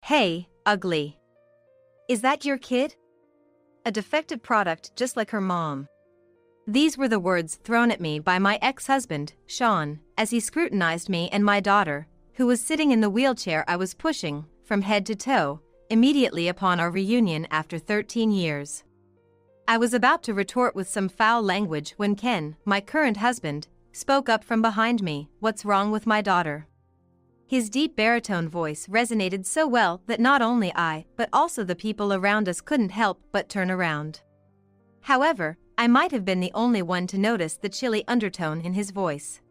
Hey, ugly. Is that your kid? A defective product just like her mom. These were the words thrown at me by my ex-husband, Sean, as he scrutinized me and my daughter, who was sitting in the wheelchair I was pushing, from head to toe, immediately upon our reunion after 13 years. I was about to retort with some foul language when Ken, my current husband, spoke up from behind me. "What's wrong with my daughter?" His deep baritone voice resonated so well that not only I, but also the people around us couldn't help but turn around. However, I might have been the only one to notice the chilly undertone in his voice.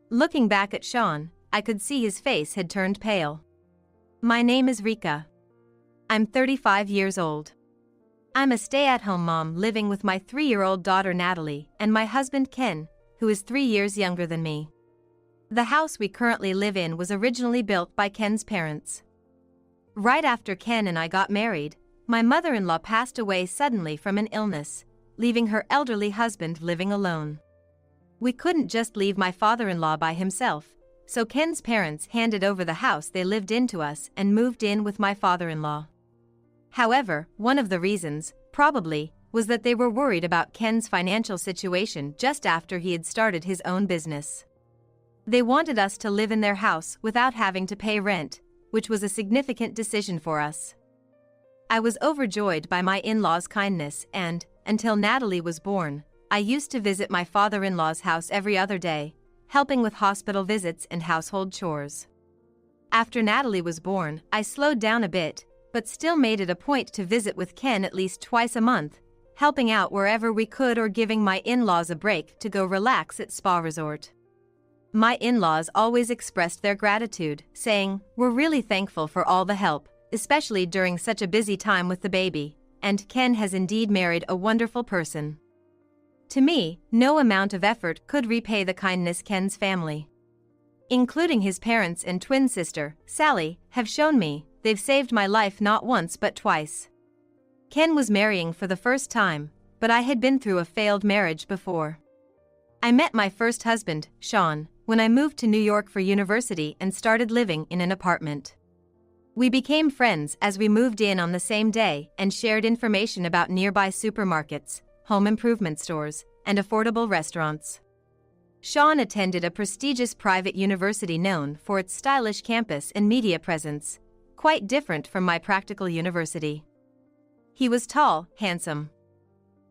Looking back at Sean, I could see his face had turned pale. My name is Rika. I'm 35 years old. I'm a stay-at-home mom living with my 3-year-old daughter Natalie and my husband Ken, who is 3 years younger than me. The house we currently live in was originally built by Ken's parents. Right after Ken and I got married, my mother-in-law passed away suddenly from an illness, leaving her elderly husband living alone. We couldn't just leave my father-in-law by himself, so Ken's parents handed over the house they lived in to us and moved in with my father-in-law. However, one of the reasons, probably, was that they were worried about Ken's financial situation just after he had started his own business. They wanted us to live in their house without having to pay rent, which was a significant decision for us. I was overjoyed by my in-laws' kindness and, until Natalie was born, I used to visit my father-in-law's house every other day, helping with hospital visits and household chores. After Natalie was born, I slowed down a bit, but still made it a point to visit with Ken at least twice a month, helping out wherever we could or giving my in-laws a break to go relax at spa resort. My in-laws always expressed their gratitude, saying, "We're really thankful for all the help, especially during such a busy time with the baby, and Ken has indeed married a wonderful person." To me, no amount of effort could repay the kindness Ken's family, including his parents and twin sister, Sally, have shown me. They've saved my life not once but twice. Ken was marrying for the first time, but I had been through a failed marriage before. I met my first husband, Sean, when I moved to New York for university and started living in an apartment. We became friends as we moved in on the same day and shared information about nearby supermarkets, home improvement stores, and affordable restaurants. Sean attended a prestigious private university known for its stylish campus and media presence, quite different from my practical university. He was tall, handsome.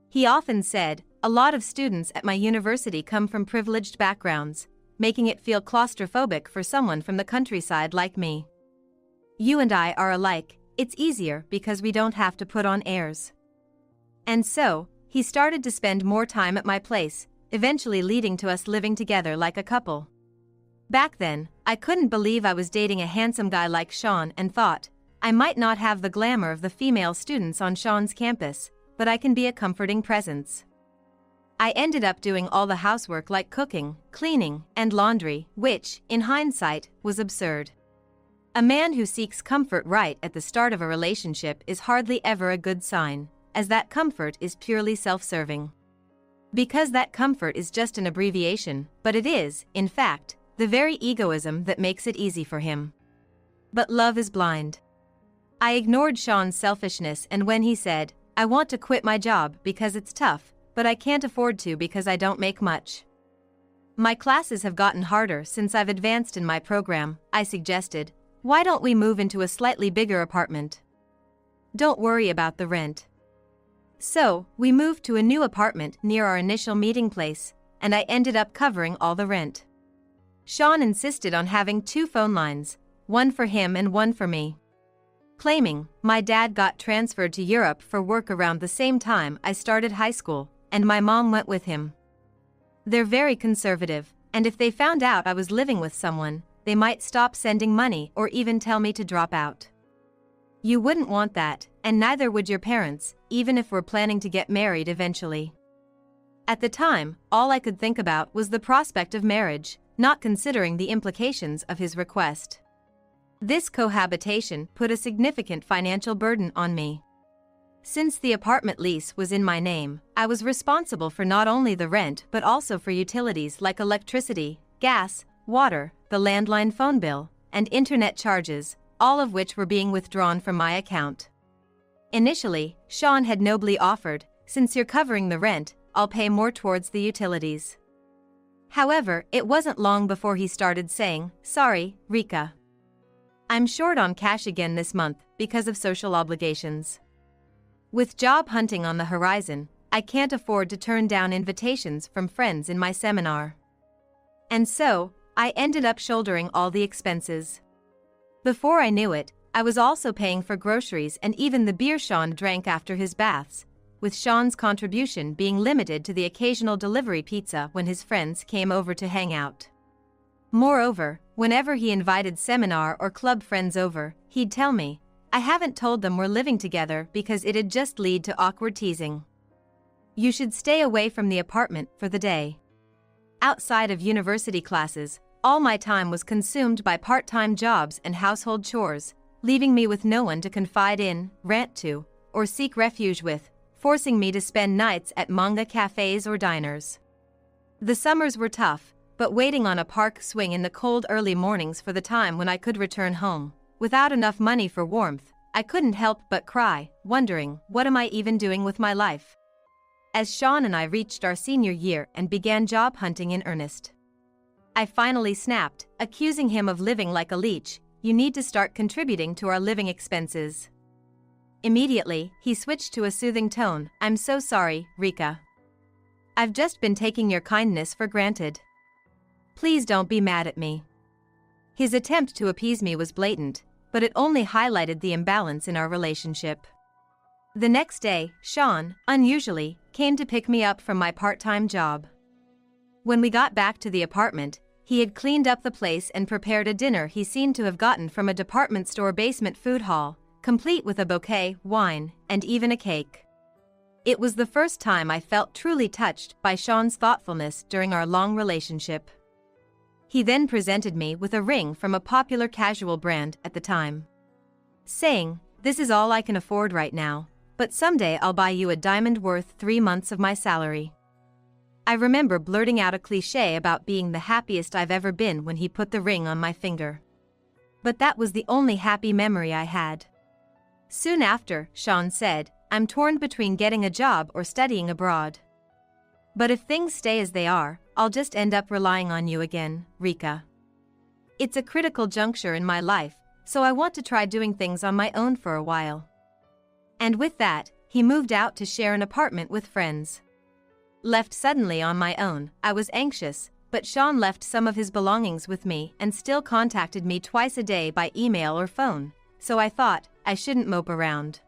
He often said, "A lot of students at my university come from privileged backgrounds, making it feel claustrophobic for someone from the countryside like me. You and I are alike, it's easier because we don't have to put on airs." And so, he started to spend more time at my place, eventually leading to us living together like a couple. Back then, I couldn't believe I was dating a handsome guy like Sean and thought, I might not have the glamour of the female students on Sean's campus, but I can be a comforting presence. I ended up doing all the housework like cooking, cleaning, and laundry, which, in hindsight, was absurd. A man who seeks comfort right at the start of a relationship is hardly ever a good sign, as that comfort is purely self-serving. Because that comfort is just an abbreviation, but it is, in fact, the very egoism that makes it easy for him. But love is blind. I ignored Sean's selfishness, and when he said, "I want to quit my job because it's tough, but I can't afford to because I don't make much. My classes have gotten harder since I've advanced in my program," I suggested, "why don't we move into a slightly bigger apartment? Don't worry about the rent." So, we moved to a new apartment near our initial meeting place, and I ended up covering all the rent. Sean insisted on having 2 phone lines, one for him and one for me, claiming my dad got transferred to Europe for work around the same time I started high school, and my mom went with him. They're very conservative, and if they found out I was living with someone, they might stop sending money or even tell me to drop out. You wouldn't want that, and neither would your parents, even if we're planning to get married eventually. At the time, all I could think about was the prospect of marriage, not considering the implications of his request. This cohabitation put a significant financial burden on me. Since the apartment lease was in my name, I was responsible for not only the rent but also for utilities like electricity, gas, water, the landline phone bill, and internet charges, all of which were being withdrawn from my account. Initially, Sean had nobly offered, "Since you're covering the rent, I'll pay more towards the utilities." However, it wasn't long before he started saying, "Sorry, Rika. I'm short on cash again this month because of social obligations. With job hunting on the horizon, I can't afford to turn down invitations from friends in my seminar." And so, I ended up shouldering all the expenses. Before I knew it, I was also paying for groceries and even the beer Sean drank after his baths, with Sean's contribution being limited to the occasional delivery pizza when his friends came over to hang out. Moreover, whenever he invited seminar or club friends over, he'd tell me, "I haven't told them we're living together because it'd just lead to awkward teasing. You should stay away from the apartment for the day." Outside of university classes, all my time was consumed by part-time jobs and household chores, leaving me with no one to confide in, rant to, or seek refuge with, forcing me to spend nights at manga cafes or diners. The summers were tough, but waiting on a park swing in the cold early mornings for the time when I could return home, without enough money for warmth, I couldn't help but cry, wondering, what am I even doing with my life? As Sean and I reached our senior year and began job hunting in earnest, I finally snapped, accusing him of living like a leech. "You need to start contributing to our living expenses." Immediately, he switched to a soothing tone, "I'm so sorry, Rika. I've just been taking your kindness for granted. Please don't be mad at me." His attempt to appease me was blatant, but it only highlighted the imbalance in our relationship. The next day, Sean, unusually, came to pick me up from my part-time job. When we got back to the apartment, he had cleaned up the place and prepared a dinner he seemed to have gotten from a department store basement food hall, complete with a bouquet, wine, and even a cake. It was the first time I felt truly touched by Sean's thoughtfulness during our long relationship. He then presented me with a ring from a popular casual brand at the time, saying, "This is all I can afford right now, but someday I'll buy you a diamond worth 3 months of my salary." I remember blurting out a cliché about being the happiest I've ever been when he put the ring on my finger. But that was the only happy memory I had. Soon after, Sean said, "I'm torn between getting a job or studying abroad. But if things stay as they are, I'll just end up relying on you again, Rika. It's a critical juncture in my life, so I want to try doing things on my own for a while." And with that, he moved out to share an apartment with friends. Left suddenly on my own, I was anxious, but Sean left some of his belongings with me and still contacted me twice a day by email or phone, so I thought, I shouldn't mope around.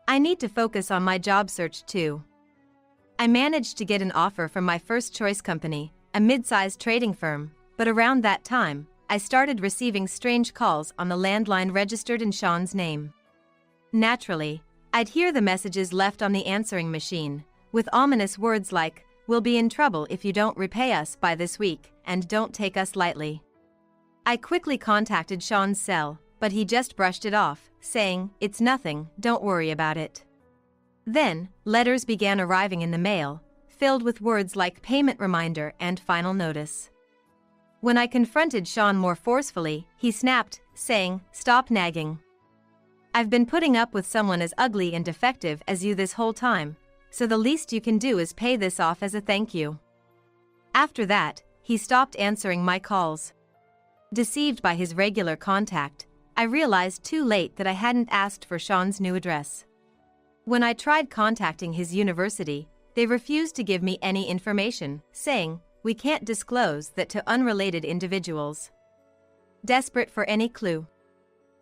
I need to focus on my job search too. I managed to get an offer from my first choice company, a mid-sized trading firm, but around that time, I started receiving strange calls on the landline registered in Sean's name. Naturally, I'd hear the messages left on the answering machine, with ominous words like, "We'll be in trouble if you don't repay us by this week, and don't take us lightly." I quickly contacted Sean's cell, but he just brushed it off, saying, "It's nothing, don't worry about it." Then, letters began arriving in the mail, filled with words like payment reminder and final notice. When I confronted Sean more forcefully, he snapped, saying, "Stop nagging. I've been putting up with someone as ugly and defective as you this whole time, so the least you can do is pay this off as a thank you." After that, he stopped answering my calls. Deceived by his regular contact, I realized too late that I hadn't asked for Sean's new address. When I tried contacting his university, they refused to give me any information, saying, "We can't disclose that to unrelated individuals." Desperate for any clue,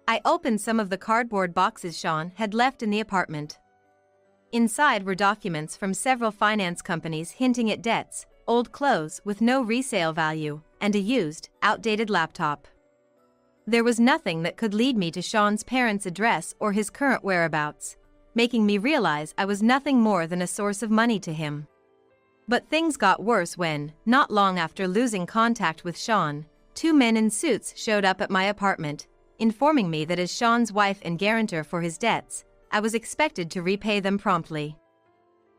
I opened some of the cardboard boxes Sean had left in the apartment. Inside were documents from several finance companies hinting at debts, old clothes with no resale value, and a used, outdated laptop. There was nothing that could lead me to Sean's parents' address or his current whereabouts, making me realize I was nothing more than a source of money to him. But things got worse when, not long after losing contact with Sean, 2 men in suits showed up at my apartment, informing me that as Sean's wife and guarantor for his debts, I was expected to repay them promptly.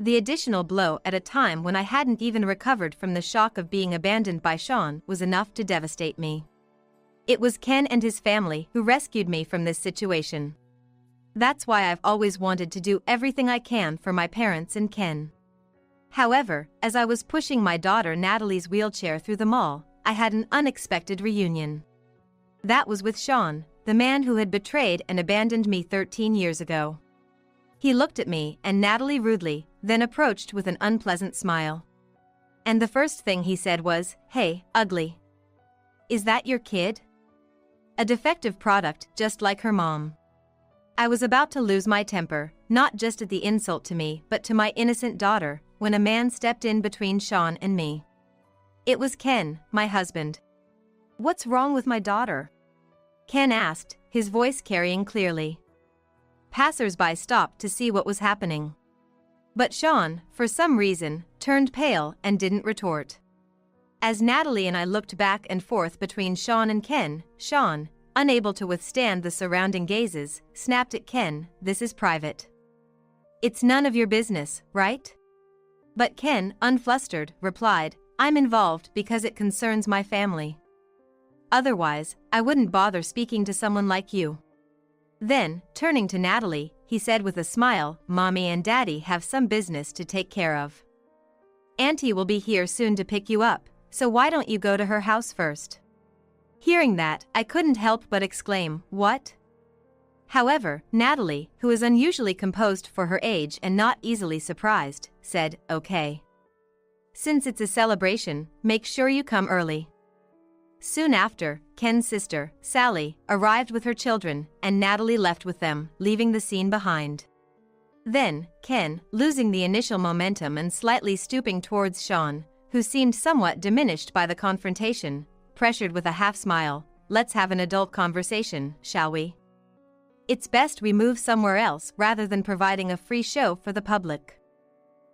The additional blow at a time when I hadn't even recovered from the shock of being abandoned by Sean was enough to devastate me. It was Ken and his family who rescued me from this situation. That's why I've always wanted to do everything I can for my parents and Ken. However, as I was pushing my daughter Natalie's wheelchair through the mall, I had an unexpected reunion. That was with Sean, the man who had betrayed and abandoned me 13 years ago. He looked at me and Natalie rudely, then approached with an unpleasant smile. And the first thing he said was, "Hey, ugly. Is that your kid? A defective product just like her mom." I was about to lose my temper, not just at the insult to me but to my innocent daughter, when a man stepped in between Sean and me. It was Ken, my husband. "What's wrong with my daughter?" Ken asked, his voice carrying clearly. Passers-by stopped to see what was happening. But Sean, for some reason, turned pale and didn't retort. As Natalie and I looked back and forth between Sean and Ken, Sean, unable to withstand the surrounding gazes, snapped at Ken, "This is private. It's none of your business, right?" But Ken, unflustered, replied, "I'm involved because it concerns my family. Otherwise, I wouldn't bother speaking to someone like you." Then, turning to Natalie, he said with a smile, "Mommy and Daddy have some business to take care of. Auntie will be here soon to pick you up, so why don't you go to her house first?" Hearing that, I couldn't help but exclaim, "What?" However, Natalie, who is unusually composed for her age and not easily surprised, said, "Okay. Since it's a celebration, make sure you come early." Soon after, Ken's sister, Sally, arrived with her children, and Natalie left with them, leaving the scene behind. Then, Ken, losing the initial momentum and slightly stooping towards Sean, who seemed somewhat diminished by the confrontation, pressured with a half-smile, "Let's have an adult conversation, shall we? It's best we move somewhere else rather than providing a free show for the public."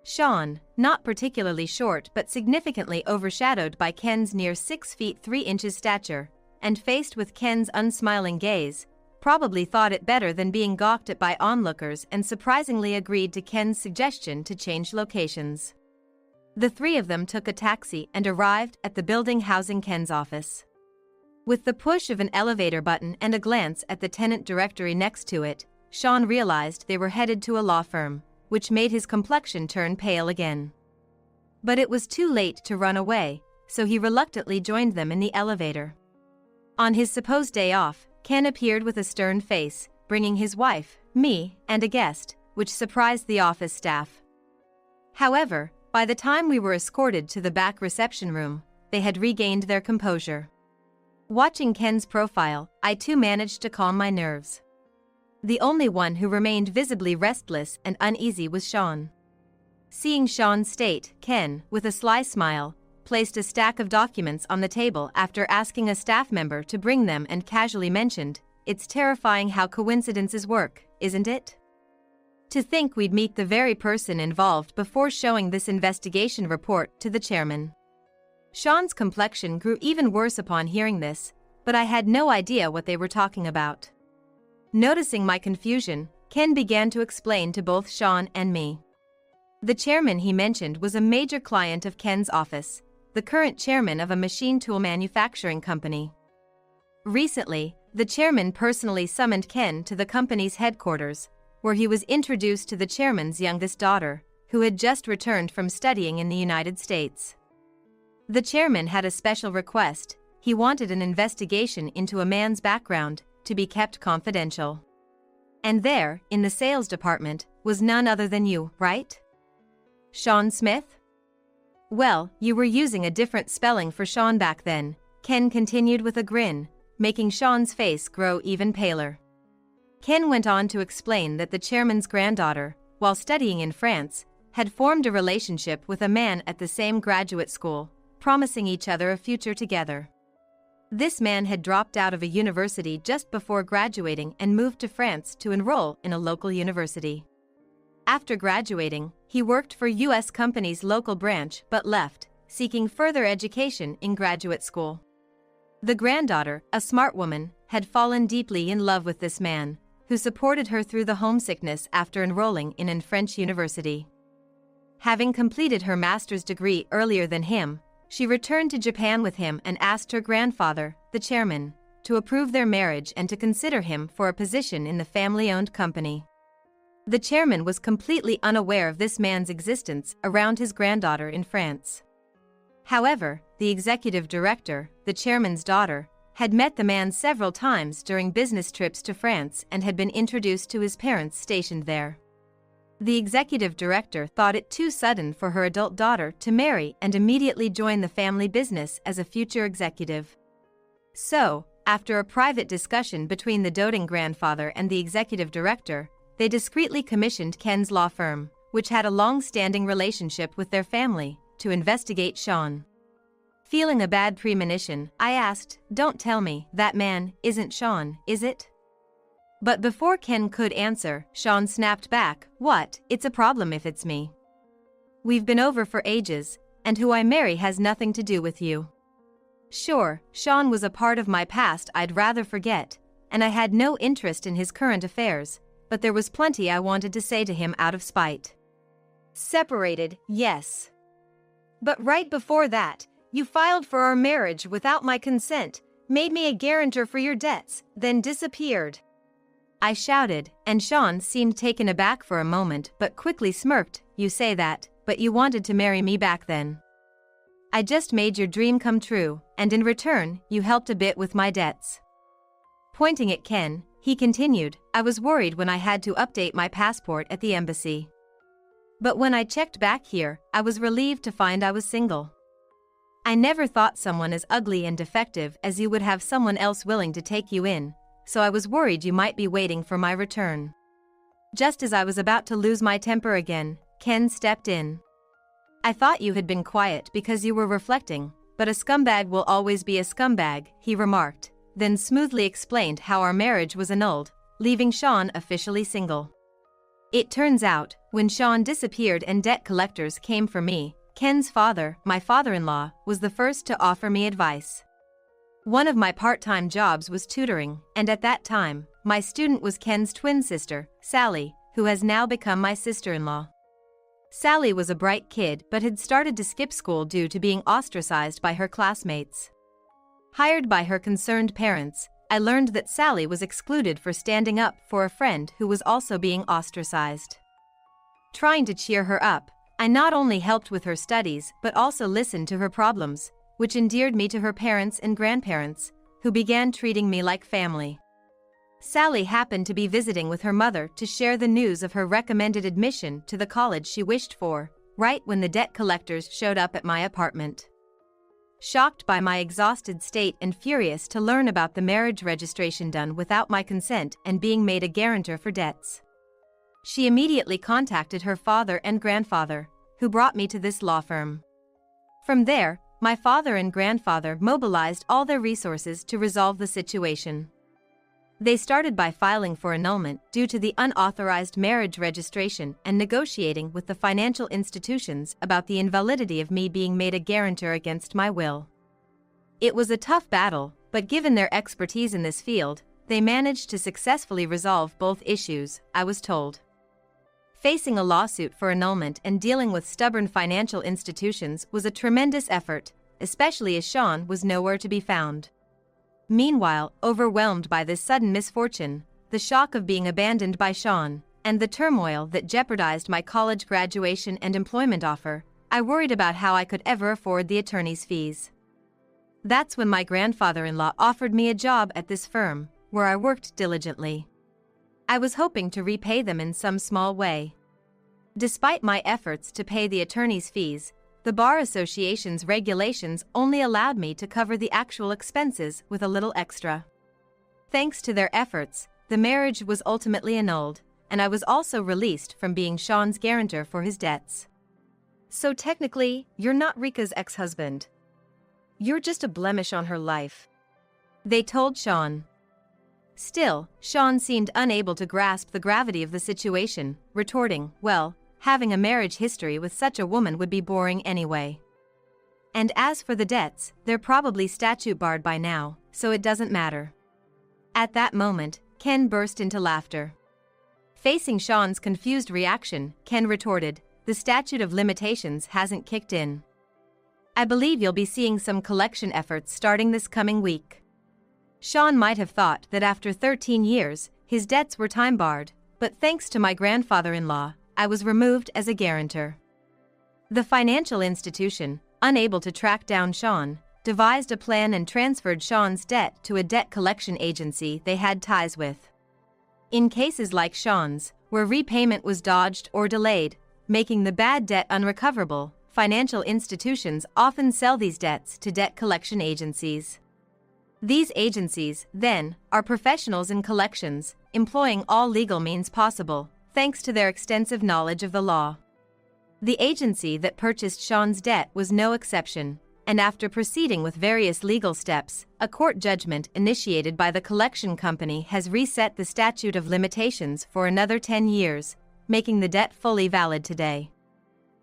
Sean, not particularly short but significantly overshadowed by Ken's near 6 feet 3 inches stature, and faced with Ken's unsmiling gaze, probably thought it better than being gawked at by onlookers and surprisingly agreed to Ken's suggestion to change locations. The three of them took a taxi and arrived at the building housing Ken's office. With the push of an elevator button and a glance at the tenant directory next to it, Sean realized they were headed to a law firm, which made his complexion turn pale again. But it was too late to run away, so he reluctantly joined them in the elevator. On his supposed day off, Ken appeared with a stern face, bringing his wife, me, and a guest, which surprised the office staff. However, by the time we were escorted to the back reception room, they had regained their composure. Watching Ken's profile, I too managed to calm my nerves. The only one who remained visibly restless and uneasy was Sean. Seeing Sean state, Ken, with a sly smile, placed a stack of documents on the table after asking a staff member to bring them and casually mentioned, "It's terrifying how coincidences work, isn't it? To think we'd meet the very person involved before showing this investigation report to the chairman." Sean's complexion grew even worse upon hearing this, but I had no idea what they were talking about. Noticing my confusion, Ken began to explain to both Sean and me. The chairman he mentioned was a major client of Ken's office, the current chairman of a machine tool manufacturing company. Recently, the chairman personally summoned Ken to the company's headquarters, where he was introduced to the chairman's youngest daughter, who had just returned from studying in the United States. The chairman had a special request. He wanted an investigation into a man's background to be kept confidential. And there, in the sales department, was none other than you, right? Sean Smith? Well, you were using a different spelling for Sean back then, Ken continued with a grin, making Sean's face grow even paler. Ken went on to explain that the chairman's granddaughter, while studying in France, had formed a relationship with a man at the same graduate school, promising each other a future together. This man had dropped out of a university just before graduating and moved to France to enroll in a local university. After graduating, he worked for U.S. company's local branch but left, seeking further education in graduate school. The granddaughter, a smart woman, had fallen deeply in love with this man, who supported her through the homesickness after enrolling in a French university. Having completed her master's degree earlier than him, she returned to Japan with him and asked her grandfather, the chairman, to approve their marriage and to consider him for a position in the family-owned company. The chairman was completely unaware of this man's existence around his granddaughter in France. However, the executive director, the chairman's daughter, had met the man several times during business trips to France and had been introduced to his parents stationed there. The executive director thought it too sudden for her adult daughter to marry and immediately join the family business as a future executive. So, after a private discussion between the doting grandfather and the executive director, they discreetly commissioned Ken's law firm, which had a long-standing relationship with their family, to investigate Sean. Feeling a bad premonition, I asked, "Don't tell me, that man isn't Sean, is it?" But before Ken could answer, Sean snapped back, "What? It's a problem if it's me. We've been over for ages, and who I marry has nothing to do with you." Sure, Sean was a part of my past I'd rather forget, and I had no interest in his current affairs, but there was plenty I wanted to say to him out of spite. "Separated, yes. But right before that, you filed for our marriage without my consent, made me a guarantor for your debts, then disappeared," I shouted, and Sean seemed taken aback for a moment but quickly smirked. "You say that, but you wanted to marry me back then. I just made your dream come true, and in return, you helped a bit with my debts." Pointing at Ken, he continued, "I was worried when I had to update my passport at the embassy. But when I checked back here, I was relieved to find I was single. I never thought someone as ugly and defective as you would have someone else willing to take you in, so I was worried you might be waiting for my return." Just as I was about to lose my temper again, Ken stepped in. "I thought you had been quiet because you were reflecting, but a scumbag will always be a scumbag," he remarked, then smoothly explained how our marriage was annulled, leaving Sean officially single. It turns out, when Sean disappeared and debt collectors came for me, Ken's father, my father-in-law, was the first to offer me advice. One of my part-time jobs was tutoring, and at that time, my student was Ken's twin sister, Sally, who has now become my sister-in-law. Sally was a bright kid but had started to skip school due to being ostracized by her classmates. Hired by her concerned parents, I learned that Sally was excluded for standing up for a friend who was also being ostracized. Trying to cheer her up, I not only helped with her studies but also listened to her problems, which endeared me to her parents and grandparents, who began treating me like family. Sally happened to be visiting with her mother to share the news of her recommended admission to the college she wished for, right when the debt collectors showed up at my apartment. Shocked by my exhausted state and furious to learn about the marriage registration done without my consent and being made a guarantor for debts, she immediately contacted her father and grandfather, who brought me to this law firm. From there, my father and grandfather mobilized all their resources to resolve the situation. They started by filing for annulment due to the unauthorized marriage registration and negotiating with the financial institutions about the invalidity of me being made a guarantor against my will. It was a tough battle, but given their expertise in this field, they managed to successfully resolve both issues, I was told. Facing a lawsuit for annulment and dealing with stubborn financial institutions was a tremendous effort, especially as Sean was nowhere to be found. Meanwhile, overwhelmed by this sudden misfortune, the shock of being abandoned by Sean, and the turmoil that jeopardized my college graduation and employment offer, I worried about how I could ever afford the attorney's fees. That's when my grandfather-in-law offered me a job at this firm, where I worked diligently. I was hoping to repay them in some small way. Despite my efforts to pay the attorney's fees, the Bar Association's regulations only allowed me to cover the actual expenses with a little extra. Thanks to their efforts, the marriage was ultimately annulled, and I was also released from being Sean's guarantor for his debts. So technically, you're not Rika's ex-husband. You're just a blemish on her life, they told Sean. Still, Sean seemed unable to grasp the gravity of the situation, retorting, "Well, having a marriage history with such a woman would be boring anyway. And as for the debts, they're probably statute barred by now, so it doesn't matter." At that moment, Ken burst into laughter. Facing Sean's confused reaction, Ken retorted, "The statute of limitations hasn't kicked in. I believe you'll be seeing some collection efforts starting this coming week." Sean might have thought that after 13 years, his debts were time-barred, but thanks to my grandfather-in-law, I was removed as a guarantor. The financial institution, unable to track down Sean, devised a plan and transferred Sean's debt to a debt collection agency they had ties with. In cases like Sean's, where repayment was dodged or delayed, making the bad debt unrecoverable, financial institutions often sell these debts to debt collection agencies. These agencies, then, are professionals in collections, employing all legal means possible, thanks to their extensive knowledge of the law. The agency that purchased Sean's debt was no exception, and after proceeding with various legal steps, a court judgment initiated by the collection company has reset the statute of limitations for another 10 years, making the debt fully valid today.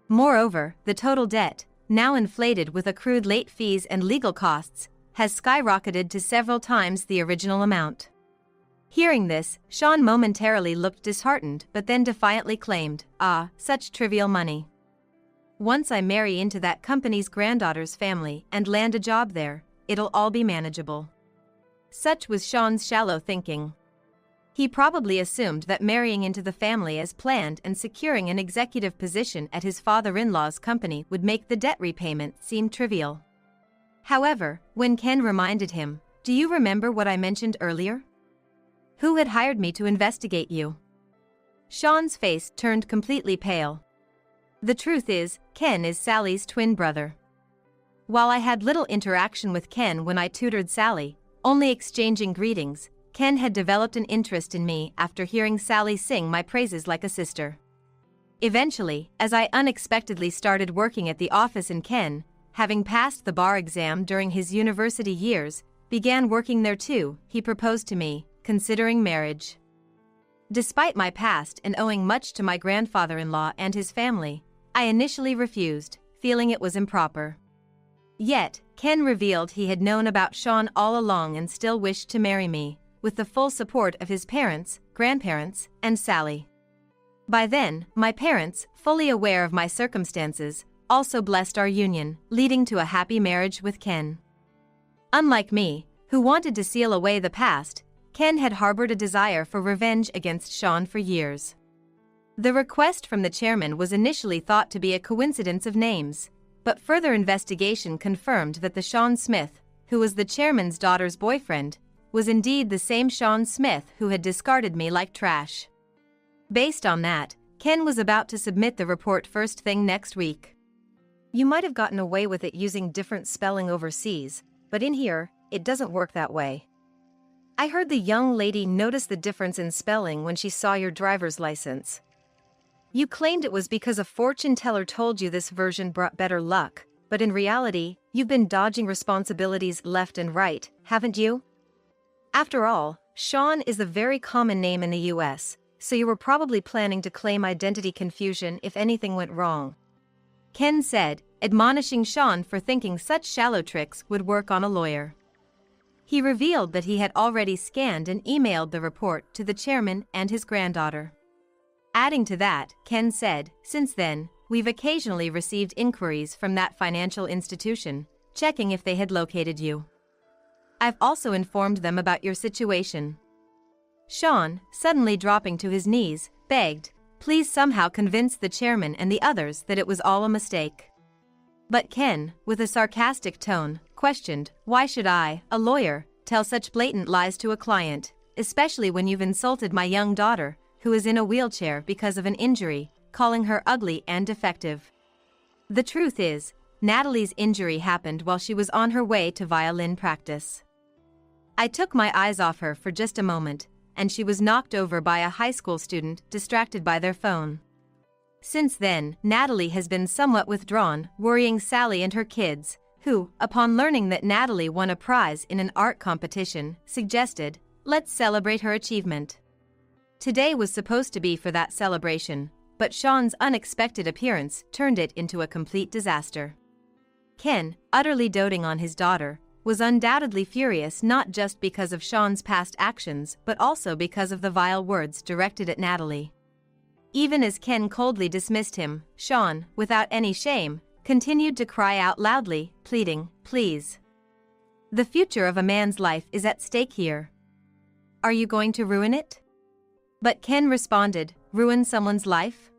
Moreover, the total debt, now inflated with accrued late fees and legal costs, has skyrocketed to several times the original amount. Hearing this, Sean momentarily looked disheartened but then defiantly claimed, "Ah, such trivial money. Once I marry into that company's granddaughter's family and land a job there, it'll all be manageable." Such was Sean's shallow thinking. He probably assumed that marrying into the family as planned and securing an executive position at his father-in-law's company would make the debt repayment seem trivial. However, when Ken reminded him, "Do you remember what I mentioned earlier? Who had hired me to investigate you?" Sean's face turned completely pale. The truth is, Ken is Sally's twin brother. While I had little interaction with Ken when I tutored Sally, only exchanging greetings, Ken had developed an interest in me after hearing Sally sing my praises like a sister. Eventually, as I unexpectedly started working at the office and Ken, having passed the bar exam during his university years, began working there too, he proposed to me, considering marriage. Despite my past and owing much to my grandfather-in-law and his family, I initially refused, feeling it was improper. Yet, Ken revealed he had known about Sean all along and still wished to marry me, with the full support of his parents, grandparents, and Sally. By then, my parents, fully aware of my circumstances, also blessed our union, leading to a happy marriage with Ken. Unlike me, who wanted to seal away the past, Ken had harbored a desire for revenge against Sean for years. The request from the chairman was initially thought to be a coincidence of names, but further investigation confirmed that the Sean Smith, who was the chairman's daughter's boyfriend, was indeed the same Sean Smith who had discarded me like trash. Based on that, Ken was about to submit the report first thing next week. "You might have gotten away with it using different spelling overseas, but in here, it doesn't work that way. I heard the young lady noticed the difference in spelling when she saw your driver's license. You claimed it was because a fortune teller told you this version brought better luck, but in reality, you've been dodging responsibilities left and right, haven't you? After all, Sean is a very common name in the US, so you were probably planning to claim identity confusion if anything went wrong," Ken said, admonishing Sean for thinking such shallow tricks would work on a lawyer. He revealed that he had already scanned and emailed the report to the chairman and his granddaughter. Adding to that, Ken said, "Since then, we've occasionally received inquiries from that financial institution, checking if they had located you. I've also informed them about your situation." Sean, suddenly dropping to his knees, begged, "Please somehow convince the chairman and the others that it was all a mistake." But Ken, with a sarcastic tone, questioned, "Why should I, a lawyer, tell such blatant lies to a client, especially when you've insulted my young daughter, who is in a wheelchair because of an injury, calling her ugly and defective? The truth is, Natalie's injury happened while she was on her way to violin practice. I took my eyes off her for just a moment, and she was knocked over by a high school student distracted by their phone. Since then, Natalie has been somewhat withdrawn, worrying Sally and her kids, who, upon learning that Natalie won a prize in an art competition, suggested, 'Let's celebrate her achievement.' Today was supposed to be for that celebration, but Sean's unexpected appearance turned it into a complete disaster." Ken, utterly doting on his daughter, was undoubtedly furious not just because of Sean's past actions but also because of the vile words directed at Natalie. Even as Ken coldly dismissed him, Sean, without any shame, continued to cry out loudly, pleading, "Please. The future of a man's life is at stake here. Are you going to ruin it? But Ken responded, ruin someone's life?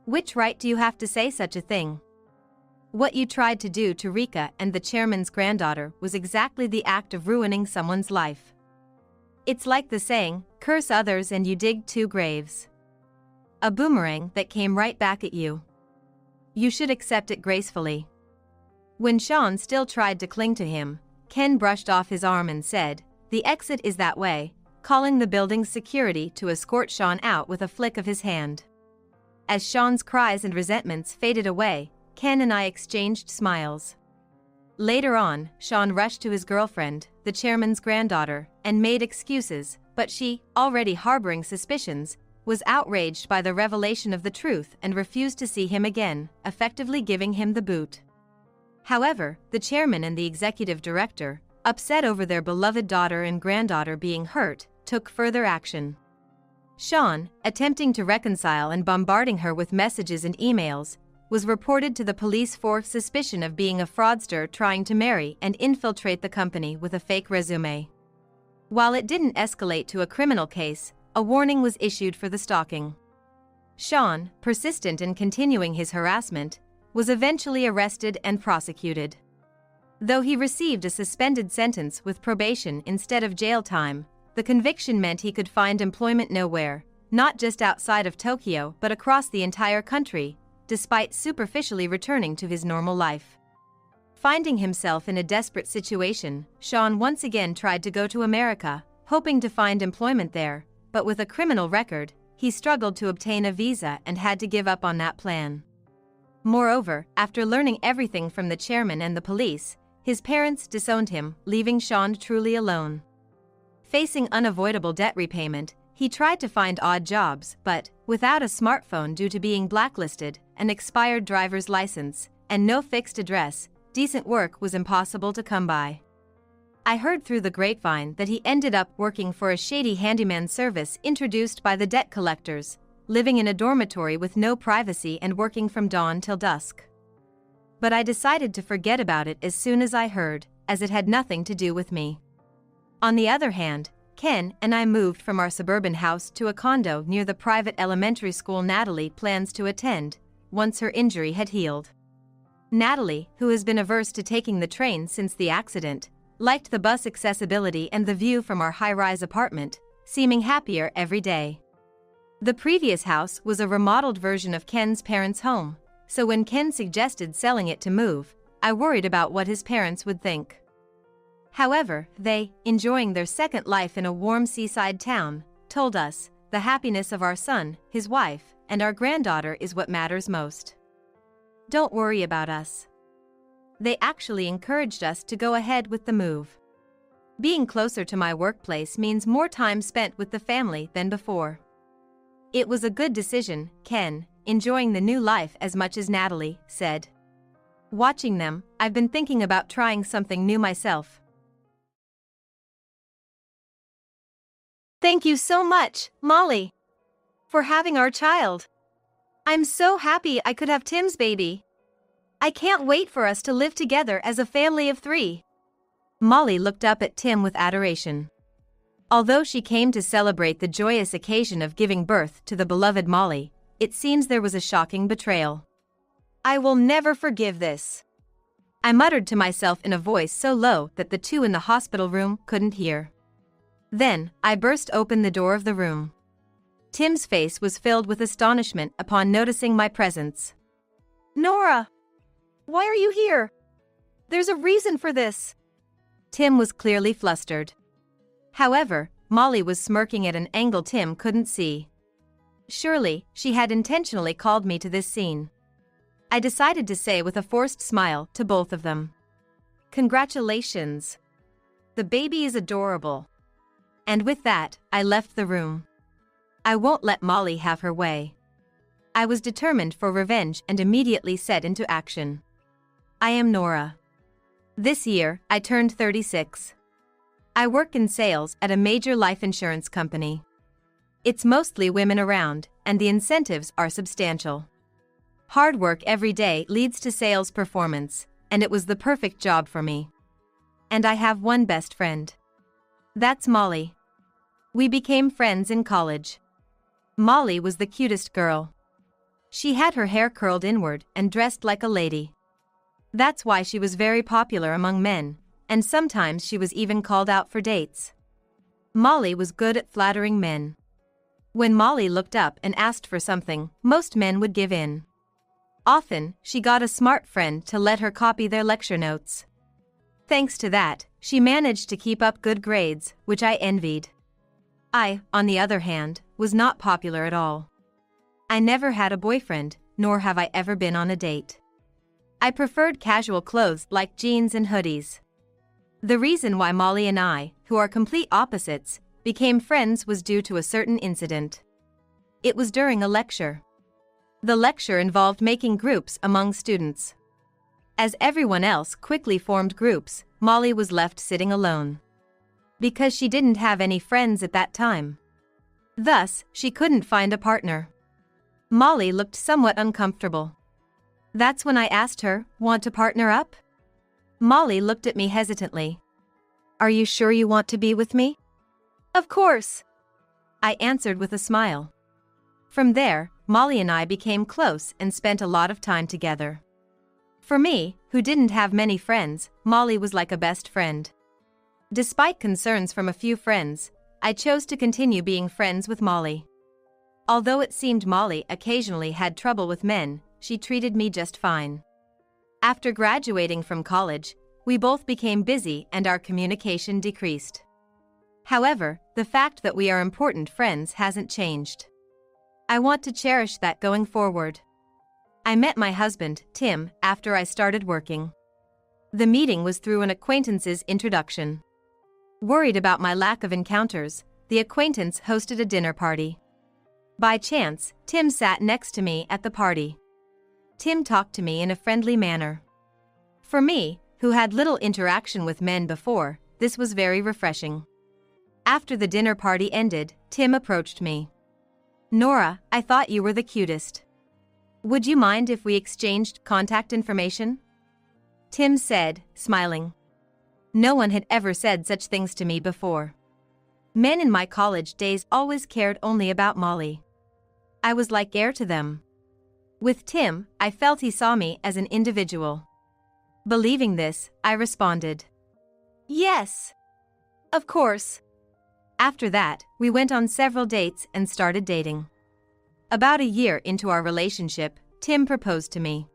Which right do you have to say such a thing? What you tried to do to Rika and the chairman's granddaughter was exactly the act of ruining someone's life. It's like the saying, curse others and you dig two graves. A boomerang that came right back at you. You should accept it gracefully. When Sean still tried to cling to him, Ken brushed off his arm and said, the exit is that way, calling the building's security to escort Sean out with a flick of his hand. As Sean's cries and resentments faded away, Ken and I exchanged smiles. Later on, Sean rushed to his girlfriend, the chairman's granddaughter, and made excuses, but she, already harboring suspicions, was outraged by the revelation of the truth and refused to see him again, effectively giving him the boot. However, the chairman and the executive director, upset over their beloved daughter and granddaughter being hurt, took further action. Sean, attempting to reconcile and bombarding her with messages and emails, was reported to the police for suspicion of being a fraudster trying to marry and infiltrate the company with a fake resume. While it didn't escalate to a criminal case, a warning was issued for the stalking. Sean, persistent in continuing his harassment, was eventually arrested and prosecuted. Though he received a suspended sentence with probation instead of jail time, the conviction meant he could find employment nowhere, not just outside of Tokyo but across the entire country, despite superficially returning to his normal life. Finding himself in a desperate situation, Sean once again tried to go to America, hoping to find employment there, but with a criminal record, he struggled to obtain a visa and had to give up on that plan. Moreover, after learning everything from the chairman and the police, his parents disowned him, leaving Sean truly alone. Facing unavoidable debt repayment, he tried to find odd jobs, but, without a smartphone due to being blacklisted, an expired driver's license, and no fixed address, decent work was impossible to come by. I heard through the grapevine that he ended up working for a shady handyman service introduced by the debt collectors, living in a dormitory with no privacy and working from dawn till dusk. But I decided to forget about it as soon as I heard, as it had nothing to do with me. On the other hand, Ken and I moved from our suburban house to a condo near the private elementary school Natalie plans to attend, once her injury had healed. Natalie, who has been averse to taking the train since the accident, liked the bus accessibility and the view from our high-rise apartment, seeming happier every day. The previous house was a remodeled version of Ken's parents' home, so when Ken suggested selling it to move, I worried about what his parents would think. However, they, enjoying their second life in a warm seaside town, told us, the happiness of our son, his wife, and our granddaughter is what matters most. Don't worry about us. They actually encouraged us to go ahead with the move. Being closer to my workplace means more time spent with the family than before. It was a good decision, Ken, enjoying the new life as much as Natalie, said. Watching them, I've been thinking about trying something new myself. Thank you so much, Molly, for having our child. I'm so happy I could have Tim's baby. I can't wait for us to live together as a family of 3. Molly looked up at Tim with adoration. Although she came to celebrate the joyous occasion of giving birth to the beloved Molly, it seems there was a shocking betrayal. I will never forgive this, I muttered to myself in a voice so low that the two in the hospital room couldn't hear. Then, I burst open the door of the room. Tim's face was filled with astonishment upon noticing my presence. Nora! Why are you here? There's a reason for this. Tim was clearly flustered. However, Molly was smirking at an angle Tim couldn't see. Surely, she had intentionally called me to this scene. I decided to say with a forced smile to both of them. Congratulations. The baby is adorable. And with that, I left the room. I won't let Molly have her way. I was determined for revenge and immediately set into action. I am Nora. This year, I turned 36. I work in sales at a major life insurance company. It's mostly women around, and the incentives are substantial. Hard work every day leads to sales performance, and it was the perfect job for me. and I have one best friend. That's Molly. We became friends in college. Molly was the cutest girl. She had her hair curled inward and dressed like a lady. That's why she was very popular among men, and sometimes she was even called out for dates. Molly was good at flattering men. When Molly looked up and asked for something, most men would give in. Often, she got a smart friend to let her copy their lecture notes. Thanks to that, she managed to keep up good grades, which I envied. I, on the other hand, was not popular at all. I never had a boyfriend, nor have I ever been on a date. I preferred casual clothes like jeans and hoodies. The reason why Molly and I, who are complete opposites, became friends was due to a certain incident. It was during a lecture. The lecture involved making groups among students. As everyone else quickly formed groups, Molly was left sitting alone. Because she didn't have any friends at that time. Thus, she couldn't find a partner. Molly looked somewhat uncomfortable. That's when I asked her, "Want to partner up?" Molly looked at me hesitantly. "Are you sure you want to be with me?" "Of course," I answered with a smile. From there, Molly and I became close and spent a lot of time together. For me, who didn't have many friends, Molly was like a best friend. Despite concerns from a few friends, I chose to continue being friends with Molly. Although it seemed Molly occasionally had trouble with men, she treated me just fine. After graduating from college, we both became busy and our communication decreased. However, the fact that we are important friends hasn't changed. I want to cherish that going forward. I met my husband, Tim, after I started working. The meeting was through an acquaintance's introduction. Worried about my lack of encounters, the acquaintance hosted a dinner party. By chance, Tim sat next to me at the party. Tim talked to me in a friendly manner. For me, who had little interaction with men before, this was very refreshing. After the dinner party ended, Tim approached me. "Nora, I thought you were the cutest. Would you mind if we exchanged contact information?" Tim said, smiling. No one had ever said such things to me before. Men in my college days always cared only about Molly. I was like air to them. With Tim, I felt he saw me as an individual. Believing this, I responded, "Yes. Of course." After that, we went on several dates and started dating. About a year into our relationship, Tim proposed to me.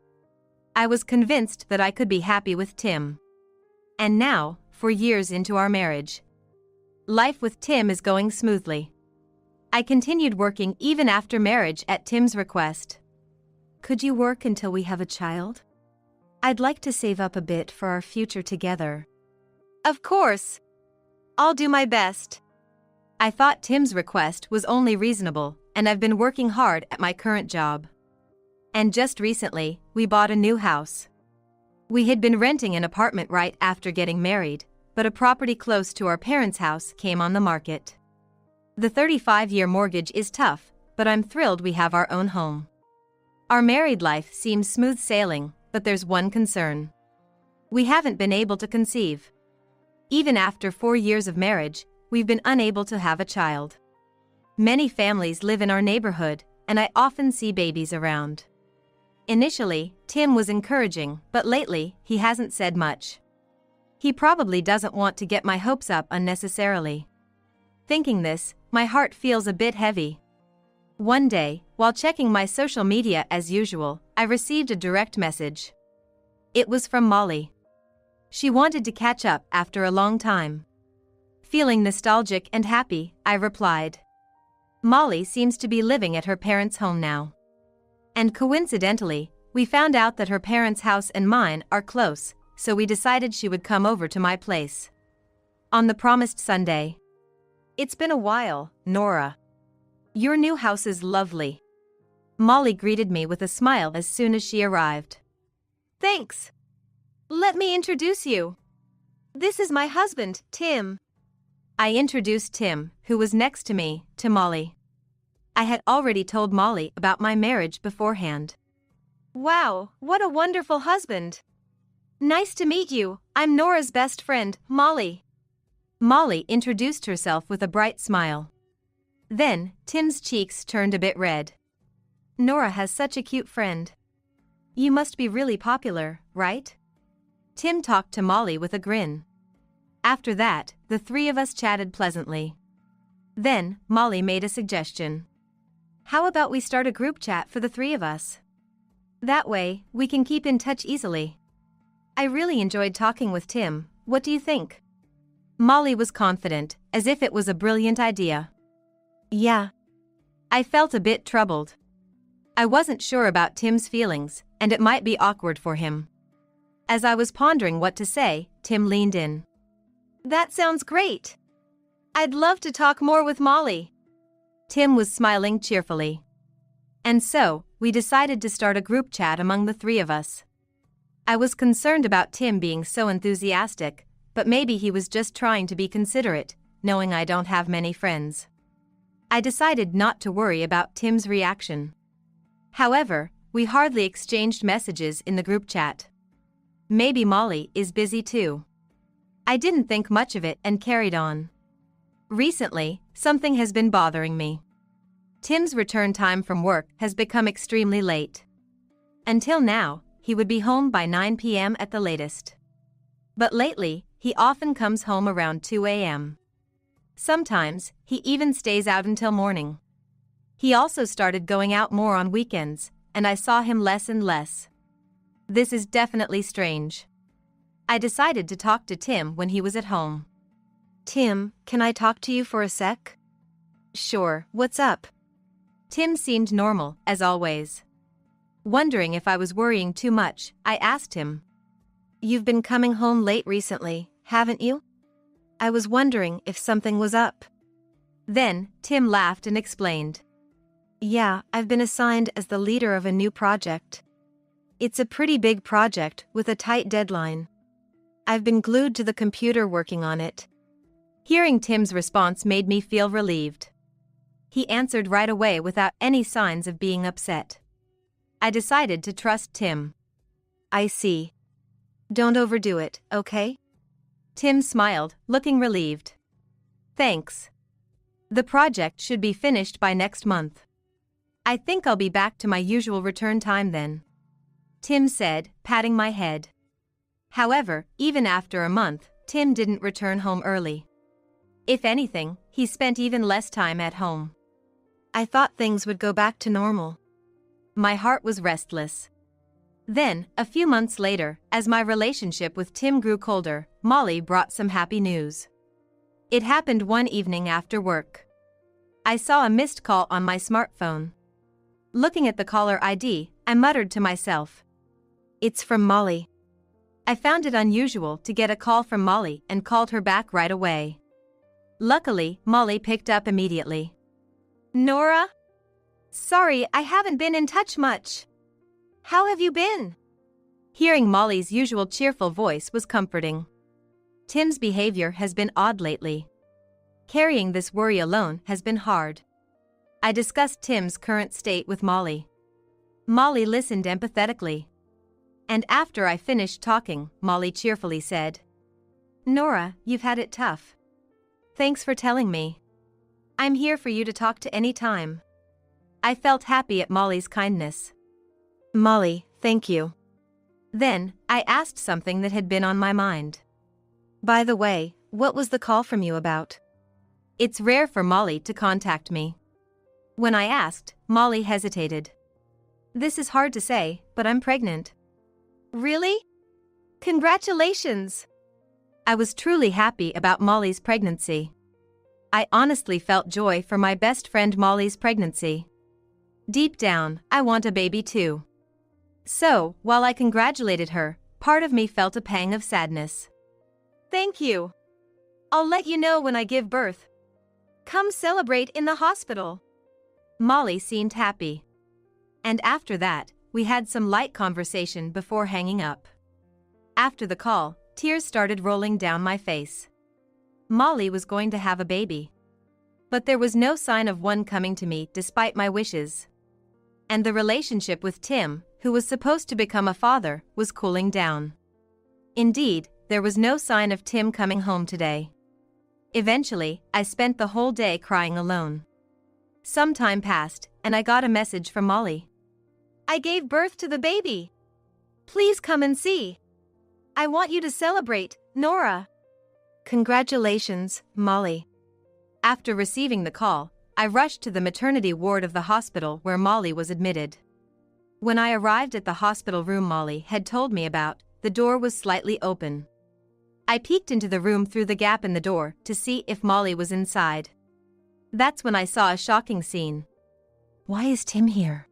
I was convinced that I could be happy with Tim. And now, 4 years into our marriage, life with Tim is going smoothly. I continued working even after marriage at Tim's request. "Could you work until we have a child? I'd like to save up a bit for our future together." "Of course. I'll do my best." I thought Tim's request was only reasonable, and I've been working hard at my current job. And just recently, we bought a new house. We had been renting an apartment right after getting married, but a property close to our parents' house came on the market. The 35-year mortgage is tough, but I'm thrilled we have our own home. Our married life seems smooth sailing, but there's one concern. We haven't been able to conceive. Even after 4 years of marriage, we've been unable to have a child. Many families live in our neighborhood, and I often see babies around. Initially, Tim was encouraging, but lately, he hasn't said much. He probably doesn't want to get my hopes up unnecessarily. Thinking this, my heart feels a bit heavy. One day, while checking my social media as usual, I received a direct message. It was from Molly. She wanted to catch up after a long time. Feeling nostalgic and happy, I replied. Molly seems to be living at her parents' home now. And coincidentally, we found out that her parents' house and mine are close, so we decided she would come over to my place on the promised Sunday. "It's been a while, Nora. Your new house is lovely." Molly greeted me with a smile as soon as she arrived. "Thanks. Let me introduce you. This is my husband, Tim." I introduced Tim, who was next to me, to Molly. I had already told Molly about my marriage beforehand. "Wow, what a wonderful husband. Nice to meet you, I'm Nora's best friend, Molly. Molly introduced herself with a bright smile. Then, Tim's cheeks turned a bit red. Nora has such a cute friend. You must be really popular, right? Tim talked to Molly with a grin. After that, the three of us chatted pleasantly. Then, Molly made a suggestion. How about we start a group chat for the three of us? That way, we can keep in touch easily. I really enjoyed talking with Tim, what do you think? Molly was confident, as if it was a brilliant idea. Yeah. I felt a bit troubled. I wasn't sure about Tim's feelings, and it might be awkward for him. As I was pondering what to say, Tim leaned in. That sounds great. I'd love to talk more with Molly. Tim was smiling cheerfully. And so, we decided to start a group chat among the three of us. I was concerned about Tim being so enthusiastic, but maybe he was just trying to be considerate, knowing I don't have many friends. I decided not to worry about Tim's reaction. However, we hardly exchanged messages in the group chat. Maybe Molly is busy too. I didn't think much of it and carried on. Recently, something has been bothering me. Tim's return time from work has become extremely late. Until now, he would be home by 9 p.m. at the latest. But lately, he often comes home around 2 a.m. Sometimes, he even stays out until morning. He also started going out more on weekends, and I saw him less and less. This is definitely strange. I decided to talk to Tim when he was at home. Tim, can I talk to you for a sec? Sure, what's up? Tim seemed normal, as always. Wondering if I was worrying too much, I asked him. You've been coming home late recently, haven't you? I was wondering if something was up. Then, Tim laughed and explained. Yeah, I've been assigned as the leader of a new project. It's a pretty big project with a tight deadline. I've been glued to the computer working on it. Hearing Tim's response made me feel relieved. He answered right away without any signs of being upset. I decided to trust Tim. I see. Don't overdo it, okay? Tim smiled, looking relieved. Thanks. The project should be finished by next month. I think I'll be back to my usual return time then. Tim said, patting my head. However, even after a month, Tim didn't return home early. If anything, he spent even less time at home. I thought things would go back to normal. My heart was restless. Then, a few months later, as my relationship with Tim grew colder, Molly brought some happy news. It happened one evening after work. I saw a missed call on my smartphone. Looking at the caller ID, I muttered to myself. It's from Molly. I found it unusual to get a call from Molly and called her back right away. Luckily, Molly picked up immediately. Nora? Sorry, I haven't been in touch much. How have you been? Hearing Molly's usual cheerful voice was comforting. Tim's behavior has been odd lately. Carrying this worry alone has been hard. I discussed Tim's current state with Molly. Molly listened empathetically. And after I finished talking, Molly cheerfully said, Nora, you've had it tough. Thanks for telling me. I'm here for you to talk to any time. I felt happy at Molly's kindness. Molly, thank you. Then, I asked something that had been on my mind. By the way, what was the call from you about? It's rare for Molly to contact me. When I asked, Molly hesitated. This is hard to say, but I'm pregnant. Really? Congratulations! I was truly happy about Molly's pregnancy. I honestly felt joy for my best friend Molly's pregnancy. Deep down, I want a baby too. So, while I congratulated her, part of me felt a pang of sadness. Thank you. I'll let you know when I give birth. Come celebrate in the hospital. Molly seemed happy. And after that, we had some light conversation before hanging up. After the call, tears started rolling down my face. Molly was going to have a baby. But there was no sign of one coming to me despite my wishes. And the relationship with Tim, who was supposed to become a father, was cooling down. Indeed, there was no sign of Tim coming home today. Eventually, I spent the whole day crying alone. Some time passed, and I got a message from Molly. I gave birth to the baby. Please come and see. I want you to celebrate, Nora. Congratulations, Molly. After receiving the call, I rushed to the maternity ward of the hospital where Molly was admitted. When I arrived at the hospital room Molly had told me about, the door was slightly open. I peeked into the room through the gap in the door to see if Molly was inside. That's when I saw a shocking scene. Why is Tim here?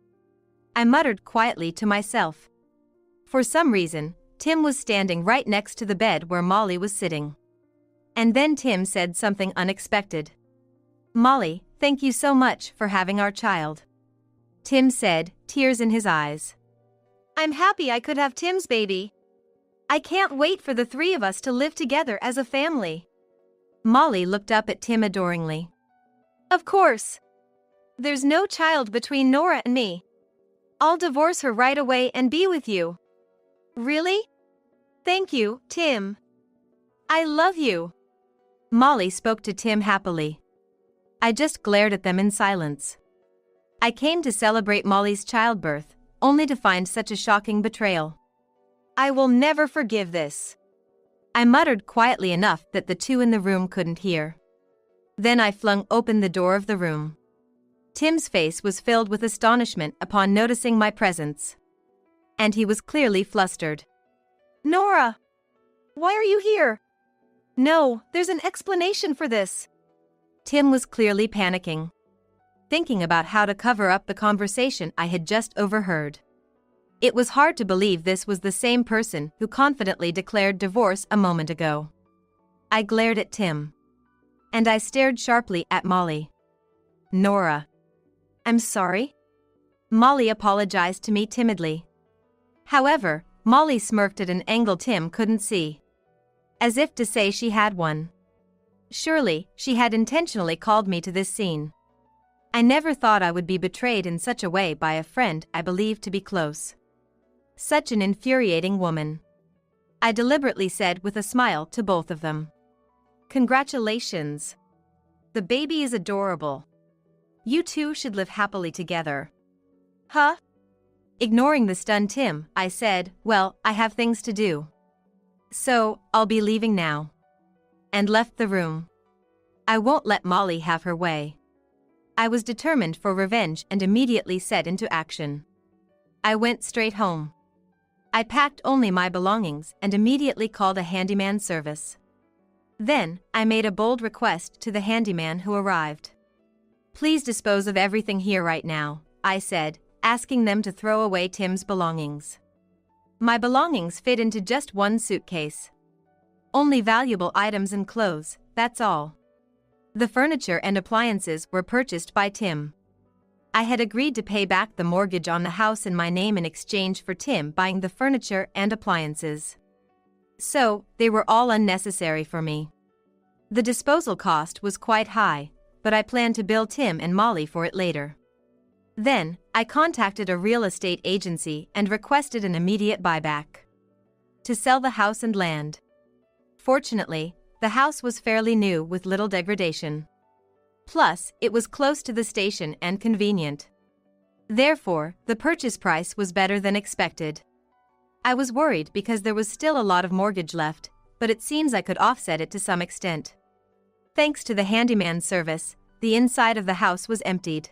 I muttered quietly to myself. For some reason, Tim was standing right next to the bed where Molly was sitting. And then Tim said something unexpected. Molly, thank you so much for having our child. Tim said, tears in his eyes. I'm happy I could have Tim's baby. I can't wait for the three of us to live together as a family. Molly looked up at Tim adoringly. Of course. There's no child between Nora and me. I'll divorce her right away and be with you. Really? Thank you, Tim. I love you. Molly spoke to Tim happily. I just glared at them in silence. I came to celebrate Molly's childbirth, only to find such a shocking betrayal. I will never forgive this. I muttered quietly enough that the two in the room couldn't hear. Then I flung open the door of the room. Tim's face was filled with astonishment upon noticing my presence. And he was clearly flustered. Nora! Why are you here? No, there's an explanation for this. Tim was clearly panicking, thinking about how to cover up the conversation I had just overheard. It was hard to believe this was the same person who confidently declared divorce a moment ago. I glared at Tim. And I stared sharply at Molly. Nora. I'm sorry? Molly apologized to me timidly. However, Molly smirked at an angle Tim couldn't see. As if to say she had one. Surely, she had intentionally called me to this scene. I never thought I would be betrayed in such a way by a friend I believed to be close. Such an infuriating woman. I deliberately said with a smile to both of them. Congratulations. The baby is adorable. You two should live happily together. Huh? Ignoring the stunned Tim, I said, well, I have things to do. So, I'll be leaving now. And left the room. I won't let Molly have her way. I was determined for revenge and immediately set into action. I went straight home. I packed only my belongings and immediately called a handyman service. Then, I made a bold request to the handyman who arrived. Please dispose of everything here right now, I said, asking them to throw away Tim's belongings. My belongings fit into just one suitcase. Only valuable items and clothes, that's all. The furniture and appliances were purchased by Tim. I had agreed to pay back the mortgage on the house in my name in exchange for Tim buying the furniture and appliances. So, they were all unnecessary for me. The disposal cost was quite high, but I planned to bill Tim and Molly for it later. Then, I contacted a real estate agency and requested an immediate buyback. To sell the house and land. Fortunately, the house was fairly new with little degradation. Plus, it was close to the station and convenient. Therefore, the purchase price was better than expected. I was worried because there was still a lot of mortgage left, but it seems I could offset it to some extent. Thanks to the handyman service, the inside of the house was emptied.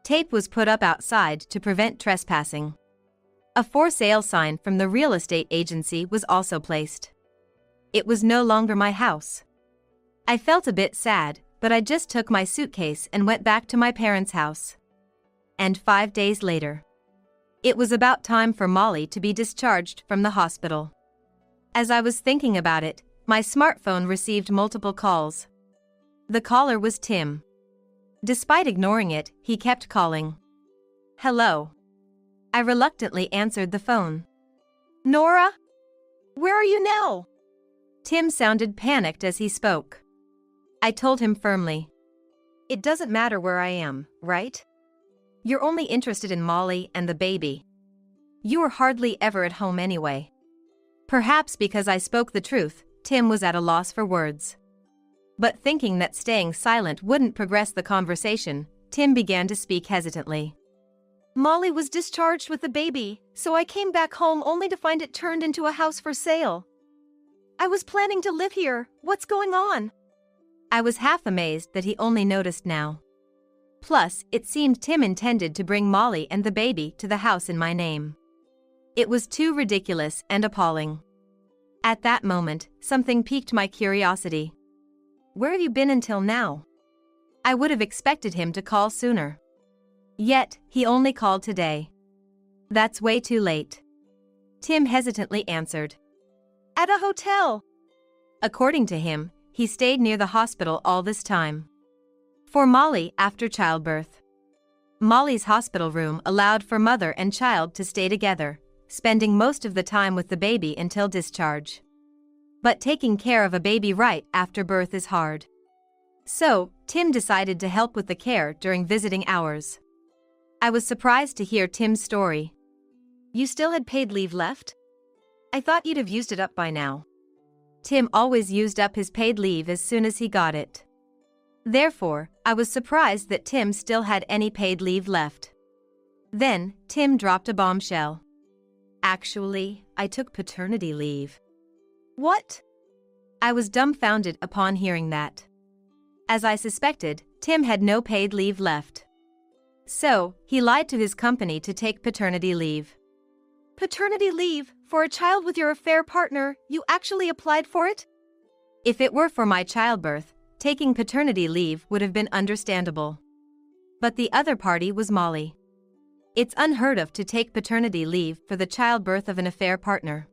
Tape was put up outside to prevent trespassing. A for sale sign from the real estate agency was also placed. It was no longer my house. I felt a bit sad, but I just took my suitcase and went back to my parents' house. And 5 days later, it was about time for Molly to be discharged from the hospital. As I was thinking about it, my smartphone received multiple calls. The caller was Tim. Despite ignoring it, he kept calling. Hello. I reluctantly answered the phone. Nora? Where are you now? Tim sounded panicked as he spoke. I told him firmly. It doesn't matter where I am, right? You're only interested in Molly and the baby. You are hardly ever at home anyway. Perhaps because I spoke the truth, Tim was at a loss for words. But thinking that staying silent wouldn't progress the conversation, Tim began to speak hesitantly. Molly was discharged with the baby, so I came back home only to find it turned into a house for sale. I was planning to live here. What's going on? I was half amazed that he only noticed now. Plus, it seemed Tim intended to bring Molly and the baby to the house in my name. It was too ridiculous and appalling. At that moment, something piqued my curiosity. Where have you been until now? I would have expected him to call sooner. Yet, he only called today. That's way too late. Tim hesitantly answered. At a hotel. According to him, he stayed near the hospital all this time. For Molly after childbirth. Molly's hospital room allowed for mother and child to stay together, spending most of the time with the baby until discharge. But taking care of a baby right after birth is hard. So, Tim decided to help with the care during visiting hours. I was surprised to hear Tim's story. You still had paid leave left? I thought you'd have used it up by now. Tim always used up his paid leave as soon as he got it. Therefore, I was surprised that Tim still had any paid leave left. Then, Tim dropped a bombshell. Actually, I took paternity leave. What? I was dumbfounded upon hearing that. As I suspected, Tim had no paid leave left. So, he lied to his company to take paternity leave. Paternity leave? For a child with your affair partner, you actually applied for it? If it were for my childbirth, taking paternity leave would have been understandable. But the other party was Molly. It's unheard of to take paternity leave for the childbirth of an affair partner.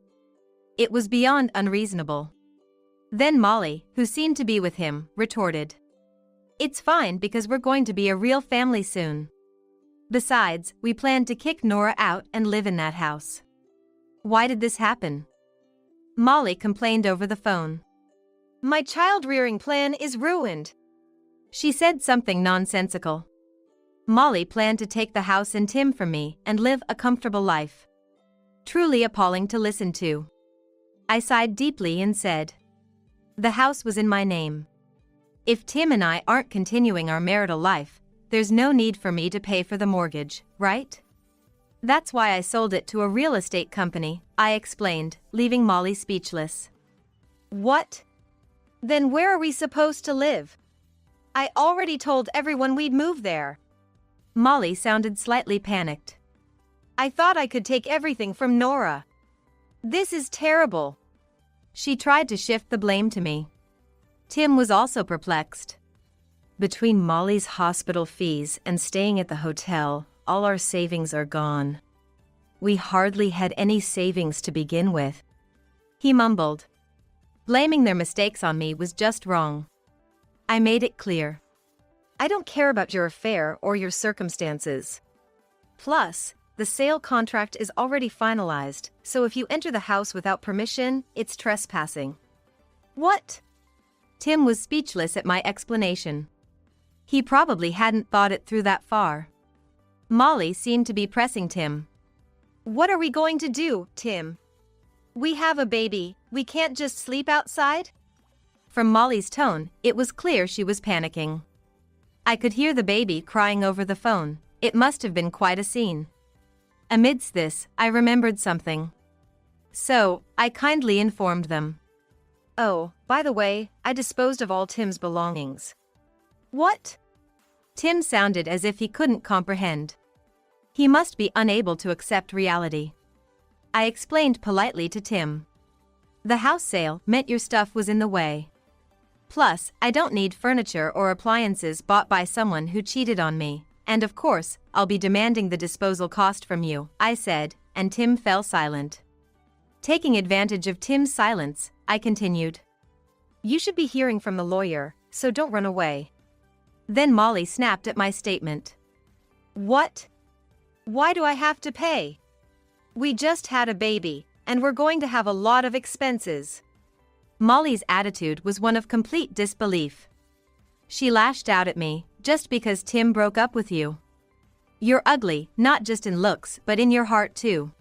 It was beyond unreasonable. Then Molly, who seemed to be with him, retorted. It's fine because we're going to be a real family soon. Besides, we planned to kick Nora out and live in that house. Why did this happen? Molly complained over the phone. My child-rearing plan is ruined. She said something nonsensical. Molly planned to take the house and Tim from me and live a comfortable life. Truly appalling to listen to. I sighed deeply and said, the house was in my name. If Tim and I aren't continuing our marital life, there's no need for me to pay for the mortgage, right? That's why I sold it to a real estate company, I explained, leaving Molly speechless. What? Then where are we supposed to live? I already told everyone we'd move there. Molly sounded slightly panicked. I thought I could take everything from Nora. This is terrible. She tried to shift the blame to me. Tim was also perplexed. Between Molly's hospital fees and staying at the hotel, all our savings are gone. We hardly had any savings to begin with. He mumbled. Blaming their mistakes on me was just wrong. I made it clear. I don't care about your affair or your circumstances. Plus, the sale contract is already finalized, so if you enter the house without permission, it's trespassing. What? Tim was speechless at my explanation. He probably hadn't thought it through that far. Molly seemed to be pressing Tim. What are we going to do, Tim? We have a baby, we can't just sleep outside? From Molly's tone, it was clear she was panicking. I could hear the baby crying over the phone. It must have been quite a scene. Amidst this, I remembered something. So, I kindly informed them. Oh, by the way, I disposed of all Tim's belongings. What? Tim sounded as if he couldn't comprehend. He must be unable to accept reality. I explained politely to Tim. The house sale meant your stuff was in the way. Plus, I don't need furniture or appliances bought by someone who cheated on me, and of course, I'll be demanding the disposal cost from you, I said, and Tim fell silent. Taking advantage of Tim's silence, I continued. You should be hearing from the lawyer, so don't run away. Then Molly snapped at my statement. What? Why do I have to pay? We just had a baby, and we're going to have a lot of expenses. Molly's attitude was one of complete disbelief. She lashed out at me, just because Tim broke up with you. You're ugly, not just in looks but in your heart too.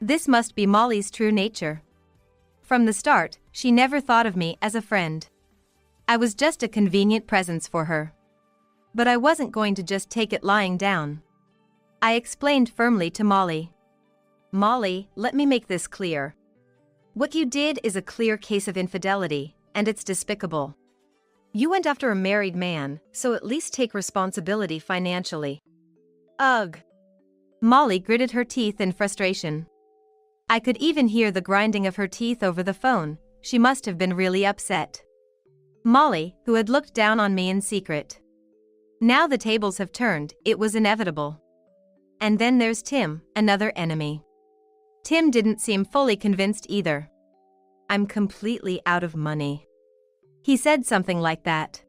This must be Molly's true nature. From the start, she never thought of me as a friend. I was just a convenient presence for her. But I wasn't going to just take it lying down. I explained firmly to Molly. Molly, let me make this clear. What you did is a clear case of infidelity, and it's despicable. You went after a married man, so at least take responsibility financially. Ugh. Molly gritted her teeth in frustration. I could even hear the grinding of her teeth over the phone. She must have been really upset. Molly, who had looked down on me in secret. Now the tables have turned, it was inevitable. And then there's Tim, another enemy. Tim didn't seem fully convinced either. I'm completely out of money. He said something like that.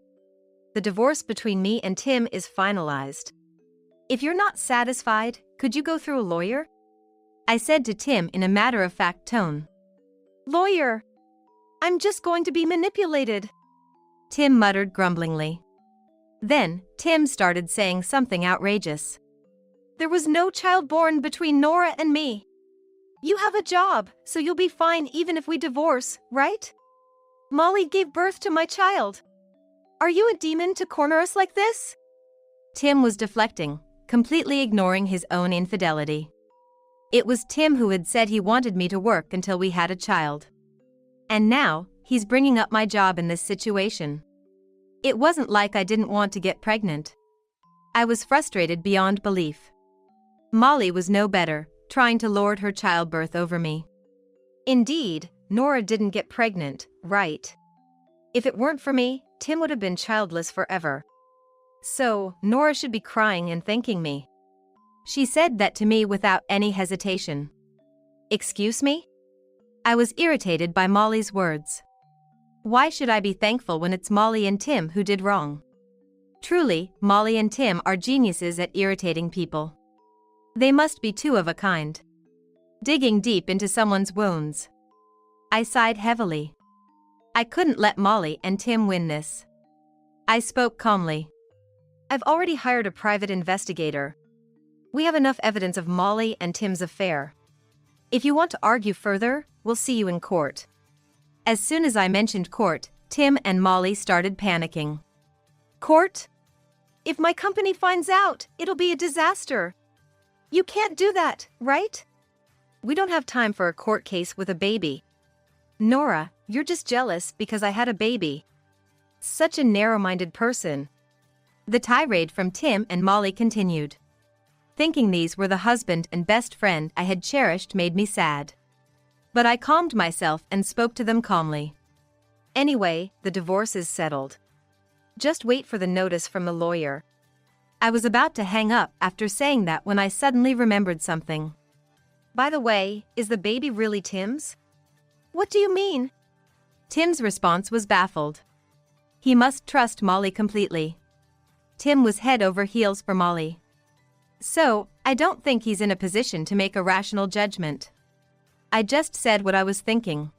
The divorce between me and Tim is finalized. If you're not satisfied, could you go through a lawyer? I said to Tim in a matter-of-fact tone. Lawyer? I'm just going to be manipulated. Tim muttered grumblingly. Then, Tim started saying something outrageous. There was no child born between Nora and me. You have a job, so you'll be fine even if we divorce, right? Molly gave birth to my child. Are you a demon to corner us like this? Tim was deflecting, completely ignoring his own infidelity. It was Tim who had said he wanted me to work until we had a child. And now, he's bringing up my job in this situation. It wasn't like I didn't want to get pregnant. I was frustrated beyond belief. Molly was no better, trying to lord her childbirth over me. Indeed, Nora didn't get pregnant, right? If it weren't for me, Tim would have been childless forever. So, Nora should be crying and thanking me. She said that to me without any hesitation. Excuse me? I was irritated by Molly's words. Why should I be thankful when it's Molly and Tim who did wrong? Truly, Molly and Tim are geniuses at irritating people. They must be two of a kind. Digging deep into someone's wounds. I sighed heavily. I couldn't let Molly and Tim win this. I spoke calmly. I've already hired a private investigator. We have enough evidence of Molly and Tim's affair. If you want to argue further, we'll see you in court. As soon as I mentioned court, Tim and Molly started panicking. Court? If my company finds out, it'll be a disaster. You can't do that, right? We don't have time for a court case with a baby. Nora, you're just jealous because I had a baby. Such a narrow-minded person. The tirade from Tim and Molly continued. Thinking these were the husband and best friend I had cherished made me sad. But I calmed myself and spoke to them calmly. Anyway, the divorce is settled. Just wait for the notice from the lawyer. I was about to hang up after saying that when I suddenly remembered something. By the way, is the baby really Tim's? What do you mean? Tim's response was baffled. He must trust Molly completely. Tim was head over heels for Molly. So, I don't think he's in a position to make a rational judgment. I just said what I was thinking.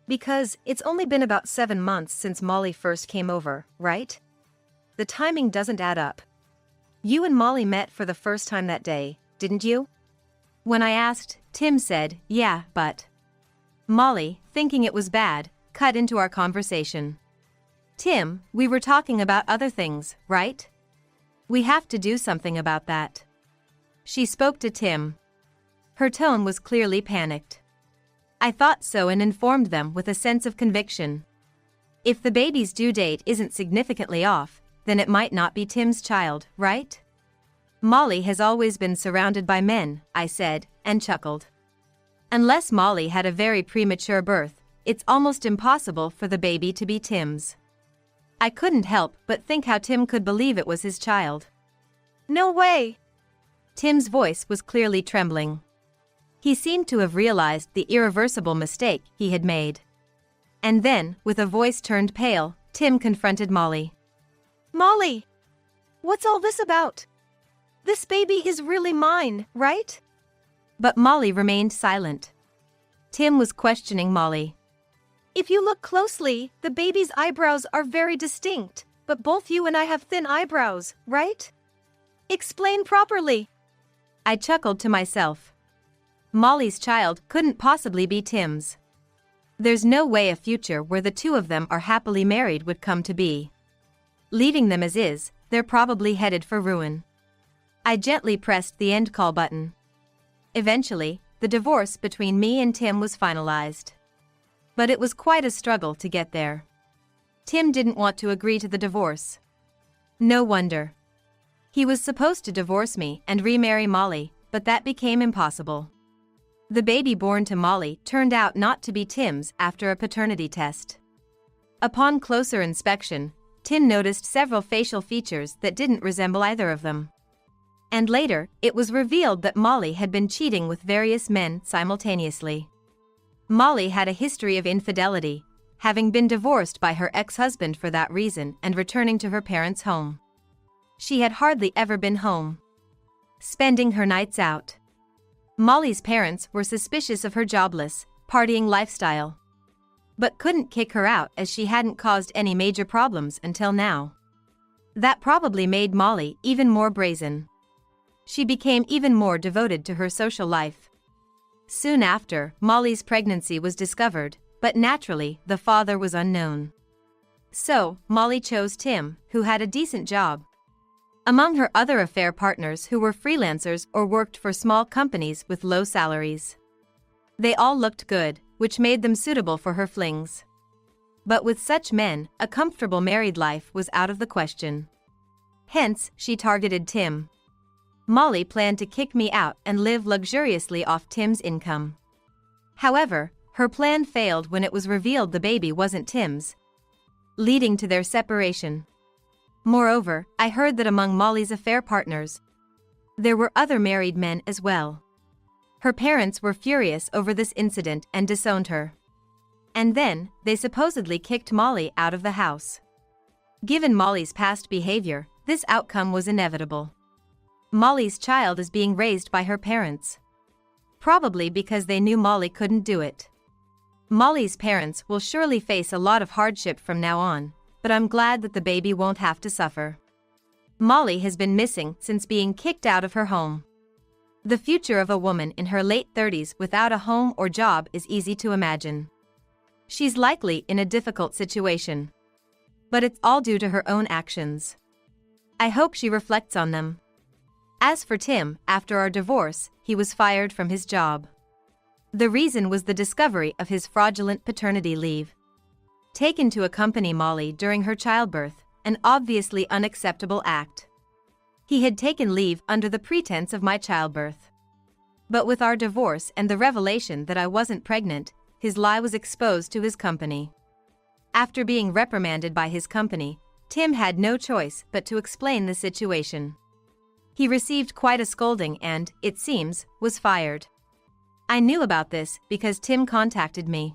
Because it's only been about 7 months since Molly first came over, right? The timing doesn't add up. You and Molly met for the first time that day, didn't you? When I asked, Tim said, yeah, but... Molly, thinking it was bad, cut into our conversation. Tim, we were talking about other things, right? We have to do something about that. She spoke to Tim. Her tone was clearly panicked. I thought so and informed them with a sense of conviction. If the baby's due date isn't significantly off, then it might not be Tim's child, right? Molly has always been surrounded by men, I said, and chuckled. Unless Molly had a very premature birth, it's almost impossible for the baby to be Tim's. I couldn't help but think how Tim could believe it was his child. No way! Tim's voice was clearly trembling. He seemed to have realized the irreversible mistake he had made. And then, with a voice turned pale, Tim confronted Molly. Molly! What's all this about? This baby is really mine, right? But Molly remained silent. Tim was questioning Molly. If you look closely, the baby's eyebrows are very distinct, but both you and I have thin eyebrows, right? Explain properly. I chuckled to myself. Molly's child couldn't possibly be Tim's. There's no way a future where the two of them are happily married would come to be. Leaving them as is, they're probably headed for ruin. I gently pressed the end call button. Eventually, the divorce between me and Tim was finalized. But it was quite a struggle to get there. Tim didn't want to agree to the divorce. No wonder. He was supposed to divorce me and remarry Molly, but that became impossible. The baby born to Molly turned out not to be Tim's after a paternity test. Upon closer inspection, Tim noticed several facial features that didn't resemble either of them. And later, it was revealed that Molly had been cheating with various men simultaneously. Molly had a history of infidelity, having been divorced by her ex-husband for that reason and returning to her parents' home. She had hardly ever been home, spending her nights out. Molly's parents were suspicious of her jobless, partying lifestyle, but couldn't kick her out as she hadn't caused any major problems until now. That probably made Molly even more brazen. She became even more devoted to her social life. Soon after, Molly's pregnancy was discovered, but naturally, the father was unknown. So, Molly chose Tim, who had a decent job. Among her other affair partners who were freelancers or worked for small companies with low salaries. They all looked good, which made them suitable for her flings. But with such men, a comfortable married life was out of the question. Hence, she targeted Tim. Molly planned to kick me out and live luxuriously off Tim's income. However, her plan failed when it was revealed the baby wasn't Tim's, leading to their separation. Moreover, I heard that among Molly's affair partners, there were other married men as well. Her parents were furious over this incident and disowned her. And then, they supposedly kicked Molly out of the house. Given Molly's past behavior, this outcome was inevitable. Molly's child is being raised by her parents. Probably because they knew Molly couldn't do it. Molly's parents will surely face a lot of hardship from now on, but I'm glad that the baby won't have to suffer. Molly has been missing since being kicked out of her home. The future of a woman in her late 30s without a home or job is easy to imagine. She's likely in a difficult situation. But it's all due to her own actions. I hope she reflects on them. As for Tim, after our divorce, he was fired from his job. The reason was the discovery of his fraudulent paternity leave, taken to accompany Molly during her childbirth, an obviously unacceptable act. He had taken leave under the pretense of my childbirth. But with our divorce and the revelation that I wasn't pregnant, his lie was exposed to his company. After being reprimanded by his company, Tim had no choice but to explain the situation. He received quite a scolding and, it seems, was fired. I knew about this because Tim contacted me.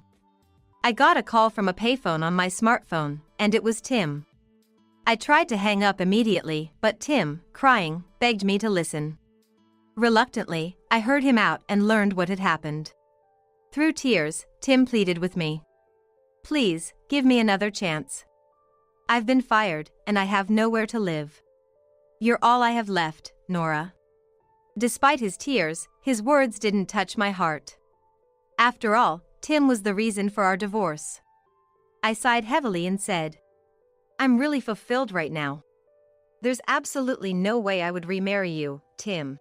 I got a call from a payphone on my smartphone, and it was Tim. I tried to hang up immediately, but Tim, crying, begged me to listen. Reluctantly, I heard him out and learned what had happened. Through tears, Tim pleaded with me. Please, give me another chance. I've been fired, and I have nowhere to live. You're all I have left, Nora. Despite his tears, his words didn't touch my heart. After all, Tim was the reason for our divorce. I sighed heavily and said, I'm really fulfilled right now. There's absolutely no way I would remarry you, Tim.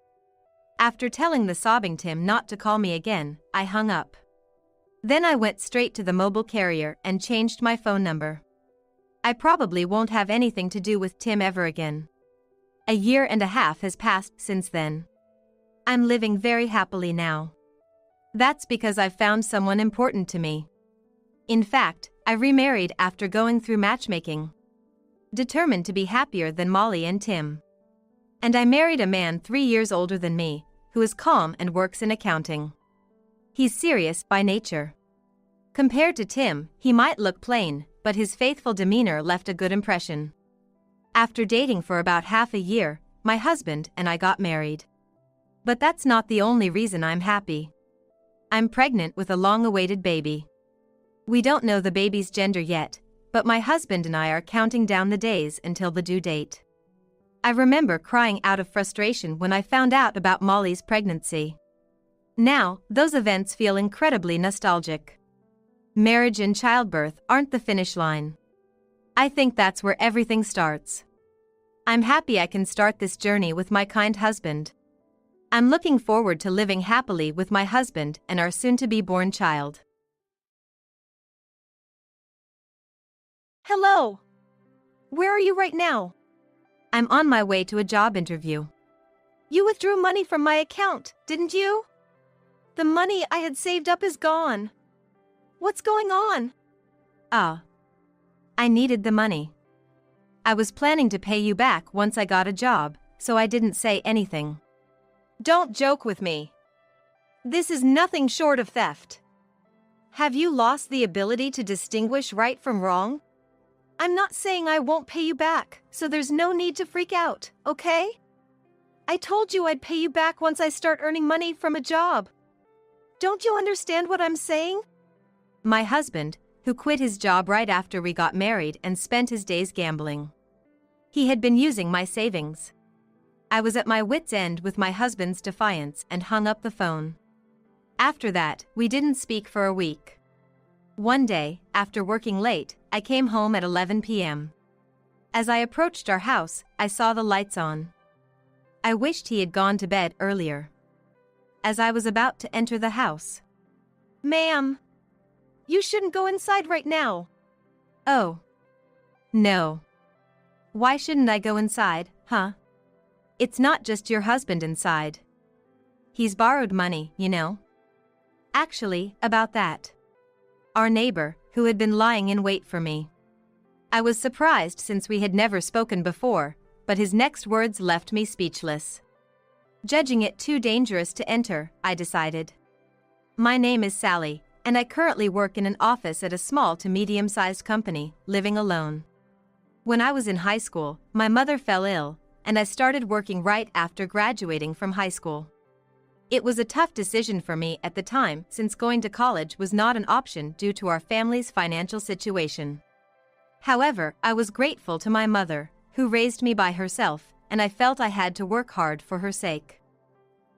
After telling the sobbing Tim not to call me again, I hung up. Then I went straight to the mobile carrier and changed my phone number. I probably won't have anything to do with Tim ever again. A year and a half has passed since then. I'm living very happily now. That's because I've found someone important to me. In fact, I remarried after going through matchmaking, determined to be happier than Molly and Tim. And I married a man 3 years older than me, who is calm and works in accounting. He's serious by nature. Compared to Tim, he might look plain, but his faithful demeanor left a good impression. After dating for about half a year, my husband and I got married. But that's not the only reason I'm happy. I'm pregnant with a long-awaited baby. We don't know the baby's gender yet, but my husband and I are counting down the days until the due date. I remember crying out of frustration when I found out about Molly's pregnancy. Now, those events feel incredibly nostalgic. Marriage and childbirth aren't the finish line. I think that's where everything starts. I'm happy I can start this journey with my kind husband. I'm looking forward to living happily with my husband and our soon-to-be-born child. Hello. Where are you right now? I'm on my way to a job interview. You withdrew money from my account, didn't you? The money I had saved up is gone. What's going on? I needed the money. I was planning to pay you back once I got a job, so I didn't say anything. Don't joke with me. This is nothing short of theft. Have you lost the ability to distinguish right from wrong? I'm not saying I won't pay you back, so there's no need to freak out, okay? I told you I'd pay you back once I start earning money from a job. Don't you understand what I'm saying? My husband, who quit his job right after we got married and spent his days gambling. He had been using my savings. I was at my wit's end with my husband's defiance and hung up the phone. After that, we didn't speak for a week. One day, after working late, I came home at 11 p.m. As I approached our house, I saw the lights on. I wished he had gone to bed earlier. As I was about to enter the house. Ma'am, you shouldn't go inside right now. Oh. No. Why shouldn't I go inside, huh? It's not just your husband inside. He's borrowed money, you know. Actually, about that. Our neighbor, who had been lying in wait for me. I was surprised since we had never spoken before, but his next words left me speechless. Judging it too dangerous to enter, I decided. My name is Sally, and I currently work in an office at a small to medium-sized company, living alone. When I was in high school, my mother fell ill, and I started working right after graduating from high school. It was a tough decision for me at the time since going to college was not an option due to our family's financial situation. However, I was grateful to my mother, who raised me by herself, and I felt I had to work hard for her sake.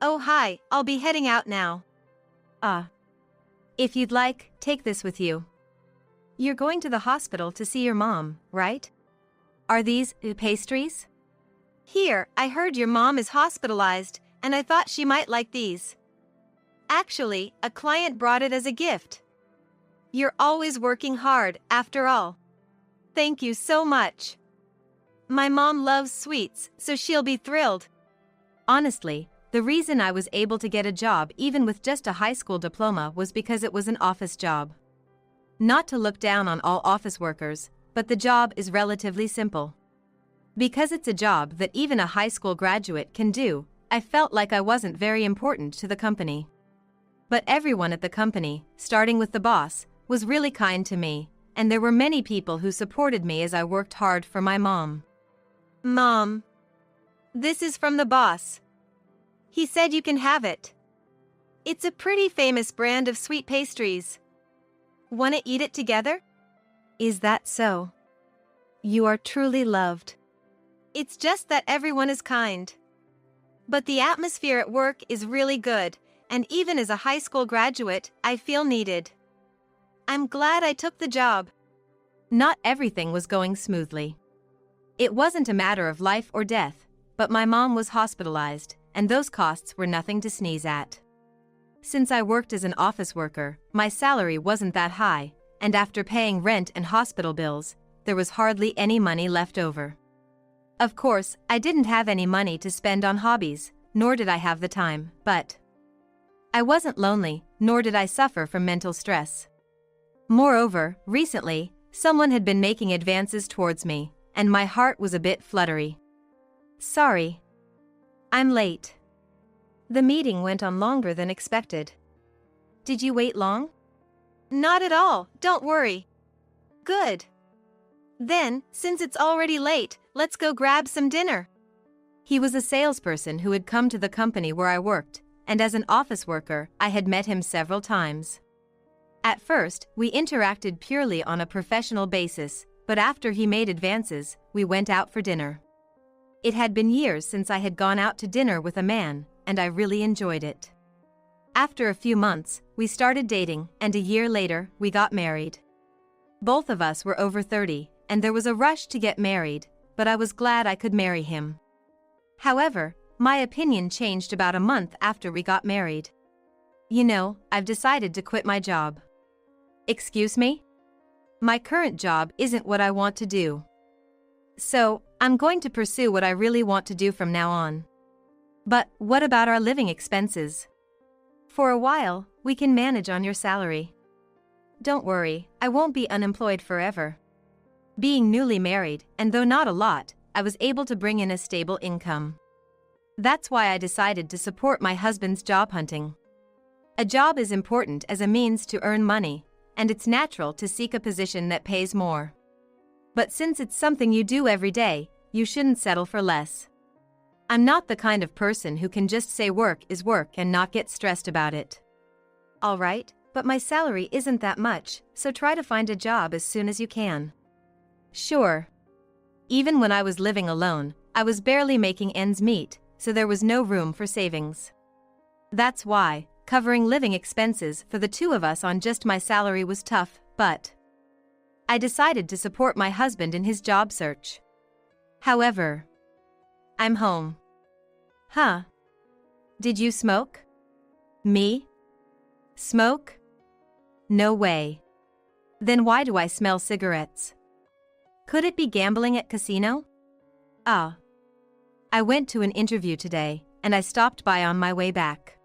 Oh hi, I'll be heading out now. If you'd like, take this with you. You're going to the hospital to see your mom, right? Are these pastries? Here, I heard your mom is hospitalized, and I thought she might like these. Actually, a client brought it as a gift. You're always working hard, after all. Thank you so much. My mom loves sweets, so she'll be thrilled. Honestly, the reason I was able to get a job even with just a high school diploma was because it was an office job. Not to look down on all office workers, but the job is relatively simple. Because it's a job that even a high school graduate can do, I felt like I wasn't very important to the company. But everyone at the company, starting with the boss, was really kind to me, and there were many people who supported me as I worked hard for my mom. Mom, this is from the boss. He said you can have it. It's a pretty famous brand of sweet pastries. Wanna eat it together? Is that so? You are truly loved. It's just that everyone is kind. But the atmosphere at work is really good, and even as a high school graduate, I feel needed. I'm glad I took the job. Not everything was going smoothly. It wasn't a matter of life or death, but my mom was hospitalized, and those costs were nothing to sneeze at. Since I worked as an office worker, my salary wasn't that high, and after paying rent and hospital bills, there was hardly any money left over. Of course, I didn't have any money to spend on hobbies, nor did I have the time, but I wasn't lonely, nor did I suffer from mental stress. Moreover, recently, someone had been making advances towards me, and my heart was a bit fluttery. Sorry. I'm late. The meeting went on longer than expected. Did you wait long? Not at all, don't worry. Good. Then, since it's already late, let's go grab some dinner. He was a salesperson who had come to the company where I worked, and as an office worker, I had met him several times. At first, we interacted purely on a professional basis, but after he made advances, we went out for dinner. It had been years since I had gone out to dinner with a man, and I really enjoyed it. After a few months, we started dating, and a year later, we got married. Both of us were over 30, and there was a rush to get married, but I was glad I could marry him. However, my opinion changed about a month after we got married. You know, I've decided to quit my job. Excuse me? My current job isn't what I want to do. So, I'm going to pursue what I really want to do from now on. But what about our living expenses? For a while, we can manage on your salary. Don't worry, I won't be unemployed forever. Being newly married, and though not a lot, I was able to bring in a stable income. That's why I decided to support my husband's job hunting. A job is important as a means to earn money, and it's natural to seek a position that pays more. But since it's something you do every day, you shouldn't settle for less. I'm not the kind of person who can just say work is work and not get stressed about it. Alright, but my salary isn't that much, so try to find a job as soon as you can. Sure. Even when I was living alone, I was barely making ends meet, so there was no room for savings. That's why, covering living expenses for the two of us on just my salary was tough, but I decided to support my husband in his job search. However, I'm home. Huh? Did you smoke? Me? Smoke? No way. Then why do I smell cigarettes? Could it be gambling at casino? Ah. I went to an interview today, and I stopped by on my way back.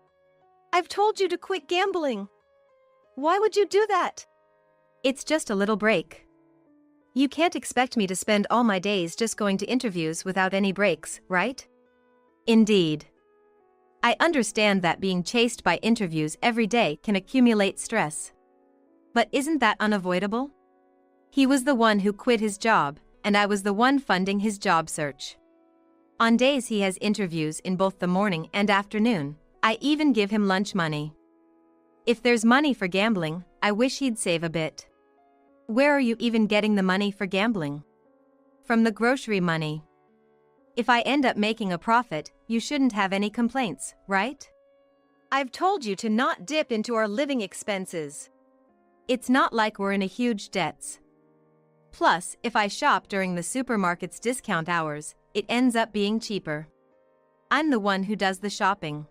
I've told you to quit gambling. Why would you do that? It's just a little break. You can't expect me to spend all my days just going to interviews without any breaks, right? Indeed. I understand that being chased by interviews every day can accumulate stress. But isn't that unavoidable? He was the one who quit his job, and I was the one funding his job search. On days he has interviews in both the morning and afternoon, I even give him lunch money. If there's money for gambling, I wish he'd save a bit. Where are you even getting the money for gambling? From the grocery money. If I end up making a profit, you shouldn't have any complaints, right? I've told you to not dip into our living expenses. It's not like we're in a huge debts. Plus, if I shop during the supermarket's discount hours, it ends up being cheaper. I'm the one who does the shopping.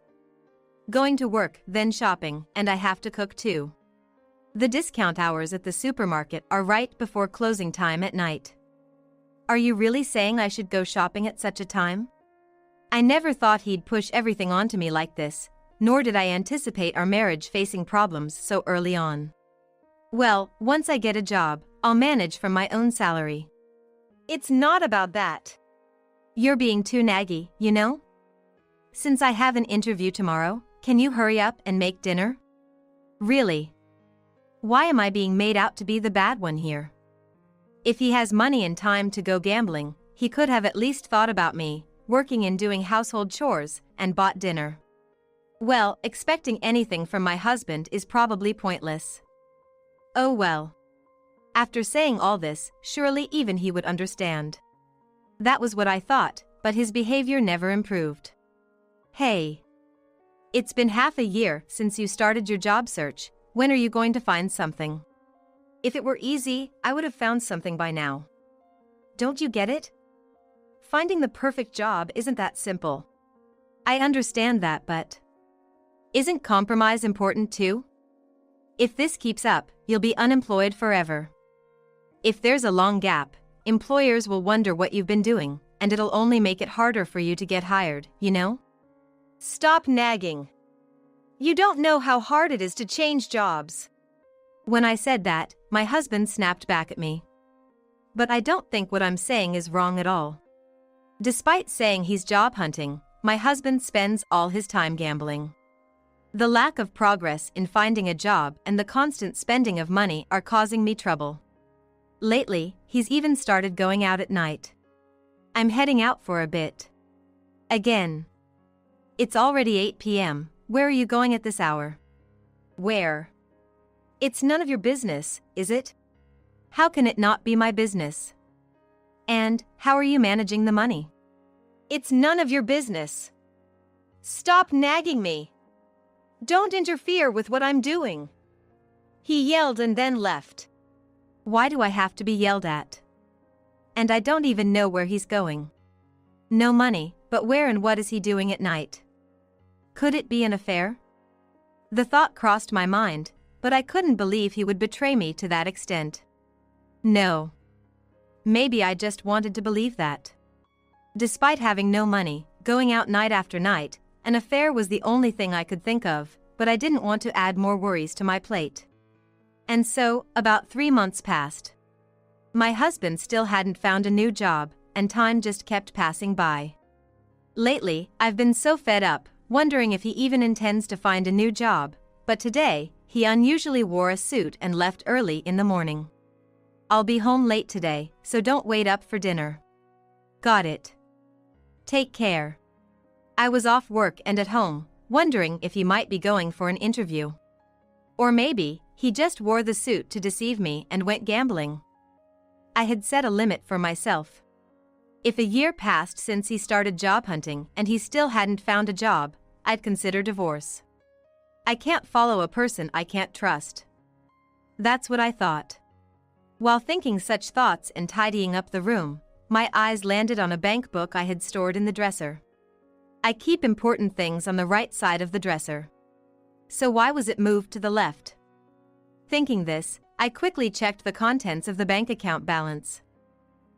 Going to work, then shopping, and I have to cook too. The discount hours at the supermarket are right before closing time at night. Are you really saying I should go shopping at such a time? I never thought he'd push everything onto me like this, nor did I anticipate our marriage facing problems so early on. Well, once I get a job, I'll manage from my own salary. It's not about that. You're being too naggy, you know? Since I have an interview tomorrow, can you hurry up and make dinner? Really? Why am I being made out to be the bad one here? If he has money and time to go gambling, he could have at least thought about me, working and doing household chores, and bought dinner. Well, expecting anything from my husband is probably pointless. Oh well. After saying all this, surely even he would understand. That was what I thought, but his behavior never improved. Hey. It's been half a year since you started your job search. When are you going to find something? If it were easy, I would have found something by now. Don't you get it? Finding the perfect job isn't that simple. I understand that, but isn't compromise important too? If this keeps up, you'll be unemployed forever. If there's a long gap, employers will wonder what you've been doing, and it'll only make it harder for you to get hired, you know? Stop nagging. You don't know how hard it is to change jobs. When I said that, my husband snapped back at me. But I don't think what I'm saying is wrong at all. Despite saying he's job hunting, my husband spends all his time gambling. The lack of progress in finding a job and the constant spending of money are causing me trouble. Lately, he's even started going out at night. I'm heading out for a bit. Again. It's already 8 p.m. Where are you going at this hour? Where? It's none of your business, is it? How can it not be my business? And, how are you managing the money? It's none of your business. Stop nagging me. Don't interfere with what I'm doing. He yelled and then left. Why do I have to be yelled at? And I don't even know where he's going. No money, but where and what is he doing at night? Could it be an affair? The thought crossed my mind, but I couldn't believe he would betray me to that extent. No. Maybe I just wanted to believe that. Despite having no money, going out night after night, an affair was the only thing I could think of, but I didn't want to add more worries to my plate. And so, about 3 months passed. My husband still hadn't found a new job, and time just kept passing by. Lately, I've been so fed up, wondering if he even intends to find a new job, but today, he unusually wore a suit and left early in the morning. I'll be home late today, so don't wait up for dinner. Got it. Take care. I was off work and at home, wondering if he might be going for an interview. Or maybe, he just wore the suit to deceive me and went gambling. I had set a limit for myself. If a year passed since he started job hunting and he still hadn't found a job, I'd consider divorce. I can't follow a person I can't trust. That's what I thought. While thinking such thoughts and tidying up the room, my eyes landed on a bank book I had stored in the dresser. I keep important things on the right side of the dresser. So why was it moved to the left? Thinking this, I quickly checked the contents of the bank account balance.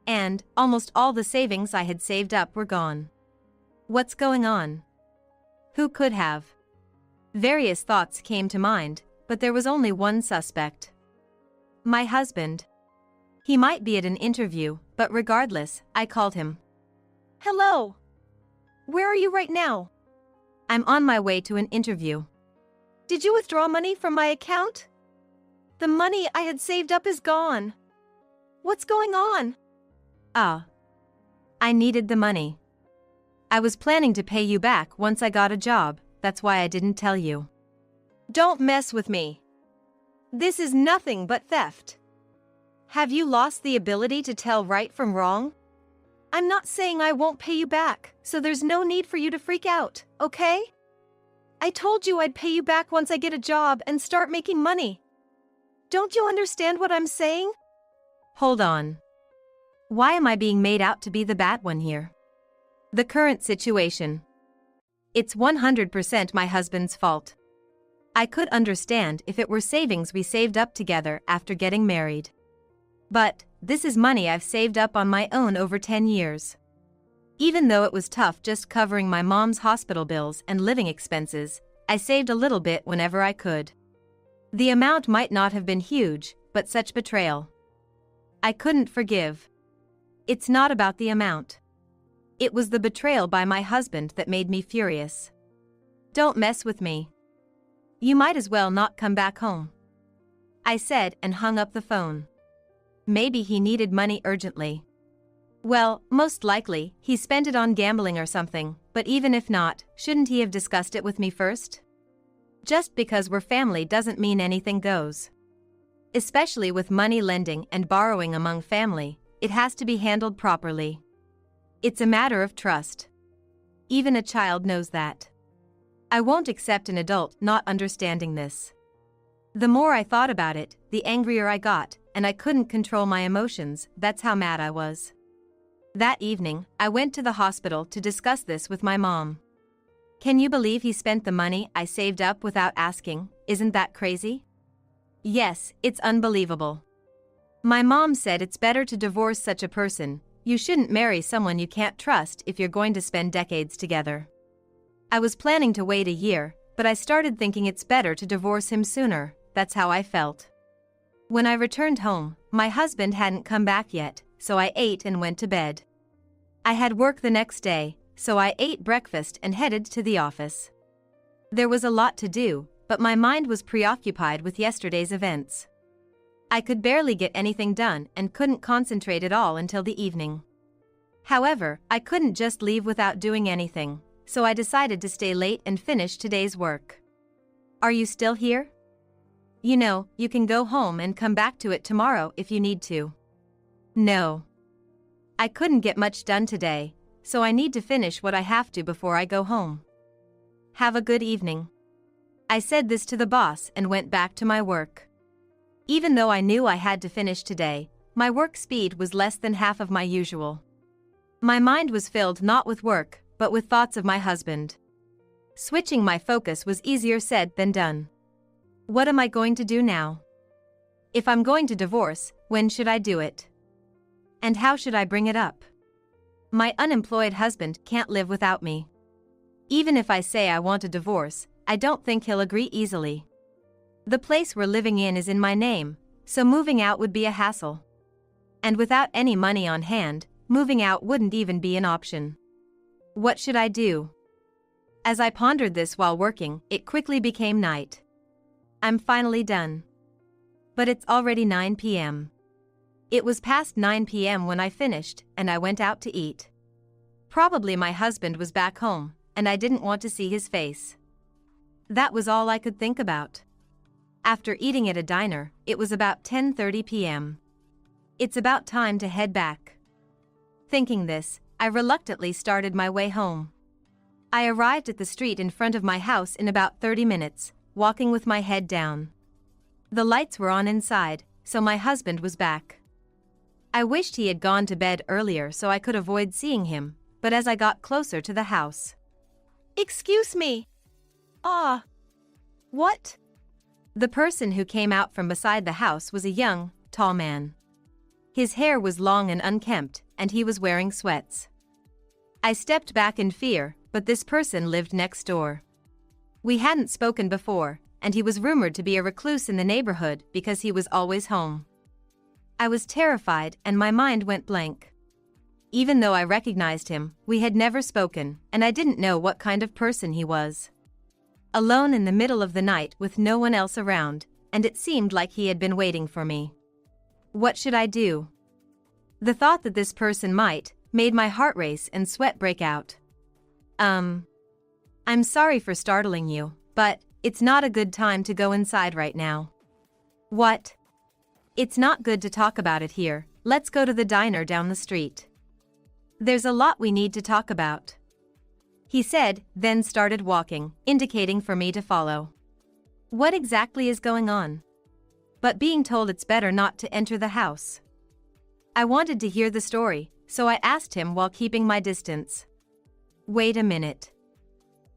And almost all the savings I had saved up were gone. What's going on? Who could have? Various thoughts came to mind, but there was only one suspect. My husband. He might be at an interview, but regardless, I called him. Hello. Where are you right now? I'm on my way to an interview. Did you withdraw money from my account? The money I had saved up is gone. What's going on? I needed the money. I was planning to pay you back once I got a job, that's why I didn't tell you. Don't mess with me. This is nothing but theft. Have you lost the ability to tell right from wrong? I'm not saying I won't pay you back, so there's no need for you to freak out, okay? I told you I'd pay you back once I get a job and start making money. Don't you understand what I'm saying? Hold on. Why am I being made out to be the bad one here? The current situation. It's 100% my husband's fault. I could understand if it were savings we saved up together after getting married. But this is money I've saved up on my own over 10 years. Even though it was tough just covering my mom's hospital bills and living expenses, I saved a little bit whenever I could. The amount might not have been huge, but such betrayal. I couldn't forgive. It's not about the amount. It was the betrayal by my husband that made me furious. Don't mess with me. You might as well not come back home, I said and hung up the phone. Maybe he needed money urgently. Well, most likely, he spent it on gambling or something, but even if not, shouldn't he have discussed it with me first? Just because we're family doesn't mean anything goes. Especially with money lending and borrowing among family, it has to be handled properly. It's a matter of trust. Even a child knows that. I won't accept an adult not understanding this. The more I thought about it, the angrier I got, and I couldn't control my emotions, that's how mad I was. That evening, I went to the hospital to discuss this with my mom. Can you believe he spent the money I saved up without asking? Isn't that crazy? Yes, it's unbelievable. My mom said it's better to divorce such a person. You shouldn't marry someone you can't trust if you're going to spend decades together. I was planning to wait a year, but I started thinking it's better to divorce him sooner. That's how I felt. When I returned home, my husband hadn't come back yet, so I ate and went to bed. I had work the next day, so I ate breakfast and headed to the office. There was a lot to do, but my mind was preoccupied with yesterday's events. I could barely get anything done and couldn't concentrate at all until the evening. However, I couldn't just leave without doing anything, so I decided to stay late and finish today's work. Are you still here? You know, you can go home and come back to it tomorrow if you need to. No. I couldn't get much done today, so I need to finish what I have to before I go home. Have a good evening. I said this to the boss and went back to my work. Even though I knew I had to finish today, my work speed was less than half of my usual. My mind was filled not with work, but with thoughts of my husband. Switching my focus was easier said than done. What am I going to do now? If I'm going to divorce, when should I do it? And how should I bring it up? My unemployed husband can't live without me. Even if I say I want a divorce, I don't think he'll agree easily. The place we're living in is in my name, so moving out would be a hassle. And without any money on hand, moving out wouldn't even be an option. What should I do? As I pondered this while working, it quickly became night. I'm finally done. But it's already 9 p.m. It was past 9 p.m. when I finished, and I went out to eat. Probably my husband was back home, and I didn't want to see his face. That was all I could think about. After eating at a diner, it was about 10:30 p.m. It's about time to head back. Thinking this, I reluctantly started my way home. I arrived at the street in front of my house in about 30 minutes, walking with my head down. The lights were on inside, so my husband was back. I wished he had gone to bed earlier so I could avoid seeing him, but as I got closer to the house. Excuse me. What? The person who came out from beside the house was a young, tall man. His hair was long and unkempt, and he was wearing sweats. I stepped back in fear, but this person lived next door. We hadn't spoken before, and he was rumored to be a recluse in the neighborhood because he was always home. I was terrified and my mind went blank. Even though I recognized him, we had never spoken, and I didn't know what kind of person he was. Alone in the middle of the night with no one else around, and it seemed like he had been waiting for me. What should I do? The thought that this person might made my heart race and sweat break out. I'm sorry for startling you, but it's not a good time to go inside right now. What? It's not good to talk about it here, let's go to the diner down the street. There's a lot we need to talk about. He said, then started walking, indicating for me to follow. What exactly is going on? But being told it's better not to enter the house. I wanted to hear the story, so I asked him while keeping my distance. Wait a minute.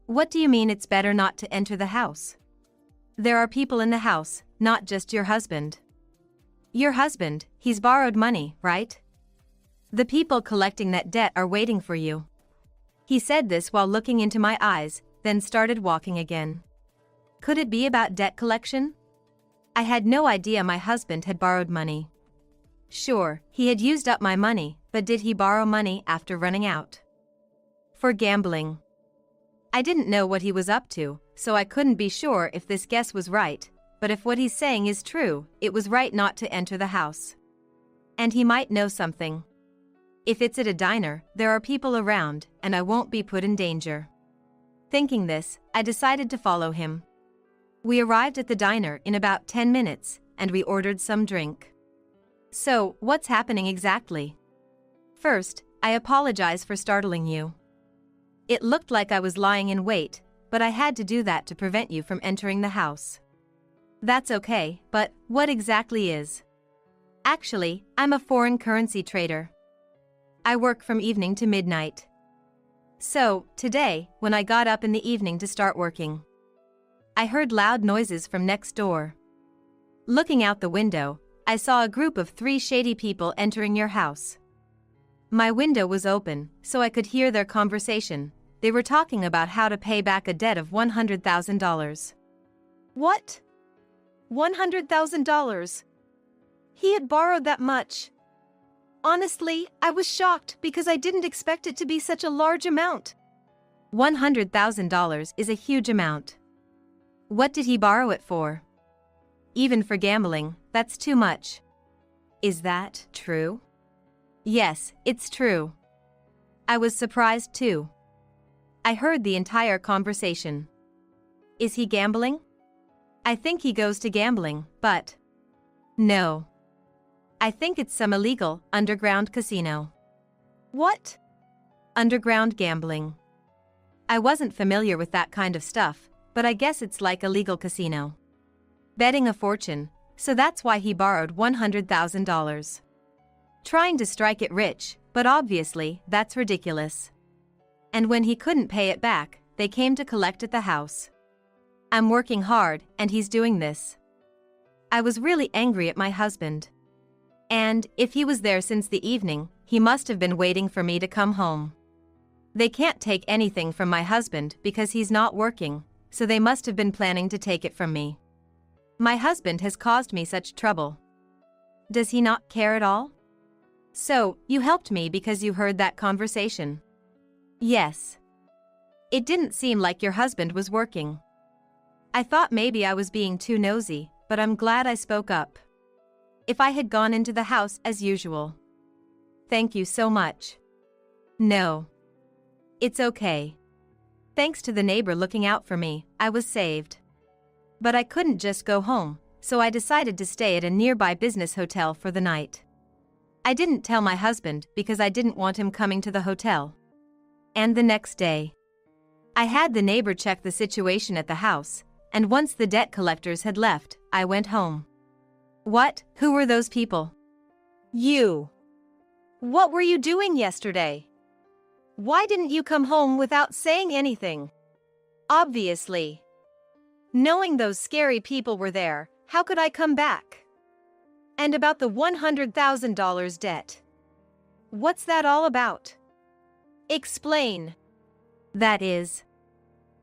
What do you mean it's better not to enter the house? There are people in the house, not just your husband. Your husband, he's borrowed money, right? The people collecting that debt are waiting for you. He said this while looking into my eyes, then started walking again. Could it be about debt collection? I had no idea my husband had borrowed money. Sure, he had used up my money, but did he borrow money after running out? For gambling. I didn't know what he was up to, so I couldn't be sure if this guess was right, but if what he's saying is true, it was right not to enter the house. And he might know something. If it's at a diner, there are people around, and I won't be put in danger. Thinking this, I decided to follow him. We arrived at the diner in about 10 minutes, and we ordered some drink. So, what's happening exactly? First, I apologize for startling you. It looked like I was lying in wait, but I had to do that to prevent you from entering the house. That's okay, but what exactly is? Actually, I'm a foreign currency trader. I work from evening to midnight. So, today, when I got up in the evening to start working, I heard loud noises from next door. Looking out the window, I saw a group of 3 shady people entering your house. My window was open, so I could hear their conversation. They were talking about how to pay back a debt of $100,000. What? $100,000? He had borrowed that much. Honestly, I was shocked because I didn't expect it to be such a large amount. $100,000 is a huge amount. What did he borrow it for? Even for gambling, that's too much. Is that true? Yes, it's true. I was surprised too. I heard the entire conversation. Is he gambling? I think he goes to gambling, but no. I think it's some illegal, underground casino. What? Underground gambling. I wasn't familiar with that kind of stuff, but I guess it's like a legal casino. Betting a fortune, so that's why he borrowed $100,000. Trying to strike it rich, but obviously, that's ridiculous. And when he couldn't pay it back, they came to collect at the house. I'm working hard, and he's doing this. I was really angry at my husband. And, if he was there since the evening, he must have been waiting for me to come home. They can't take anything from my husband because he's not working, so they must have been planning to take it from me. My husband has caused me such trouble. Does he not care at all? So, you helped me because you heard that conversation? Yes. It didn't seem like your husband was working. I thought maybe I was being too nosy, but I'm glad I spoke up. If I had gone into the house as usual. Thank you so much. No. It's okay. Thanks to the neighbor looking out for me, I was saved. But I couldn't just go home, so I decided to stay at a nearby business hotel for the night. I didn't tell my husband because I didn't want him coming to the hotel. And the next day, I had the neighbor check the situation at the house, and once the debt collectors had left, I went home. What? Who were those people? You. What were you doing yesterday? Why didn't you come home without saying anything? Obviously. Knowing those scary people were there, how could I come back? And about the $100,000 debt. What's that all about? Explain. That is.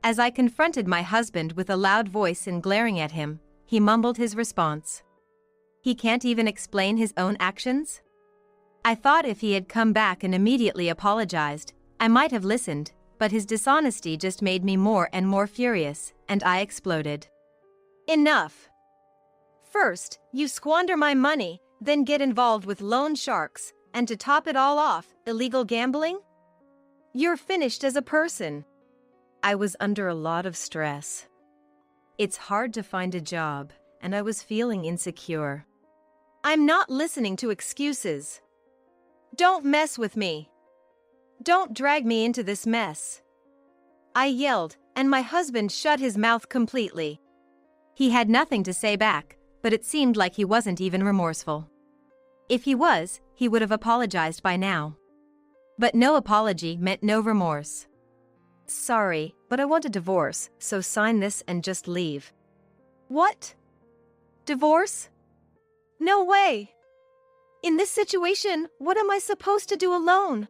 As I confronted my husband with a loud voice and glaring at him, he mumbled his response. He can't even explain his own actions? I thought if he had come back and immediately apologized, I might have listened, but his dishonesty just made me more and more furious, and I exploded. Enough! First, you squander my money, then get involved with loan sharks, and to top it all off, illegal gambling? You're finished as a person. I was under a lot of stress. It's hard to find a job, and I was feeling insecure. I'm not listening to excuses. Don't mess with me. Don't drag me into this mess. I yelled, and my husband shut his mouth completely. He had nothing to say back, but it seemed like he wasn't even remorseful. If he was, he would have apologized by now. But no apology meant no remorse. Sorry, but I want a divorce, so sign this and just leave. What? Divorce? No way! In this situation, what am I supposed to do alone?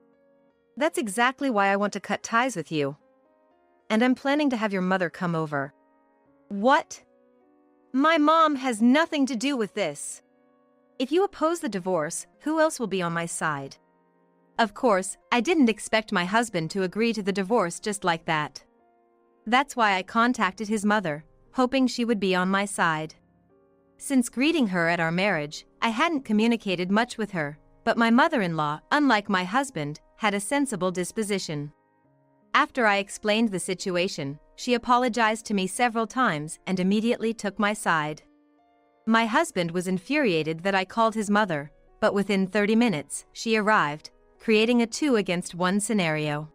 That's exactly why I want to cut ties with you. And I'm planning to have your mother come over. What? My mom has nothing to do with this. If you oppose the divorce, who else will be on my side? Of course, I didn't expect my husband to agree to the divorce just like that. That's why I contacted his mother, hoping she would be on my side. Since greeting her at our marriage, I hadn't communicated much with her, but my mother-in-law, unlike my husband, had a sensible disposition. After I explained the situation, she apologized to me several times and immediately took my side. My husband was infuriated that I called his mother, but within 30 minutes, she arrived, creating a 2-against-1 scenario.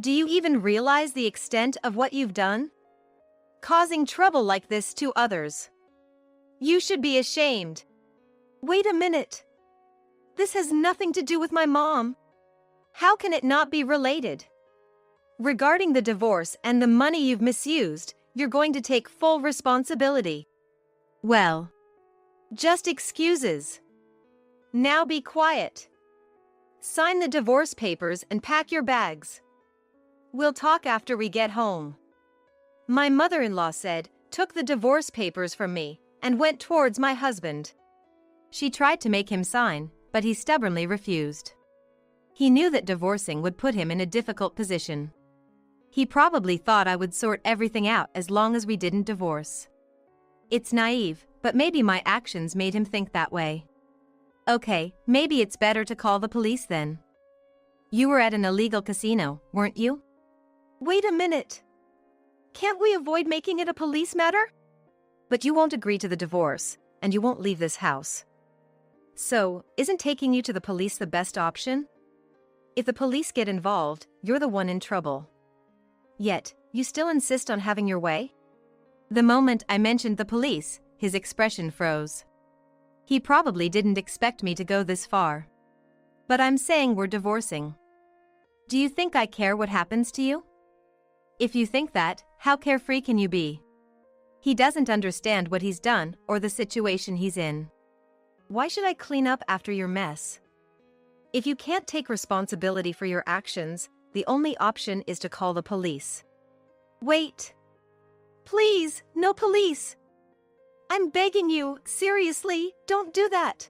Do you even realize the extent of what you've done? Causing trouble like this to others. You should be ashamed. Wait a minute. This has nothing to do with my mom. How can it not be related? Regarding the divorce and the money you've misused, you're going to take full responsibility. Well, just excuses. Now be quiet. Sign the divorce papers and pack your bags. We'll talk after we get home. My mother-in-law said, took the divorce papers from me, and went towards my husband. She tried to make him sign, but he stubbornly refused. He knew that divorcing would put him in a difficult position. He probably thought I would sort everything out as long as we didn't divorce. It's naive, but maybe my actions made him think that way. Okay, maybe it's better to call the police then. You were at an illegal casino, weren't you? Wait a minute. Can't we avoid making it a police matter? But you won't agree to the divorce, and you won't leave this house. So, isn't taking you to the police the best option? If the police get involved, you're the one in trouble. Yet, you still insist on having your way? The moment I mentioned the police, his expression froze. He probably didn't expect me to go this far. But I'm saying we're divorcing. Do you think I care what happens to you? If you think that, how carefree can you be? He doesn't understand what he's done or the situation he's in. Why should I clean up after your mess? If you can't take responsibility for your actions, the only option is to call the police. Wait. Please, no police. I'm begging you, seriously, don't do that.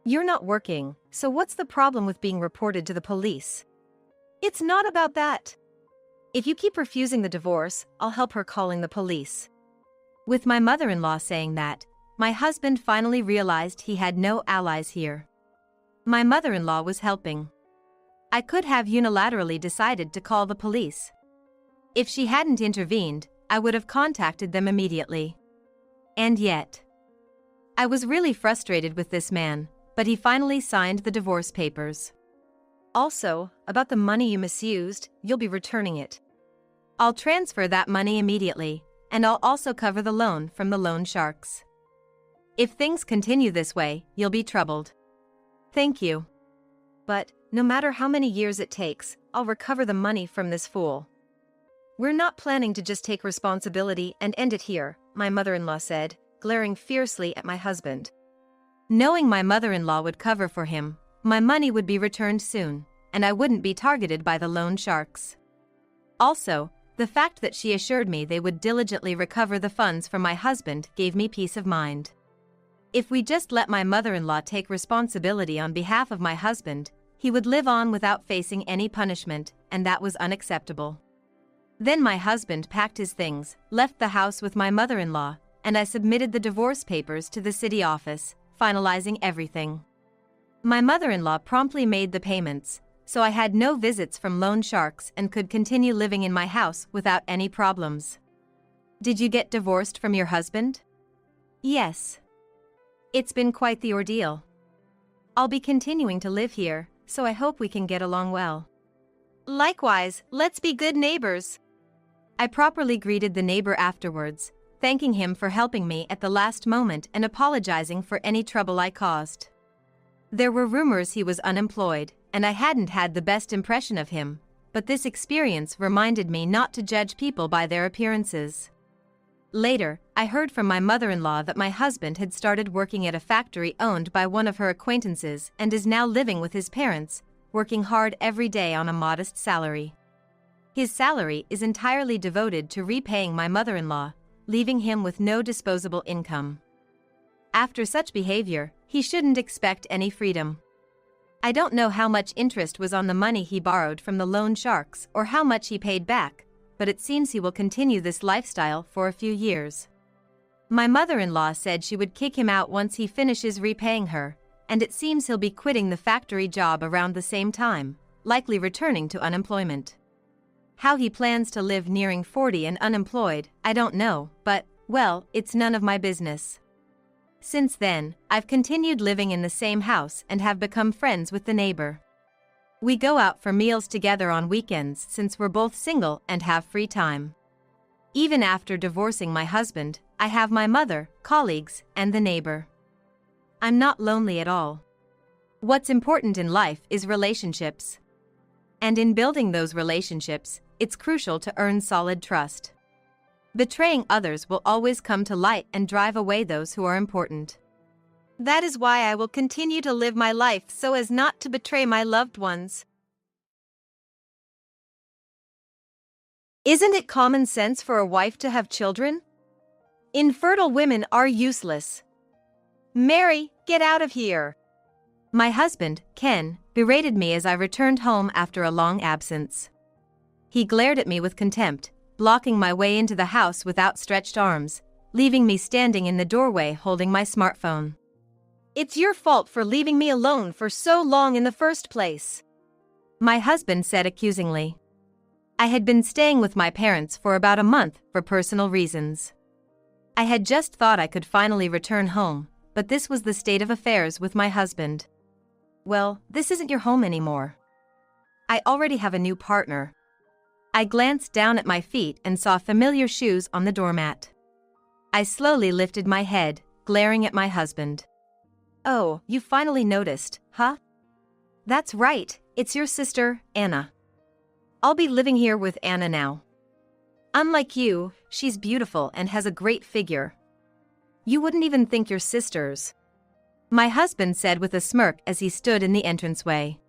You're not working, so what's the problem with being reported to the police? It's not about that. If you keep refusing the divorce, I'll help her calling the police. With my mother-in-law saying that, my husband finally realized he had no allies here. My mother-in-law was helping. I could have unilaterally decided to call the police. If she hadn't intervened, I would have contacted them immediately. And yet, I was really frustrated with this man, but he finally signed the divorce papers. Also, about the money you misused, you'll be returning it. I'll transfer that money immediately, and I'll also cover the loan from the loan sharks. If things continue this way, you'll be troubled. Thank you. But, no matter how many years it takes, I'll recover the money from this fool. We're not planning to just take responsibility and end it here, my mother-in-law said, glaring fiercely at my husband. Knowing my mother-in-law would cover for him, my money would be returned soon, and I wouldn't be targeted by the loan sharks. Also, the fact that she assured me they would diligently recover the funds from my husband gave me peace of mind. If we just let my mother-in-law take responsibility on behalf of my husband, he would live on without facing any punishment, and that was unacceptable. Then my husband packed his things, left the house with my mother-in-law, and I submitted the divorce papers to the city office, finalizing everything. My mother-in-law promptly made the payments, so I had no visits from loan sharks and could continue living in my house without any problems. Did you get divorced from your husband? Yes. It's been quite the ordeal. I'll be continuing to live here, so I hope we can get along well. Likewise, let's be good neighbors. I properly greeted the neighbor afterwards, thanking him for helping me at the last moment and apologizing for any trouble I caused. There were rumors he was unemployed, and I hadn't had the best impression of him, but this experience reminded me not to judge people by their appearances. Later, I heard from my mother-in-law that my husband had started working at a factory owned by one of her acquaintances and is now living with his parents, working hard every day on a modest salary. His salary is entirely devoted to repaying my mother-in-law, leaving him with no disposable income. After such behavior, he shouldn't expect any freedom. I don't know how much interest was on the money he borrowed from the loan sharks or how much he paid back, but it seems he will continue this lifestyle for a few years. My mother-in-law said she would kick him out once he finishes repaying her, and it seems he'll be quitting the factory job around the same time, likely returning to unemployment. How he plans to live nearing 40 and unemployed, I don't know, but, well, it's none of my business. Since then, I've continued living in the same house and have become friends with the neighbor. We go out for meals together on weekends since we're both single and have free time. Even after divorcing my husband, I have my mother, colleagues, and the neighbor. I'm not lonely at all. What's important in life is relationships. And in building those relationships, it's crucial to earn solid trust. Betraying others will always come to light and drive away those who are important. That is why I will continue to live my life so as not to betray my loved ones. Isn't it common sense for a wife to have children? Infertile women are useless. Mary, get out of here. My husband, Ken, berated me as I returned home after a long absence. He glared at me with contempt, blocking my way into the house with outstretched arms, leaving me standing in the doorway holding my smartphone. It's your fault for leaving me alone for so long in the first place, my husband said accusingly. I had been staying with my parents for about a month for personal reasons. I had just thought I could finally return home, but this was the state of affairs with my husband. Well, this isn't your home anymore. I already have a new partner. I glanced down at my feet and saw familiar shoes on the doormat. I slowly lifted my head, glaring at my husband. Oh, you finally noticed, huh? That's right, it's your sister, Anna. I'll be living here with Anna now. Unlike you, she's beautiful and has a great figure. You wouldn't even think you're sisters. My husband said with a smirk as he stood in the entranceway.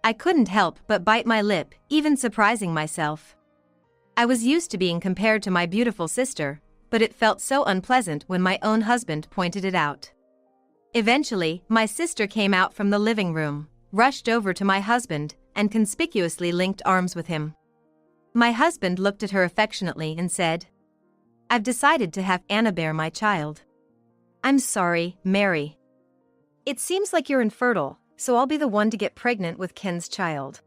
I couldn't help but bite my lip, even surprising myself. I was used to being compared to my beautiful sister, but it felt so unpleasant when my own husband pointed it out. Eventually, my sister came out from the living room, rushed over to my husband, and conspicuously linked arms with him. My husband looked at her affectionately and said, I've decided to have Anna bear my child. I'm sorry, Mary. It seems like you're infertile, so I'll be the one to get pregnant with Ken's child.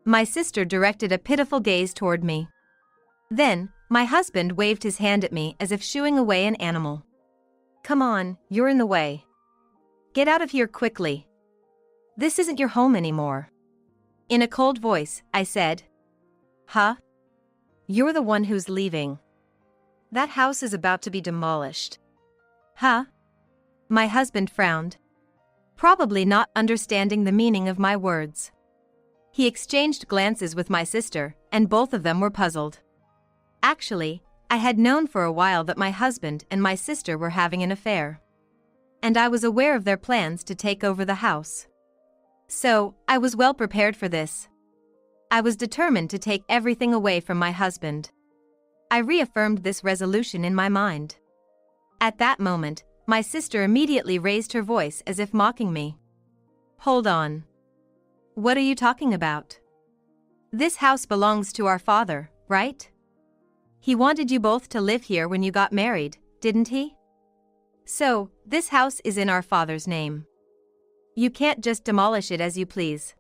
My sister directed a pitiful gaze toward me. Then, my husband waved his hand at me as if shooing away an animal. Come on, you're in the way. Get out of here quickly. This isn't your home anymore. In a cold voice, I said. Huh? You're the one who's leaving. That house is about to be demolished. Huh? My husband frowned, probably not understanding the meaning of my words. He exchanged glances with my sister, and both of them were puzzled. Actually, I had known for a while that my husband and my sister were having an affair. And I was aware of their plans to take over the house. So, I was well prepared for this. I was determined to take everything away from my husband. I reaffirmed this resolution in my mind. At that moment, my sister immediately raised her voice as if mocking me. Hold on. What are you talking about? This house belongs to our father, right? He wanted you both to live here when you got married, didn't he? So, this house is in our father's name. You can't just demolish it as you please.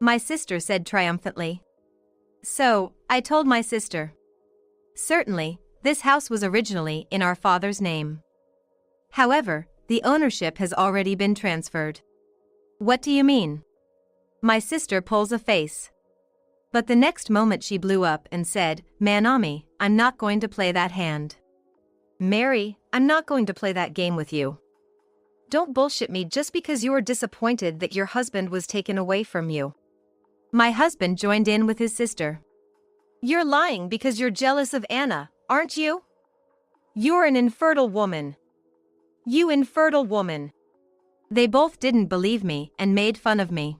My sister said triumphantly. So, I told my sister. Certainly, this house was originally in our father's name. However, the ownership has already been transferred. What do you mean? My sister pulls a face. But the next moment she blew up and said, Manami, I'm not going to play that hand. Mary, I'm not going to play that game with you. Don't bullshit me just because you are disappointed that your husband was taken away from you. My husband joined in with his sister. You're lying because you're jealous of Anna, aren't you? You're an infertile woman. You infertile woman. They both didn't believe me and made fun of me.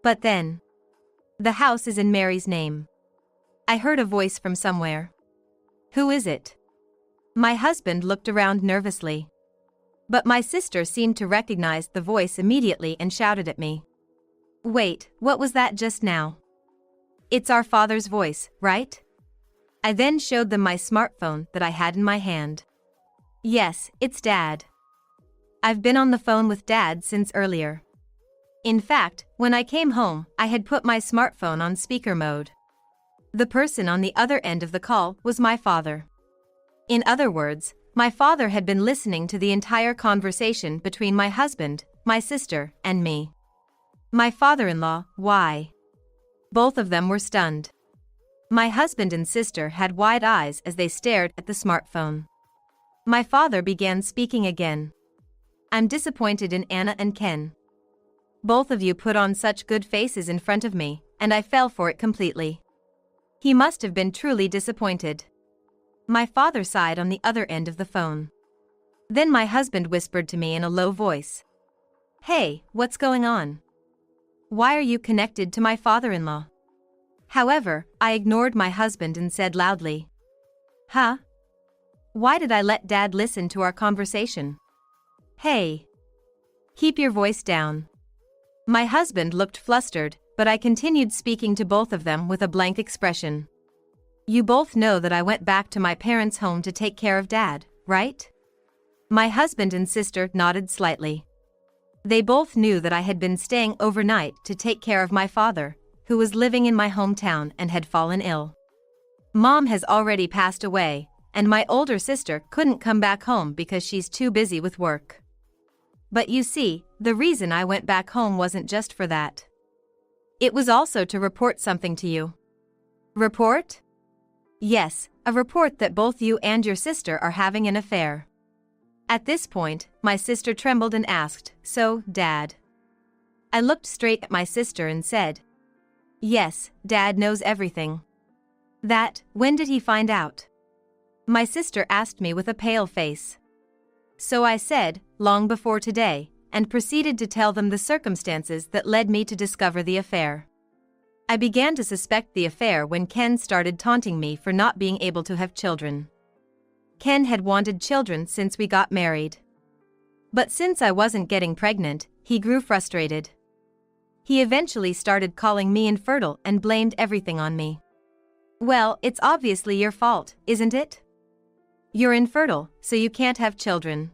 But then, the house is in Mary's name. I heard a voice from somewhere. Who is it? My husband looked around nervously. But my sister seemed to recognize the voice immediately and shouted at me. Wait, what was that just now? It's our father's voice, right? I then showed them my smartphone that I had in my hand. Yes, it's Dad. I've been on the phone with Dad since earlier. In fact, when I came home, I had put my smartphone on speaker mode. The person on the other end of the call was my father. In other words, my father had been listening to the entire conversation between my husband, my sister, and me. My father-in-law, why? Both of them were stunned. My husband and sister had wide eyes as they stared at the smartphone. My father began speaking again. I'm disappointed in Anna and Ken. Both of you put on such good faces in front of me, and I fell for it completely. He must have been truly disappointed. My father sighed on the other end of the phone. Then my husband whispered to me in a low voice. Hey, what's going on? Why are you connected to my father-in-law? However, I ignored my husband and said loudly. Huh? Why did I let Dad listen to our conversation? Hey. Keep your voice down. My husband looked flustered, but I continued speaking to both of them with a blank expression. You both know that I went back to my parents' home to take care of Dad, right? My husband and sister nodded slightly. They both knew that I had been staying overnight to take care of my father, who was living in my hometown and had fallen ill. Mom has already passed away, and my older sister couldn't come back home because she's too busy with work. But you see, the reason I went back home wasn't just for that. It was also to report something to you. Report? Yes, a report that both you and your sister are having an affair. At this point, my sister trembled and asked, "So, Dad?" I looked straight at my sister and said, "Yes, Dad knows everything." When did he find out?" My sister asked me with a pale face. So I said, "Long before today," and proceeded to tell them the circumstances that led me to discover the affair. I began to suspect the affair when Ken started taunting me for not being able to have children. Ken had wanted children since we got married. But since I wasn't getting pregnant, he grew frustrated. He eventually started calling me infertile and blamed everything on me. "Well, it's obviously your fault, isn't it? You're infertile, so you can't have children.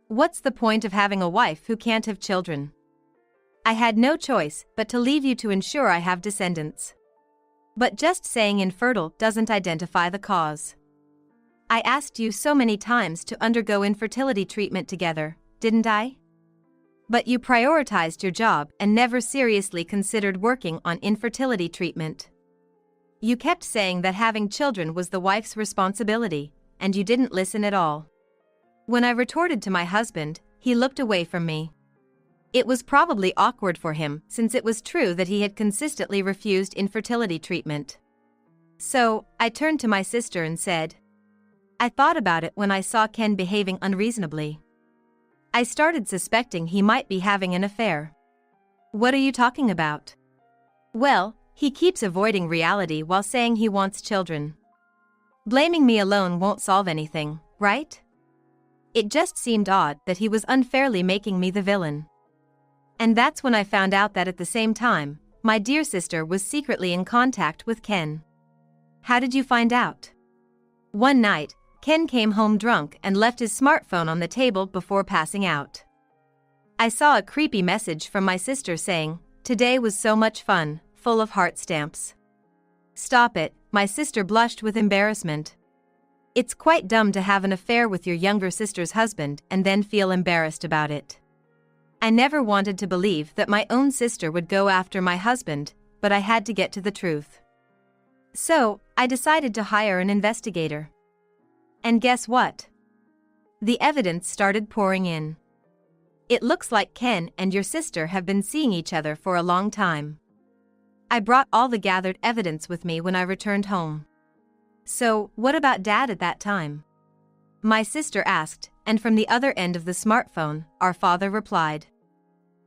What's the point of having a wife who can't have children? I had no choice but to leave you to ensure I have descendants. But just saying infertile doesn't identify the cause. I asked you so many times to undergo infertility treatment together, didn't I? But you prioritized your job and never seriously considered working on infertility treatment. You kept saying that having children was the wife's responsibility, and you didn't listen at all." When I retorted to my husband, he looked away from me. It was probably awkward for him since it was true that he had consistently refused infertility treatment. So, I turned to my sister and said, "I thought about it when I saw Ken behaving unreasonably. I started suspecting he might be having an affair." "What are you talking about?" "Well, he keeps avoiding reality while saying he wants children. Blaming me alone won't solve anything, right? It just seemed odd that he was unfairly making me the villain. And that's when I found out that at the same time, my dear sister was secretly in contact with Ken." "How did you find out?" "One night, Ken came home drunk and left his smartphone on the table before passing out. I saw a creepy message from my sister saying, 'Today was so much fun,' full of heart stamps." "Stop it," my sister blushed with embarrassment. "It's quite dumb to have an affair with your younger sister's husband and then feel embarrassed about it." I never wanted to believe that my own sister would go after my husband, but I had to get to the truth. So, I decided to hire an investigator. And guess what? The evidence started pouring in. It looks like Ken and your sister have been seeing each other for a long time. I brought all the gathered evidence with me when I returned home. "So, what about Dad at that time?" my sister asked, and from the other end of the smartphone, our father replied,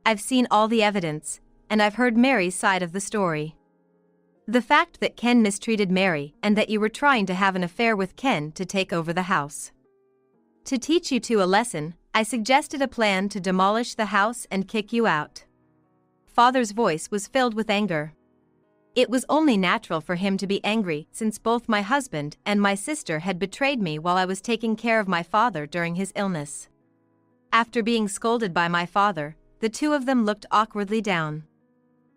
"I've seen all the evidence, and I've heard Mary's side of the story. The fact that Ken mistreated Mary and that you were trying to have an affair with Ken to take over the house. To teach you two a lesson, I suggested a plan to demolish the house and kick you out." Father's voice was filled with anger. It was only natural for him to be angry since both my husband and my sister had betrayed me while I was taking care of my father during his illness. After being scolded by my father, the two of them looked awkwardly down.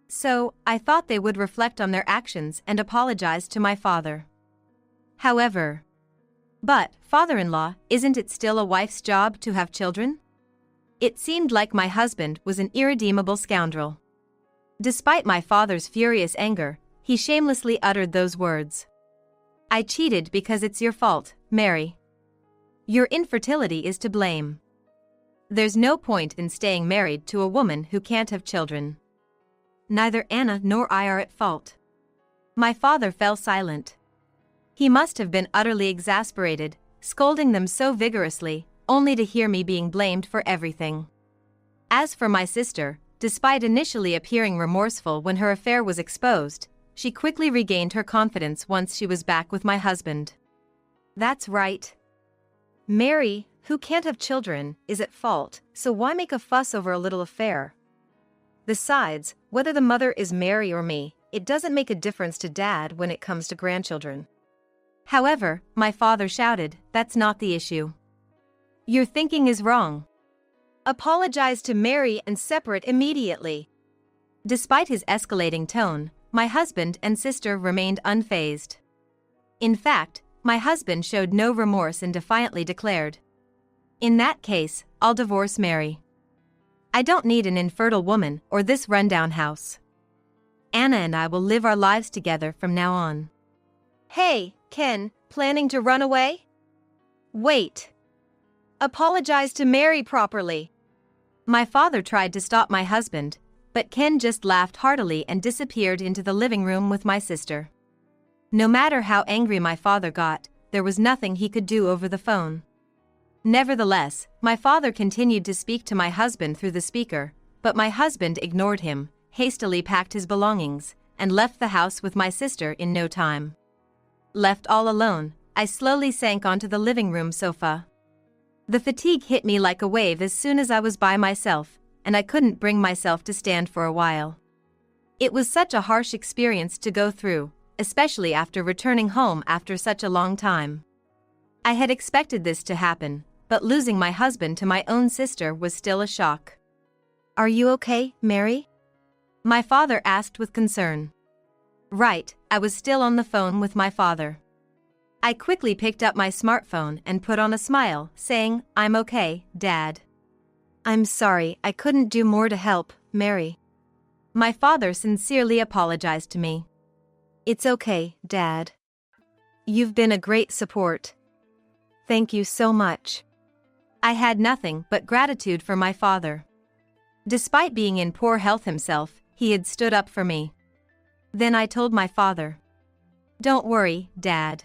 So, I thought they would reflect on their actions and apologize to my father. However, "But, father-in-law, isn't it still a wife's job to have children?" It seemed like my husband was an irredeemable scoundrel. Despite my father's furious anger, he shamelessly uttered those words. "I cheated because it's your fault, Mary. Your infertility is to blame. There's no point in staying married to a woman who can't have children. Neither Anna nor I are at fault." My father fell silent. He must have been utterly exasperated, scolding them so vigorously, only to hear me being blamed for everything. As for my sister, despite initially appearing remorseful when her affair was exposed, she quickly regained her confidence once she was back with my husband. "That's right. Mary, who can't have children, is at fault, so why make a fuss over a little affair? Besides, whether the mother is Mary or me, it doesn't make a difference to Dad when it comes to grandchildren." However, my father shouted, "That's not the issue. Your thinking is wrong. Apologize to Mary and separate immediately." Despite his escalating tone, my husband and sister remained unfazed. In fact, my husband showed no remorse and defiantly declared, "In that case, I'll divorce Mary. I don't need an infertile woman or this rundown house. Anna and I will live our lives together from now on." "Hey, Ken, planning to run away? Wait. Apologize to Mary properly. My father tried to stop my husband, but Ken just laughed heartily and disappeared into the living room with my sister. No matter how angry my father got, there was nothing he could do over the phone. Nevertheless, my father continued to speak to my husband through the speaker, but my husband ignored him, hastily packed his belongings, and left the house with my sister in no time. Left all alone, I slowly sank onto the living room sofa. The fatigue hit me like a wave as soon as I was by myself, and I couldn't bring myself to stand for a while. It was such a harsh experience to go through, especially after returning home after such a long time. I had expected this to happen, but losing my husband to my own sister was still a shock. Are you okay, Mary? My father asked with concern. Right, I was still on the phone with my father. I quickly picked up my smartphone and put on a smile, saying, "I'm okay, Dad." I'm sorry, I couldn't do more to help, Mary. My father sincerely apologized to me. It's okay, Dad. You've been a great support. Thank you so much. I had nothing but gratitude for my father. Despite being in poor health himself, he had stood up for me. Then I told my father, "Don't worry, Dad.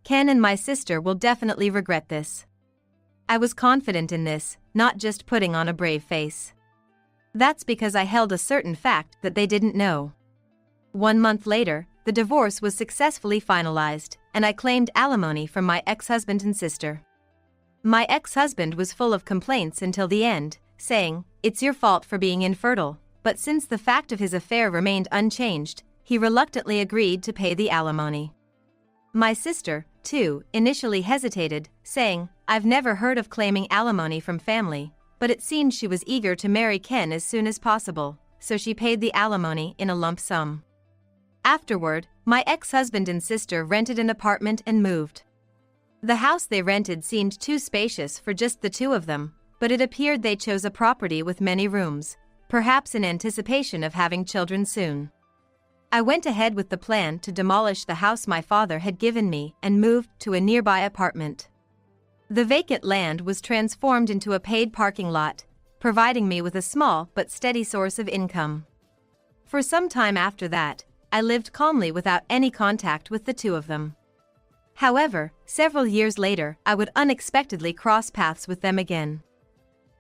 Ken and my sister will definitely regret this." I was confident in this, not just putting on a brave face. That's because I held a certain fact that they didn't know. 1 month later, the divorce was successfully finalized, and I claimed alimony from my ex-husband and sister. My ex-husband was full of complaints until the end, saying, "It's your fault for being infertile," but since the fact of his affair remained unchanged, he reluctantly agreed to pay the alimony. My sister, too, initially hesitated, saying, "I've never heard of claiming alimony from family," but it seemed she was eager to marry Ken as soon as possible, so she paid the alimony in a lump sum. Afterward, my ex-husband and sister rented an apartment and moved. The house they rented seemed too spacious for just the two of them, but it appeared they chose a property with many rooms, perhaps in anticipation of having children soon. I went ahead with the plan to demolish the house my father had given me and moved to a nearby apartment. The vacant land was transformed into a paid parking lot, providing me with a small but steady source of income. For some time after that, I lived calmly without any contact with the two of them. However, several years later, I would unexpectedly cross paths with them again.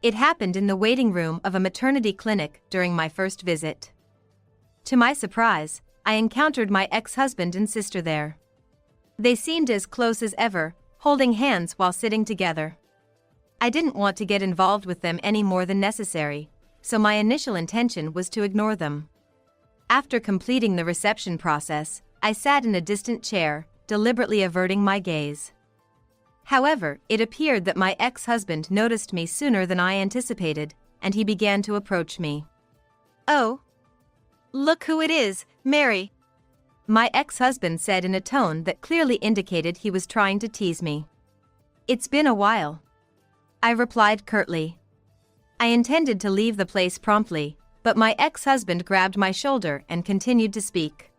It happened in the waiting room of a maternity clinic during my first visit. To my surprise, I encountered my ex-husband and sister there. They seemed as close as ever, holding hands while sitting together. I didn't want to get involved with them any more than necessary, so my initial intention was to ignore them. After completing the reception process, I sat in a distant chair, deliberately averting my gaze. However, it appeared that my ex-husband noticed me sooner than I anticipated, and he began to approach me. "Oh, look who it is, Mary," my ex-husband said in a tone that clearly indicated he was trying to tease me. "It's been a while," I replied curtly. I intended to leave the place promptly, but my ex-husband grabbed my shoulder and continued to speak.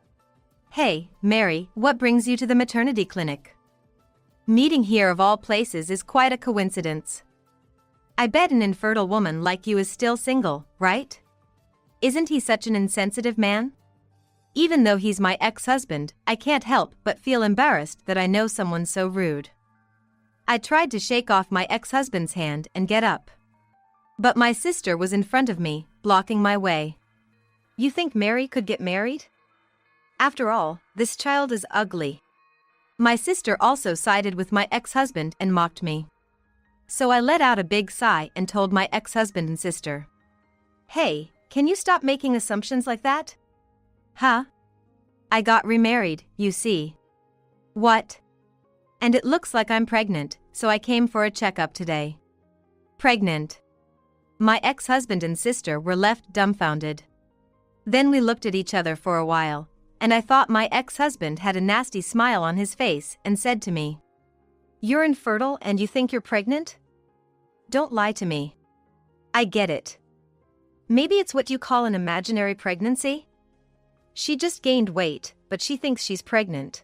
"Hey, Mary, what brings you to the maternity clinic? Meeting here of all places is quite a coincidence. I bet an infertile woman like you is still single, right? Isn't he such an insensitive man? Even though he's my ex-husband, I can't help but feel embarrassed that I know someone so rude." I tried to shake off my ex-husband's hand and get up. But my sister was in front of me, blocking my way. "You think Mary could get married? After all, this child is ugly." My sister also sided with my ex-husband and mocked me. So I let out a big sigh and told my ex-husband and sister, "Hey, can you stop making assumptions like that?" "Huh? I got remarried, you see." "What? And it looks like I'm pregnant, so I came for a checkup today." "Pregnant?" My ex-husband and sister were left dumbfounded. Then we looked at each other for a while, and I thought my ex-husband had a nasty smile on his face and said to me, "You're infertile and you think you're pregnant? Don't lie to me. I get it. Maybe it's what you call an imaginary pregnancy? She just gained weight, but she thinks she's pregnant."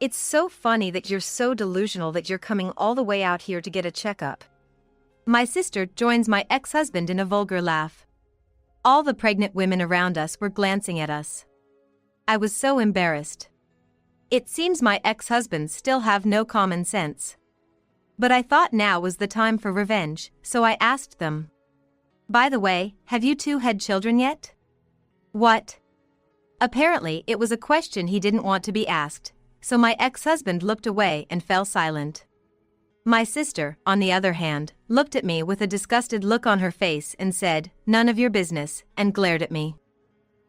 It's so funny that you're so delusional that you're coming all the way out here to get a checkup. My sister joins my ex-husband in a vulgar laugh. All the pregnant women around us were glancing at us. I was so embarrassed. It seems my ex-husbands still have no common sense. But I thought now was the time for revenge, so I asked them. By the way, have you two had children yet? What? Apparently, it was a question he didn't want to be asked, so my ex-husband looked away and fell silent. My sister, on the other hand, looked at me with a disgusted look on her face and said, "None of your business," and glared at me.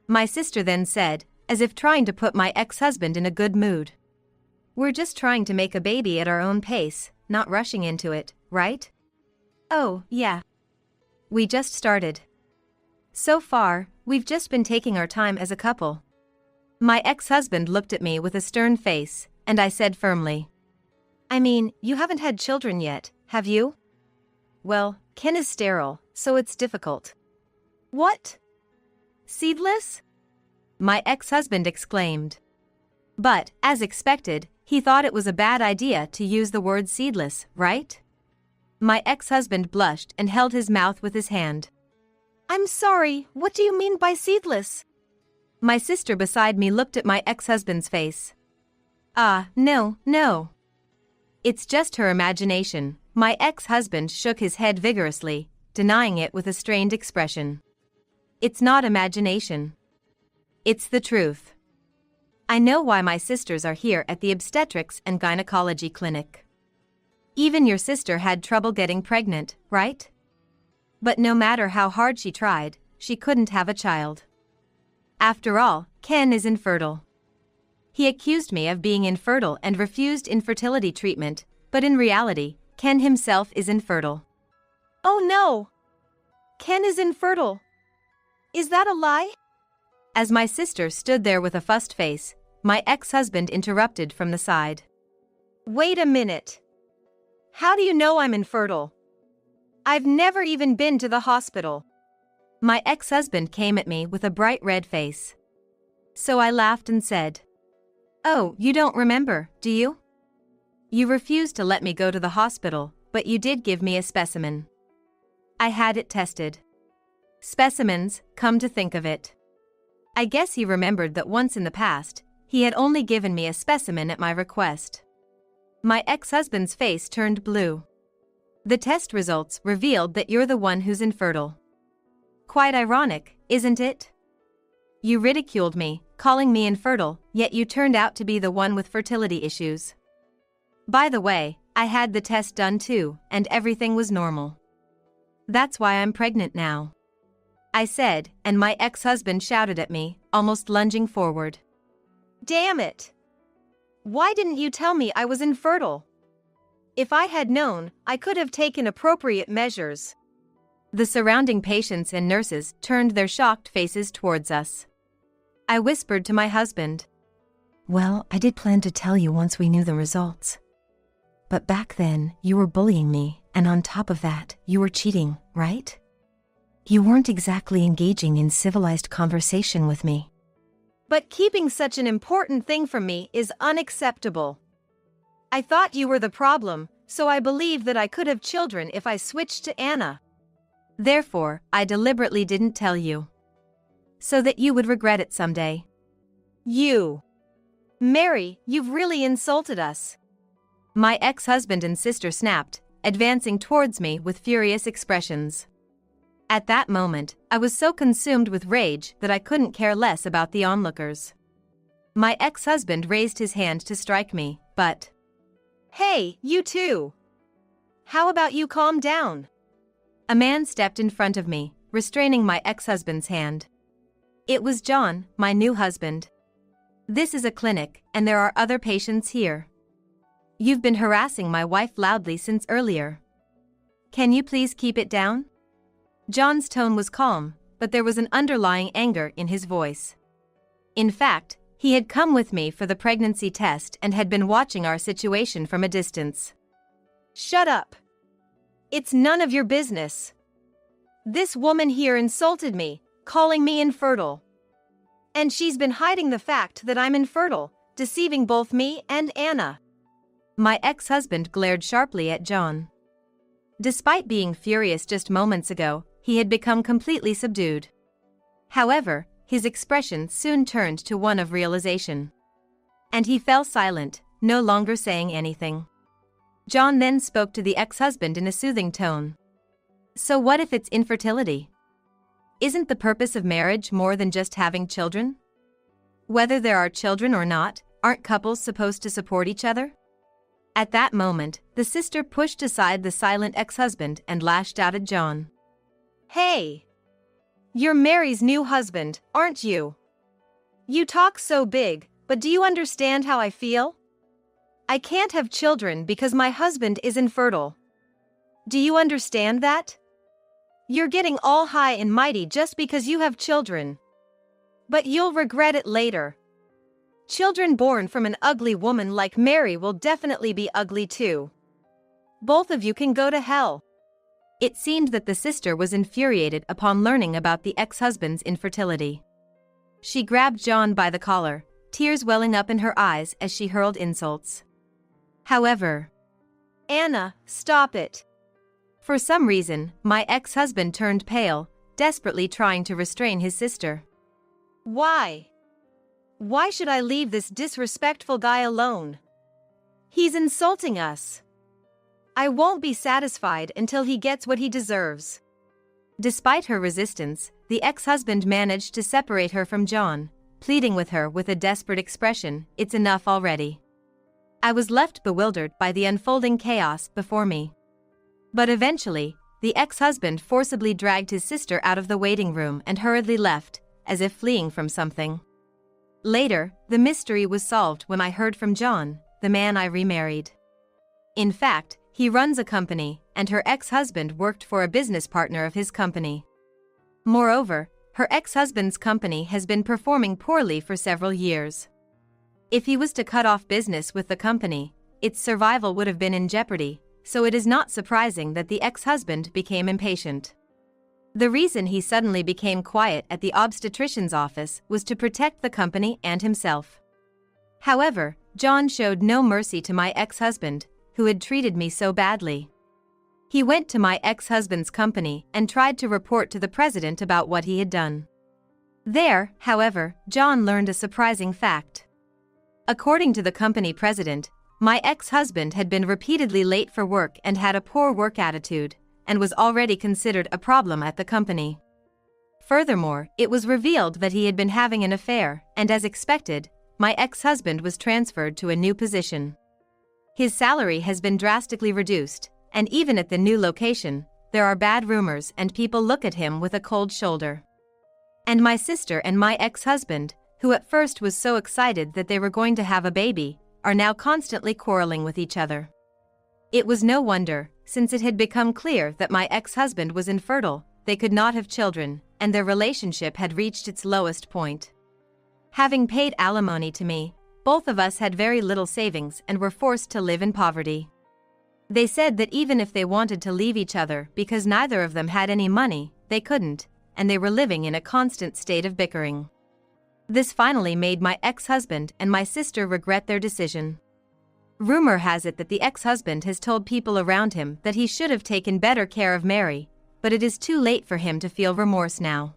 My sister then said, as if trying to put my ex-husband in a good mood, "We're just trying to make a baby at our own pace, not rushing into it, right?" "Oh, yeah. We just started. So far, we've just been taking our time as a couple." My ex-husband looked at me with a stern face, and I said firmly, "I mean, you haven't had children yet, have you?" "Well, Ken is sterile, so it's difficult." "What? Seedless?" my ex-husband exclaimed. But, as expected, he thought it was a bad idea to use the word seedless, right? My ex-husband blushed and held his mouth with his hand. "I'm sorry, what do you mean by seedless?" My sister beside me looked at my ex-husband's face. No. It's just her imagination." My ex-husband shook his head vigorously, denying it with a strained expression. "It's not imagination. It's the truth. I know why my sisters are here at the obstetrics and gynecology clinic. Even your sister had trouble getting pregnant, right? But no matter how hard she tried, she couldn't have a child. After all, Ken is infertile. He accused me of being infertile and refused infertility treatment, but in reality, Ken himself is infertile." "Oh no! Ken is infertile. Is that a lie?" As my sister stood there with a fussed face, my ex-husband interrupted from the side. "Wait a minute. How do you know I'm infertile? I've never even been to the hospital." My ex-husband came at me with a bright red face. So I laughed and said, "Oh, you don't remember, do you? You refused to let me go to the hospital, but you did give me a specimen. I had it tested. Specimens, come to think of it." I guess he remembered that once in the past, he had only given me a specimen at my request. My ex-husband's face turned blue. "The test results revealed that you're the one who's infertile. Quite ironic, isn't it? You ridiculed me, calling me infertile, yet you turned out to be the one with fertility issues. By the way, I had the test done too, and everything was normal. That's why I'm pregnant now," I said, and my ex-husband shouted at me, almost lunging forward. "Damn it! Why didn't you tell me I was infertile? If I had known, I could have taken appropriate measures." The surrounding patients and nurses turned their shocked faces towards us. I whispered to my husband, "Well, I did plan to tell you once we knew the results. But back then, you were bullying me, and on top of that, you were cheating, right? You weren't exactly engaging in civilized conversation with me." "But keeping such an important thing from me is unacceptable. I thought you were the problem, so I believed that I could have children if I switched to Anna. Therefore, I deliberately didn't tell you. So that you would regret it someday." "You. Mary, you've really insulted us." My ex-husband and sister snapped, advancing towards me with furious expressions. At that moment, I was so consumed with rage that I couldn't care less about the onlookers. My ex-husband raised his hand to strike me, but... "Hey, you two! How about you calm down?" A man stepped in front of me, restraining my ex-husband's hand. It was John, my new husband. "This is a clinic, and there are other patients here. You've been harassing my wife loudly since earlier. Can you please keep it down?" John's tone was calm, but there was an underlying anger in his voice. In fact, he had come with me for the pregnancy test and had been watching our situation from a distance. "Shut up. It's none of your business. This woman here insulted me, calling me infertile. And she's been hiding the fact that I'm infertile, deceiving both me and Anna." My ex-husband glared sharply at John. Despite being furious just moments ago, he had become completely subdued. However, his expression soon turned to one of realization. And he fell silent, no longer saying anything. John then spoke to the ex-husband in a soothing tone. "So what if it's infertility? Isn't the purpose of marriage more than just having children? Whether there are children or not, aren't couples supposed to support each other?" At that moment, the sister pushed aside the silent ex-husband and lashed out at John. "Hey! You're Mary's new husband, aren't you? You talk so big, but do you understand how I feel? I can't have children because my husband is infertile. Do you understand that? You're getting all high and mighty just because you have children. But you'll regret it later. Children born from an ugly woman like Mary will definitely be ugly too. Both of you can go to hell." It seemed that the sister was infuriated upon learning about the ex-husband's infertility. She grabbed John by the collar, tears welling up in her eyes as she hurled insults. However, "Anna, stop it." For some reason, my ex-husband turned pale, desperately trying to restrain his sister. "Why? Why should I leave this disrespectful guy alone? He's insulting us. I won't be satisfied until he gets what he deserves." Despite her resistance, the ex-husband managed to separate her from John, pleading with her with a desperate expression, "It's enough already." I was left bewildered by the unfolding chaos before me. But eventually, the ex-husband forcibly dragged his sister out of the waiting room and hurriedly left, as if fleeing from something. Later, the mystery was solved when I heard from John, the man I remarried. In fact, he runs a company, and her ex-husband worked for a business partner of his company. Moreover, her ex-husband's company has been performing poorly for several years. If he was to cut off business with the company, its survival would have been in jeopardy, so it is not surprising that the ex-husband became impatient. The reason he suddenly became quiet at the obstetrician's office was to protect the company and himself. However, John showed no mercy to my ex-husband, who had treated me so badly. He went to my ex-husband's company and tried to report to the president about what he had done. There, however, John learned a surprising fact. According to the company president, my ex-husband had been repeatedly late for work and had a poor work attitude, and was already considered a problem at the company. Furthermore, it was revealed that he had been having an affair, and as expected, my ex-husband was transferred to a new position. His salary has been drastically reduced, and even at the new location, there are bad rumors and people look at him with a cold shoulder. And my sister and my ex-husband, who at first was so excited that they were going to have a baby, are now constantly quarreling with each other. It was no wonder, since it had become clear that my ex-husband was infertile, they could not have children, and their relationship had reached its lowest point. Having paid alimony to me, both of us had very little savings and were forced to live in poverty. They said that even if they wanted to leave each other because neither of them had any money, they couldn't, and they were living in a constant state of bickering. This finally made my ex-husband and my sister regret their decision. Rumor has it that the ex-husband has told people around him that he should have taken better care of Mary, but it is too late for him to feel remorse now.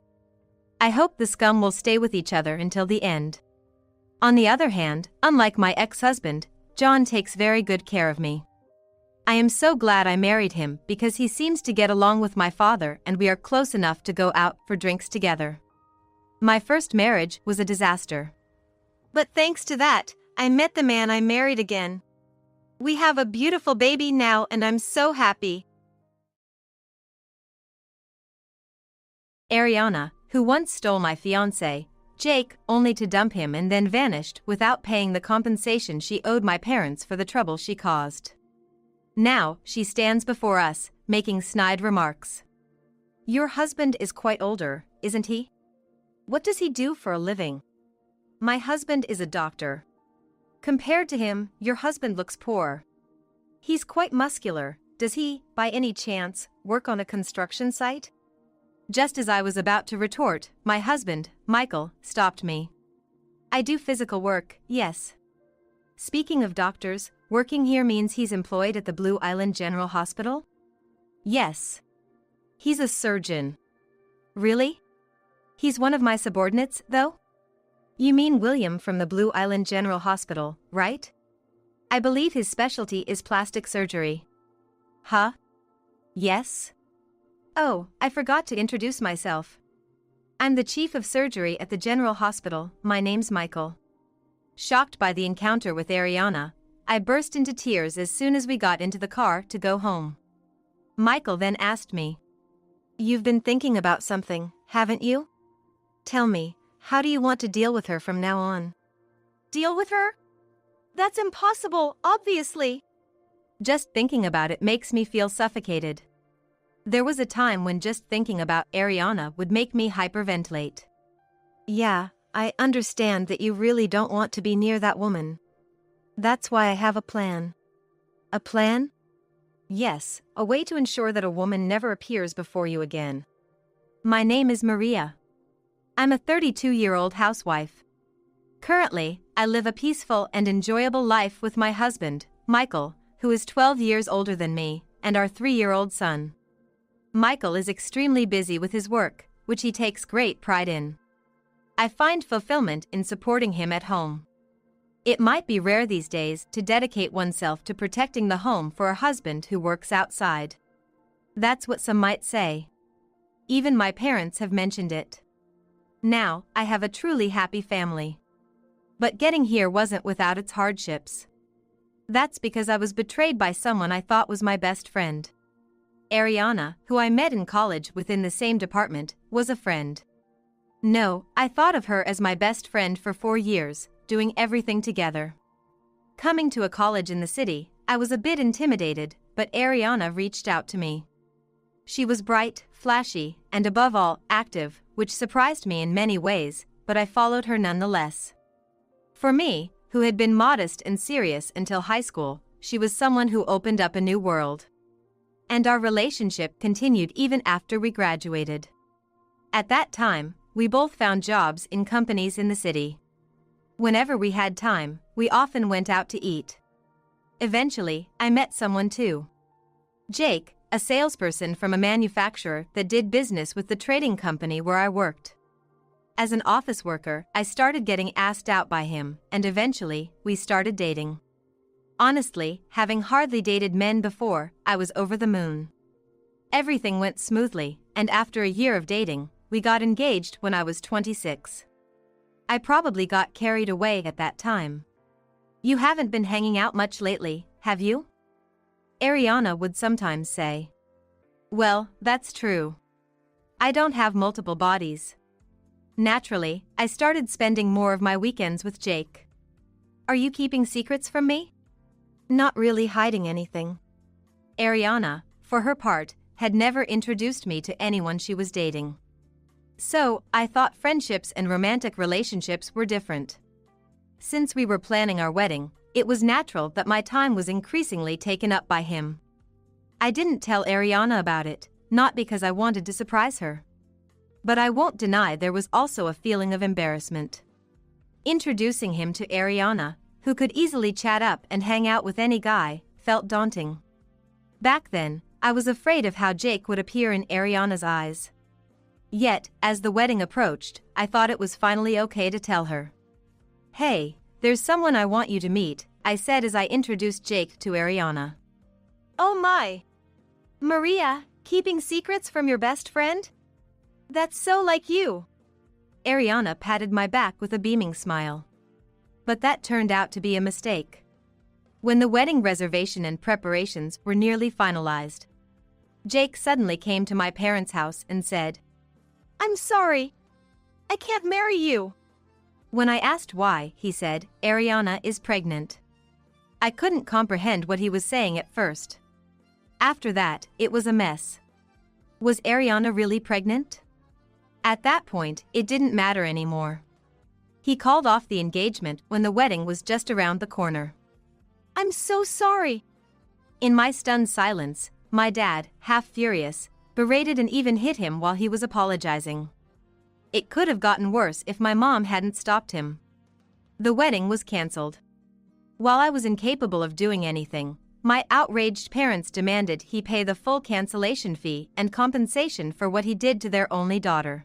I hope the scum will stay with each other until the end. On the other hand, unlike my ex-husband, John takes very good care of me. I am so glad I married him because he seems to get along with my father and we are close enough to go out for drinks together. My first marriage was a disaster. But thanks to that, I met the man I married again. We have a beautiful baby now and I'm so happy. Ariana, who once stole my fiance, Jake, only to dump him and then vanished without paying the compensation she owed my parents for the trouble she caused. Now, she stands before us, making snide remarks. Your husband is quite older, isn't he? What does he do for a living? My husband is a doctor. Compared to him, your husband looks poor. He's quite muscular. Does he, by any chance, work on a construction site? Just as I was about to retort, my husband, Michael, stopped me. I do physical work, yes. Speaking of doctors, working here means he's employed at the Blue Island General Hospital? Yes. He's a surgeon. Really? He's one of my subordinates, though? You mean William from the Blue Island General Hospital, right? I believe his specialty is plastic surgery. Huh? Yes? Oh, I forgot to introduce myself. I'm the chief of surgery at the General Hospital. My name's Michael. Shocked by the encounter with Ariana, I burst into tears as soon as we got into the car to go home. Michael then asked me, "You've been thinking about something, haven't you? Tell me, how do you want to deal with her from now on?" Deal with her? That's impossible, obviously. Just thinking about it makes me feel suffocated. There was a time when just thinking about Ariana would make me hyperventilate. Yeah, I understand that you really don't want to be near that woman. That's why I have a plan. A plan? Yes, a way to ensure that a woman never appears before you again. My name is Maria. I'm a 32-year-old housewife. Currently, I live a peaceful and enjoyable life with my husband, Michael, who is 12 years older than me, and our 3-year-old son. Michael is extremely busy with his work, which he takes great pride in. I find fulfillment in supporting him at home. It might be rare these days to dedicate oneself to protecting the home for a husband who works outside. That's what some might say. Even my parents have mentioned it. Now, I have a truly happy family. But getting here wasn't without its hardships. That's because I was betrayed by someone I thought was my best friend. Ariana, who I met in college within the same department, was a friend. No, I thought of her as my best friend for 4 years, doing everything together. Coming to a college in the city, I was a bit intimidated, but Ariana reached out to me. She was bright, flashy, and above all, active, which surprised me in many ways, but I followed her nonetheless. For me, who had been modest and serious until high school, she was someone who opened up a new world. And our relationship continued even after we graduated. At that time, we both found jobs in companies in the city. Whenever we had time, we often went out to eat. Eventually, I met someone too. Jake, a salesperson from a manufacturer that did business with the trading company where I worked. As an office worker, I started getting asked out by him, and eventually, we started dating. Honestly, having hardly dated men before, I was over the moon. Everything went smoothly, and after a year of dating, we got engaged when I was 26. I probably got carried away at that time. "You haven't been hanging out much lately, have you?" Ariana would sometimes say. Well, that's true. I don't have multiple bodies. Naturally, I started spending more of my weekends with Jake. "Are you keeping secrets from me?" "Not really hiding anything." Ariana, for her part, had never introduced me to anyone she was dating. So, I thought friendships and romantic relationships were different. Since we were planning our wedding, it was natural that my time was increasingly taken up by him. I didn't tell Ariana about it, not because I wanted to surprise her. But I won't deny there was also a feeling of embarrassment. Introducing him to Ariana, who could easily chat up and hang out with any guy, felt daunting. Back then, I was afraid of how Jake would appear in Ariana's eyes. Yet, as the wedding approached, I thought it was finally okay to tell her. "Hey, there's someone I want you to meet," I said as I introduced Jake to Ariana. "Oh my! Maria, keeping secrets from your best friend? That's so like you." Ariana patted my back with a beaming smile. But that turned out to be a mistake. When the wedding reservation and preparations were nearly finalized, Jake suddenly came to my parents' house and said, "I'm sorry. I can't marry you." When I asked why, he said, "Ariana is pregnant." I couldn't comprehend what he was saying at first. After that, it was a mess. Was Ariana really pregnant? At that point, it didn't matter anymore. He called off the engagement when the wedding was just around the corner. "I'm so sorry." In my stunned silence, my dad, half furious, berated and even hit him while he was apologizing. It could have gotten worse if my mom hadn't stopped him. The wedding was canceled. While I was incapable of doing anything, my outraged parents demanded he pay the full cancellation fee and compensation for what he did to their only daughter.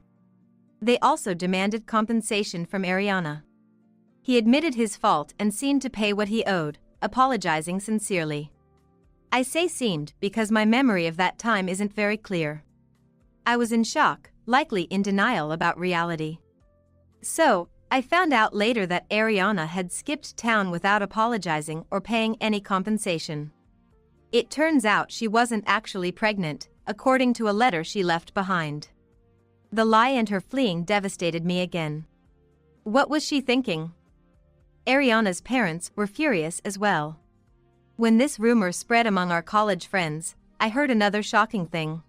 They also demanded compensation from Ariana. He admitted his fault and seemed to pay what he owed, apologizing sincerely. I say seemed because my memory of that time isn't very clear. I was in shock, likely in denial about reality. So, I found out later that Ariana had skipped town without apologizing or paying any compensation. It turns out she wasn't actually pregnant, according to a letter she left behind. The lie and her fleeing devastated me again. What was she thinking? Ariana's parents were furious as well. When this rumor spread among our college friends, I heard another shocking thing.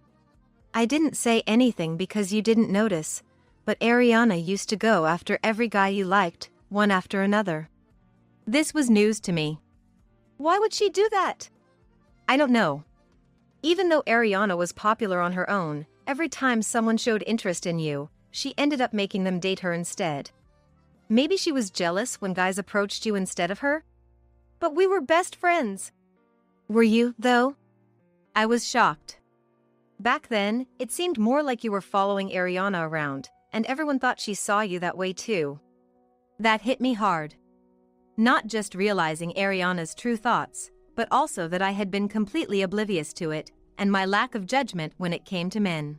I didn't say anything because you didn't notice, but Ariana used to go after every guy you liked, one after another. This was news to me. Why would she do that? I don't know. Even though Ariana was popular on her own, every time someone showed interest in you, she ended up making them date her instead. Maybe she was jealous when guys approached you instead of her? But we were best friends. Were you, though? I was shocked. Back then, it seemed more like you were following Ariana around, and everyone thought she saw you that way too. That hit me hard. Not just realizing Ariana's true thoughts, but also that I had been completely oblivious to it, and my lack of judgment when it came to men.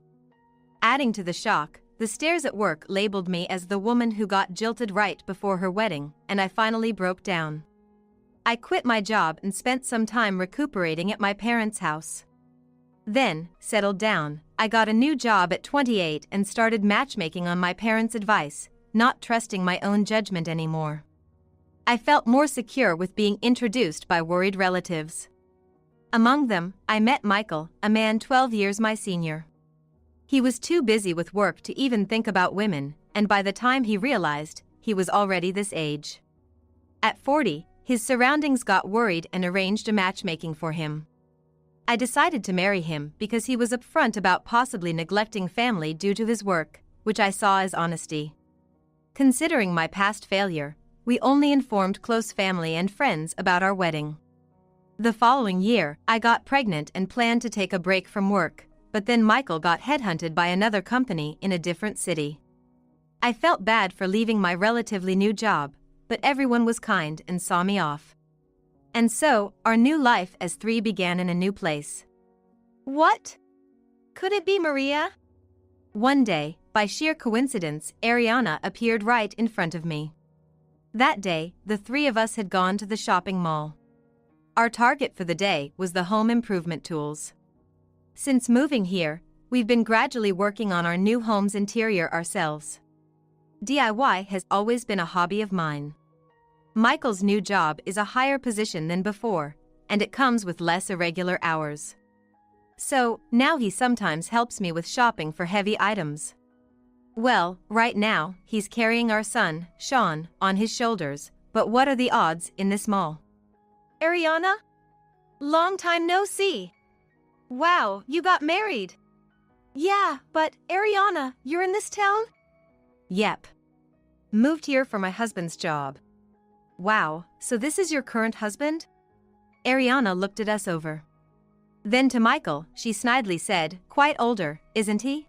Adding to the shock, the stares at work labeled me as the woman who got jilted right before her wedding, and I finally broke down. I quit my job and spent some time recuperating at my parents' house. Then, settled down, I got a new job at 28 and started matchmaking on my parents' advice, not trusting my own judgment anymore. I felt more secure with being introduced by worried relatives. Among them, I met Michael, a man 12 years my senior. He was too busy with work to even think about women, and by the time he realized, he was already this age. At 40, his surroundings got worried and arranged a matchmaking for him. I decided to marry him because he was upfront about possibly neglecting family due to his work, which I saw as honesty. Considering my past failure, we only informed close family and friends about our wedding. The following year, I got pregnant and planned to take a break from work, but then Michael got headhunted by another company in a different city. I felt bad for leaving my relatively new job, but everyone was kind and saw me off. And so, our new life as three began in a new place. What? Could it be Maria? One day, by sheer coincidence, Ariana appeared right in front of me. That day, the three of us had gone to the shopping mall. Our target for the day was the home improvement tools. Since moving here, we've been gradually working on our new home's interior ourselves. DIY has always been a hobby of mine. Michael's new job is a higher position than before, and it comes with less irregular hours. So, now he sometimes helps me with shopping for heavy items. Well, right now, he's carrying our son, Sean, on his shoulders, but what are the odds in this mall? Ariana? Long time no see. Wow, you got married. Yeah, but Ariana, you're in this town? Yep. Moved here for my husband's job. Wow, so this is your current husband? Ariana looked at us over. Then to Michael, she snidely said, quite older, isn't he?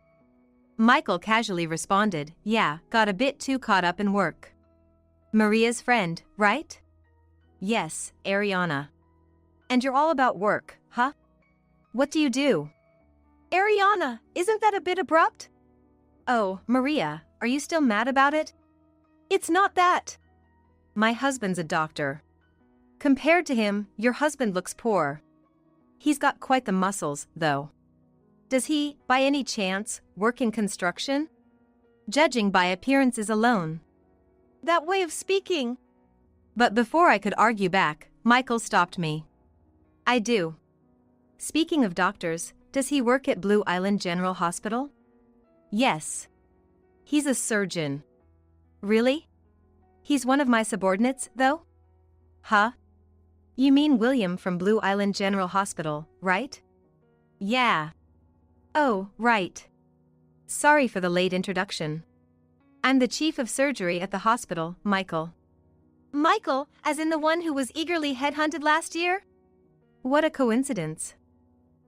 Michael casually responded, yeah, got a bit too caught up in work. Maria's friend, right? Yes, Ariana. And you're all about work, huh? What do you do? Ariana, isn't that a bit abrupt? Oh, Maria, are you still mad about it? It's not that. My husband's a doctor. Compared to him, your husband looks poor. He's got quite the muscles, though. Does he, by any chance, work in construction? Judging by appearances alone. That way of speaking. But before I could argue back, Michael stopped me. I do. Speaking of doctors, does he work at Blue Island General Hospital? Yes. He's a surgeon. Really? He's one of my subordinates, though? Huh? You mean William from Blue Island General Hospital, right? Yeah. Oh, right. Sorry for the late introduction. I'm the chief of surgery at the hospital, Michael. Michael, as in the one who was eagerly headhunted last year? What a coincidence.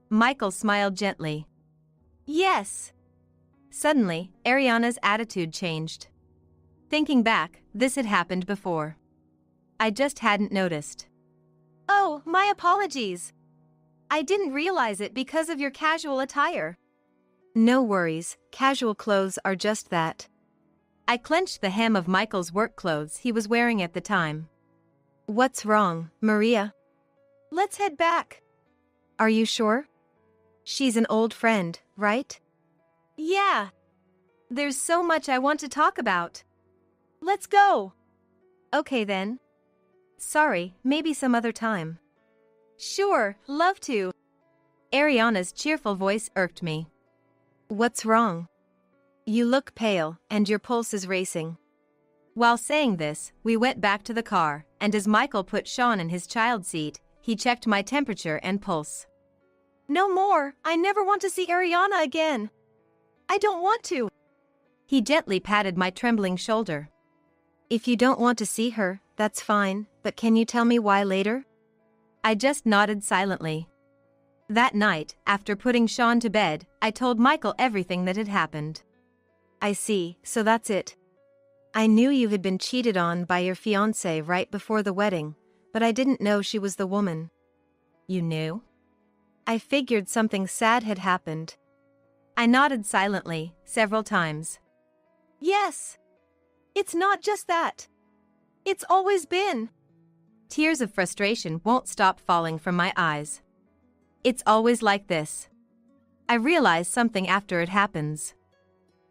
Michael smiled gently. Yes. Suddenly, Ariana's attitude changed. Thinking back, this had happened before. I just hadn't noticed. Oh, my apologies. I didn't realize it because of your casual attire. No worries, casual clothes are just that. I clenched the hem of Michael's work clothes he was wearing at the time. What's wrong, Maria? Let's head back. Are you sure? She's an old friend, right? Yeah. There's so much I want to talk about. Let's go. Okay then. Sorry, maybe some other time. Sure, love to. Ariana's cheerful voice irked me. What's wrong? You look pale, and your pulse is racing. While saying this, we went back to the car, and as Michael put Sean in his child seat, he checked my temperature and pulse. No more, I never want to see Ariana again. I don't want to. He gently patted my trembling shoulder. If you don't want to see her, that's fine, but can you tell me why later? I just nodded silently. That night, after putting Sean to bed, I told Michael everything that had happened. I see, so that's it. I knew you had been cheated on by your fiance right before the wedding, but I didn't know she was the woman. You knew? I figured something sad had happened. I nodded silently, several times. Yes. It's not just that. It's always been. Tears of frustration won't stop falling from my eyes. It's always like this. I realize something after it happens.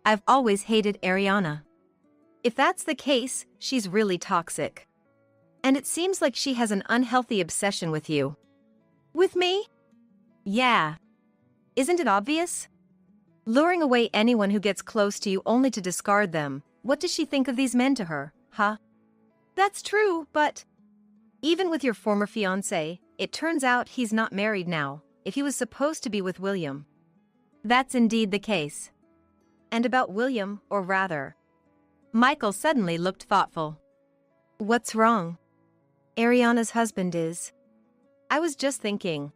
I've always hated Ariana. If that's the case, she's really toxic. And it seems like she has an unhealthy obsession with you. With me? Yeah. Isn't it obvious? Luring away anyone who gets close to you only to discard them. What does she think of these men to her, huh? That's true, but... Even with your former fiancé, it turns out he's not married now, if he was supposed to be with William. That's indeed the case. And about William, or rather... Michael suddenly looked thoughtful. What's wrong? Ariana's husband is... I was just thinking.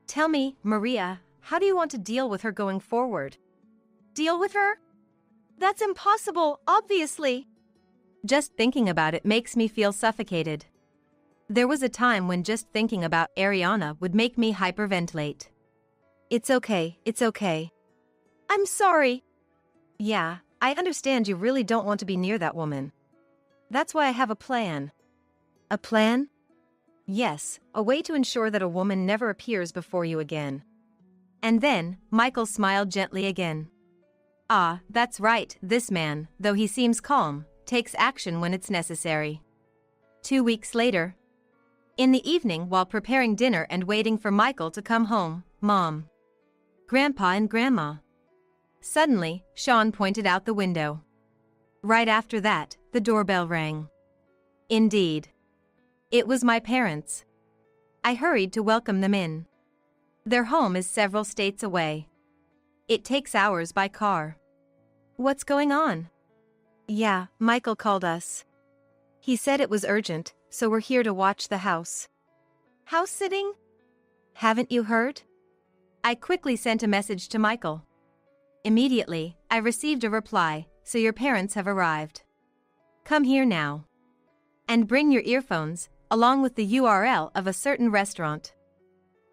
Tell me, Maria, how do you want to deal with her going forward? Deal with her? That's impossible, obviously. Just thinking about it makes me feel suffocated. There was a time when just thinking about Ariana would make me hyperventilate. It's okay, it's okay. I'm sorry. Yeah, I understand you really don't want to be near that woman. That's why I have a plan. A plan? Yes, a way to ensure that a woman never appears before you again. And then, Michael smiled gently again. Ah, that's right, this man, though he seems calm, takes action when it's necessary. 2 weeks later. In the evening while preparing dinner and waiting for Michael to come home, Mom, Grandpa and Grandma. Suddenly, Sean pointed out the window. Right after that, the doorbell rang. Indeed. It was my parents. I hurried to welcome them in. Their home is several states away. It takes hours by car. What's going on? Yeah, Michael called us. He said it was urgent, so we're here to watch the house. House sitting? Haven't you heard? I quickly sent a message to Michael. Immediately, I received a reply, so your parents have arrived. Come here now. And bring your earphones, along with the URL of a certain restaurant.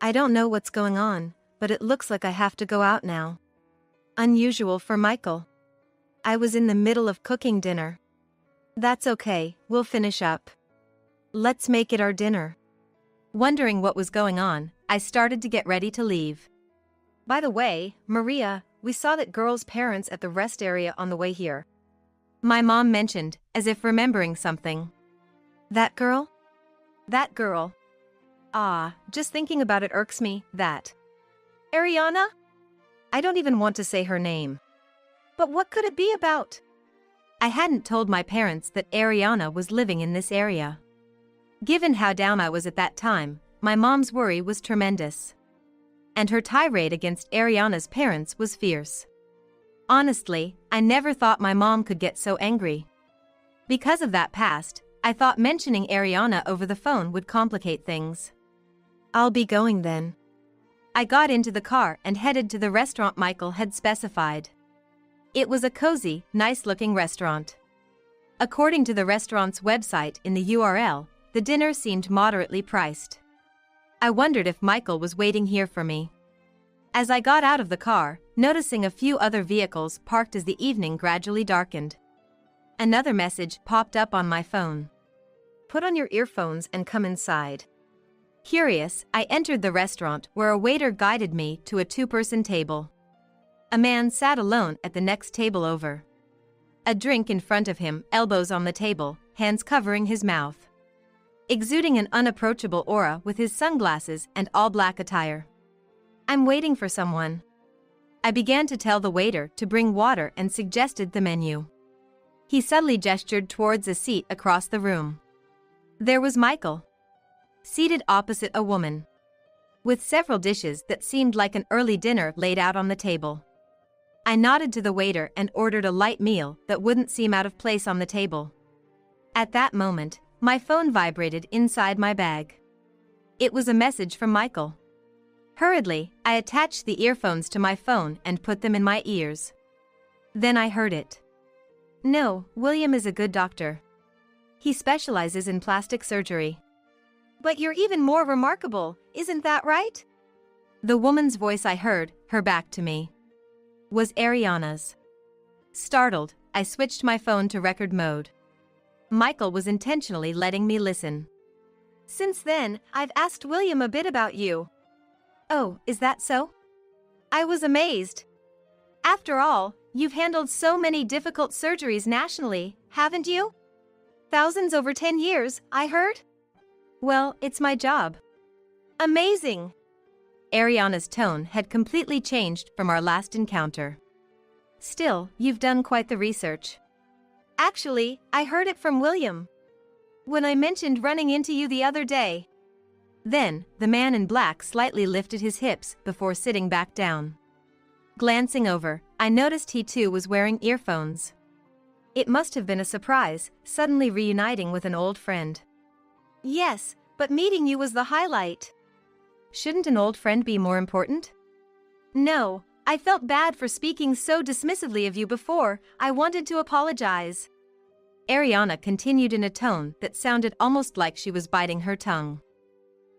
I don't know what's going on, but it looks like I have to go out now. Unusual for Michael. I was in the middle of cooking dinner. That's okay, we'll finish up. Let's make it our dinner. Wondering what was going on, I started to get ready to leave. By the way, Maria, we saw that girl's parents at the rest area on the way here. My mom mentioned, as if remembering something. That girl? That girl. Ah, just thinking about it irks me, that. Ariana? I don't even want to say her name. But what could it be about? I hadn't told my parents that Ariana was living in this area. Given how down I was at that time, my mom's worry was tremendous. And her tirade against Ariana's parents was fierce. Honestly, I never thought my mom could get so angry. Because of that past, I thought mentioning Ariana over the phone would complicate things. I'll be going then. I got into the car and headed to the restaurant Michael had specified. It was a cozy, nice-looking restaurant. According to the restaurant's website in the URL, the dinner seemed moderately priced. I wondered if Michael was waiting here for me. As I got out of the car, noticing a few other vehicles parked as the evening gradually darkened, another message popped up on my phone. Put on your earphones and come inside. Curious, I entered the restaurant where a waiter guided me to a two-person table. A man sat alone at the next table over. A drink in front of him, elbows on the table, hands covering his mouth. Exuding an unapproachable aura with his sunglasses and all-black attire. I'm waiting for someone. I began to tell the waiter to bring water and suggested the menu. He subtly gestured towards a seat across the room. There was Michael, seated opposite a woman, with several dishes that seemed like an early dinner laid out on the table. I nodded to the waiter and ordered a light meal that wouldn't seem out of place on the table. At that moment, my phone vibrated inside my bag. It was a message from Michael. Hurriedly, I attached the earphones to my phone and put them in my ears. Then I heard it. No, William is a good doctor. He specializes in plastic surgery. But you're even more remarkable, isn't that right? The woman's voice I heard, her back to me, was Ariana's. Startled, I switched my phone to record mode. Michael was intentionally letting me listen. Since then, I've asked William a bit about you. Oh, is that so? I was amazed. After all, you've handled so many difficult surgeries nationally, haven't you? Thousands over 10 years, I heard? Well, it's my job. Amazing. Ariana's tone had completely changed from our last encounter. Still, you've done quite the research. Actually, I heard it from William when I mentioned running into you the other day. Then, the man in black slightly lifted his hips before sitting back down. Glancing over, I noticed he too was wearing earphones. It must have been a surprise, suddenly reuniting with an old friend. Yes, but meeting you was the highlight. Shouldn't an old friend be more important? No, I felt bad for speaking so dismissively of you before. I wanted to apologize. Ariana continued in a tone that sounded almost like she was biting her tongue.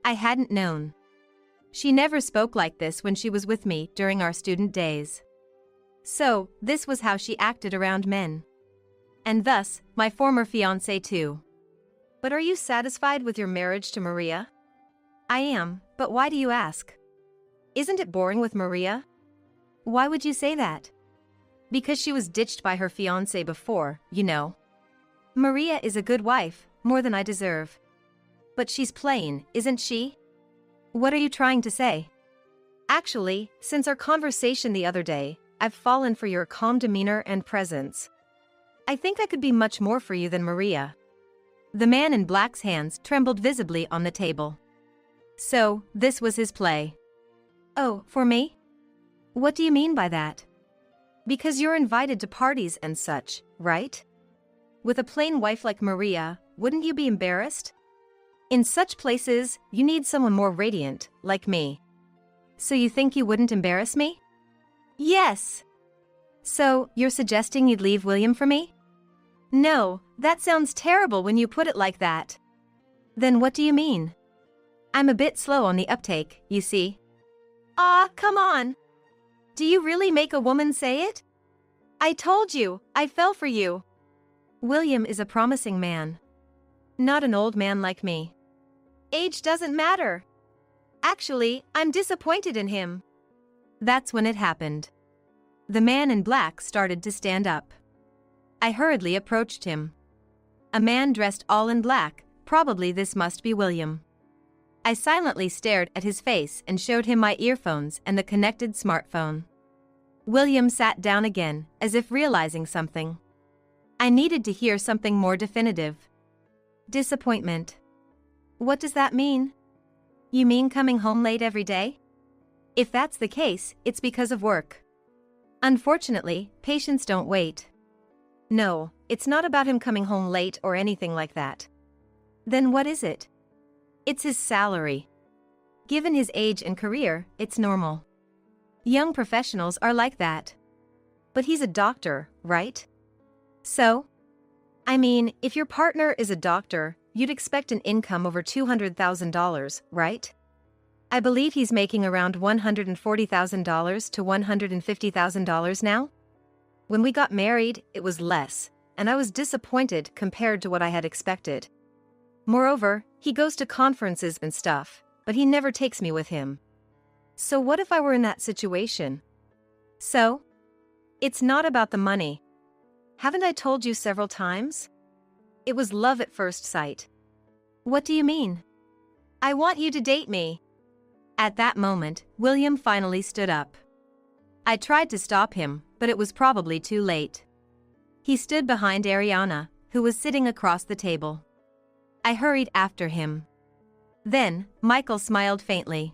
I hadn't known. She never spoke like this when she was with me during our student days. So, this was how she acted around men. And thus, my former fiance too. But are you satisfied with your marriage to Maria? I am, but why do you ask? Isn't it boring with Maria? Why would you say that? Because she was ditched by her fiance before, you know. Maria is a good wife, more than I deserve. But she's plain, isn't she? What are you trying to say? Actually, since our conversation the other day, I've fallen for your calm demeanor and presence. I think I could be much more for you than Maria. The man in black's hands trembled visibly on the table. So, this was his play. Oh, for me? What do you mean by that? Because you're invited to parties and such, right? With a plain wife like Maria, wouldn't you be embarrassed? In such places, you need someone more radiant, like me. So you think you wouldn't embarrass me? Yes. So, you're suggesting you'd leave William for me? No, that sounds terrible when you put it like that. Then what do you mean? I'm a bit slow on the uptake, you see. Ah, come on. Do you really make a woman say it? I told you, I fell for you. William is a promising man. Not an old man like me. Age doesn't matter. Actually, I'm disappointed in him. That's when it happened. The man in black started to stand up. I hurriedly approached him. A man dressed all in black, probably this must be William. I silently stared at his face and showed him my earphones and the connected smartphone. William sat down again, as if realizing something. I needed to hear something more definitive. Disappointment. What does that mean? You mean coming home late every day? If that's the case, it's because of work. Unfortunately, patients don't wait. No, it's not about him coming home late or anything like that. Then what is it? It's his salary. Given his age and career, it's normal. Young professionals are like that. But he's a doctor, right? So? I mean, if your partner is a doctor, you'd expect an income over $200,000, right? I believe he's making around $140,000 to $150,000 now. When we got married, it was less, and I was disappointed compared to what I had expected. Moreover, he goes to conferences and stuff, but he never takes me with him. So what if I were in that situation? So? It's not about the money. Haven't I told you several times? It was love at first sight. What do you mean? I want you to date me. At that moment, William finally stood up. I tried to stop him, but it was probably too late. He stood behind Ariana, who was sitting across the table. I hurried after him. Then, Michael smiled faintly.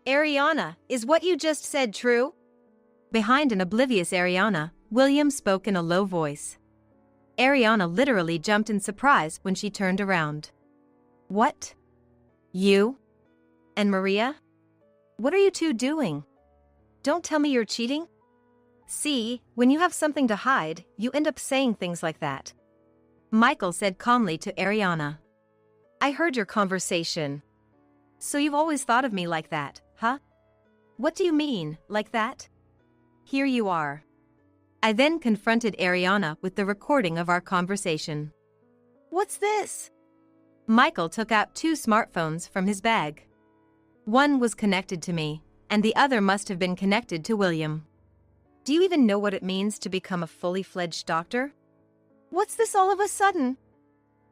Ariana, is what you just said true? Behind an oblivious Ariana, William spoke in a low voice. Ariana literally jumped in surprise when she turned around. What? You? And Maria? What are you two doing? Don't tell me you're cheating? See, when you have something to hide, you end up saying things like that. Michael said calmly to Ariana. I heard your conversation. So you've always thought of me like that, huh? What do you mean, like that? Here you are. I then confronted Ariana with the recording of our conversation. What's this? Michael took out 2 smartphones from his bag. One was connected to me, and the other must have been connected to William. Do you even know what it means to become a fully fledged doctor? What's this all of a sudden?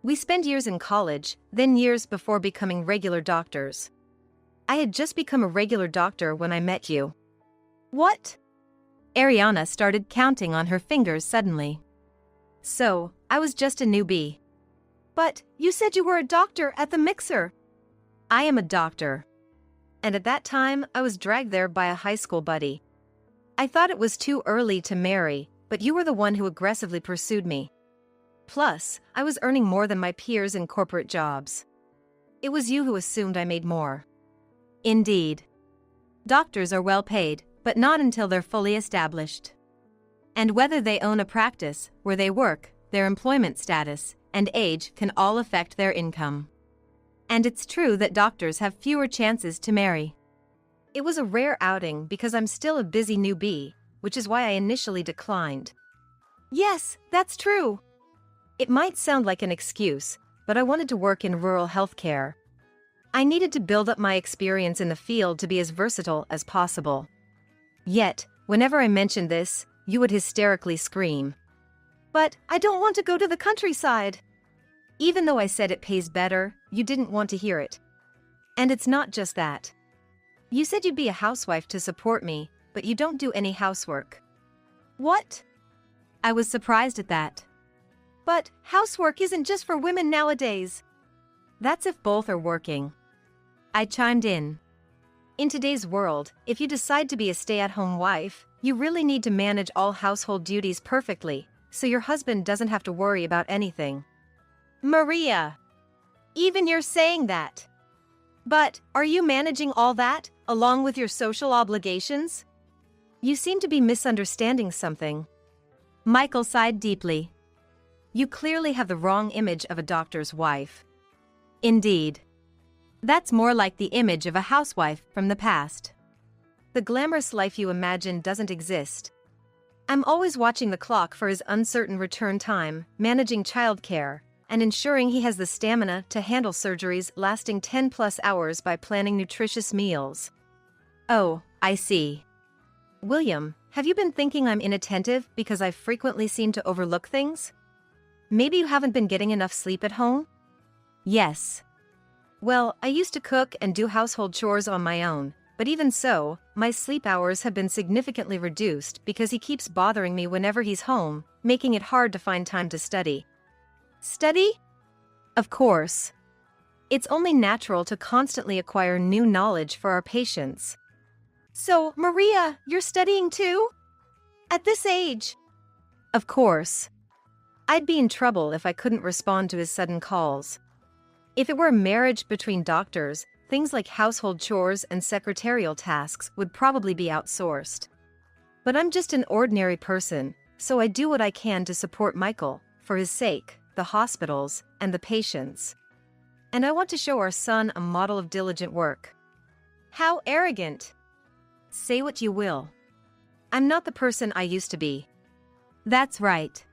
We spent years in college, then years before becoming regular doctors. I had just become a regular doctor when I met you. What? Ariana started counting on her fingers suddenly. So, I was just a newbie. But, you said you were a doctor at the mixer. I am a doctor. And at that time, I was dragged there by a high school buddy. I thought it was too early to marry, but you were the one who aggressively pursued me. Plus, I was earning more than my peers in corporate jobs. It was you who assumed I made more. Indeed. Doctors are well paid, but not until they're fully established. And whether they own a practice, where they work, their employment status, and age can all affect their income. And it's true that doctors have fewer chances to marry. It was a rare outing because I'm still a busy newbie, which is why I initially declined. Yes, that's true. It might sound like an excuse, but I wanted to work in rural healthcare. I needed to build up my experience in the field to be as versatile as possible. Yet, whenever I mentioned this, you would hysterically scream. But I don't want to go to the countryside. Even though I said it pays better, you didn't want to hear it. And it's not just that. You said you'd be a housewife to support me, but you don't do any housework. What? I was surprised at that. But housework isn't just for women nowadays. That's if both are working. I chimed in. In today's world, if you decide to be a stay-at-home wife, you really need to manage all household duties perfectly, so your husband doesn't have to worry about anything. Maria! Even you're saying that. But, are you managing all that, along with your social obligations? You seem to be misunderstanding something. Michael sighed deeply. You clearly have the wrong image of a doctor's wife. Indeed. That's more like the image of a housewife from the past. The glamorous life you imagine doesn't exist. I'm always watching the clock for his uncertain return time, managing childcare, and ensuring he has the stamina to handle surgeries lasting 10+ hours by planning nutritious meals. Oh, I see. William, have you been thinking I'm inattentive because I frequently seem to overlook things? Maybe you haven't been getting enough sleep at home? Yes. Well, I used to cook and do household chores on my own, but even so, my sleep hours have been significantly reduced because he keeps bothering me whenever he's home, making it hard to find time to study. Study? Of course. It's only natural to constantly acquire new knowledge for our patients. So, Maria, you're studying too? At this age? Of course. I'd be in trouble if I couldn't respond to his sudden calls. If it were a marriage between doctors, things like household chores and secretarial tasks would probably be outsourced. But I'm just an ordinary person, so I do what I can to support Michael, for his sake, the hospitals, and the patients. And I want to show our son a model of diligent work. How arrogant! Say what you will. I'm not the person I used to be. That's right.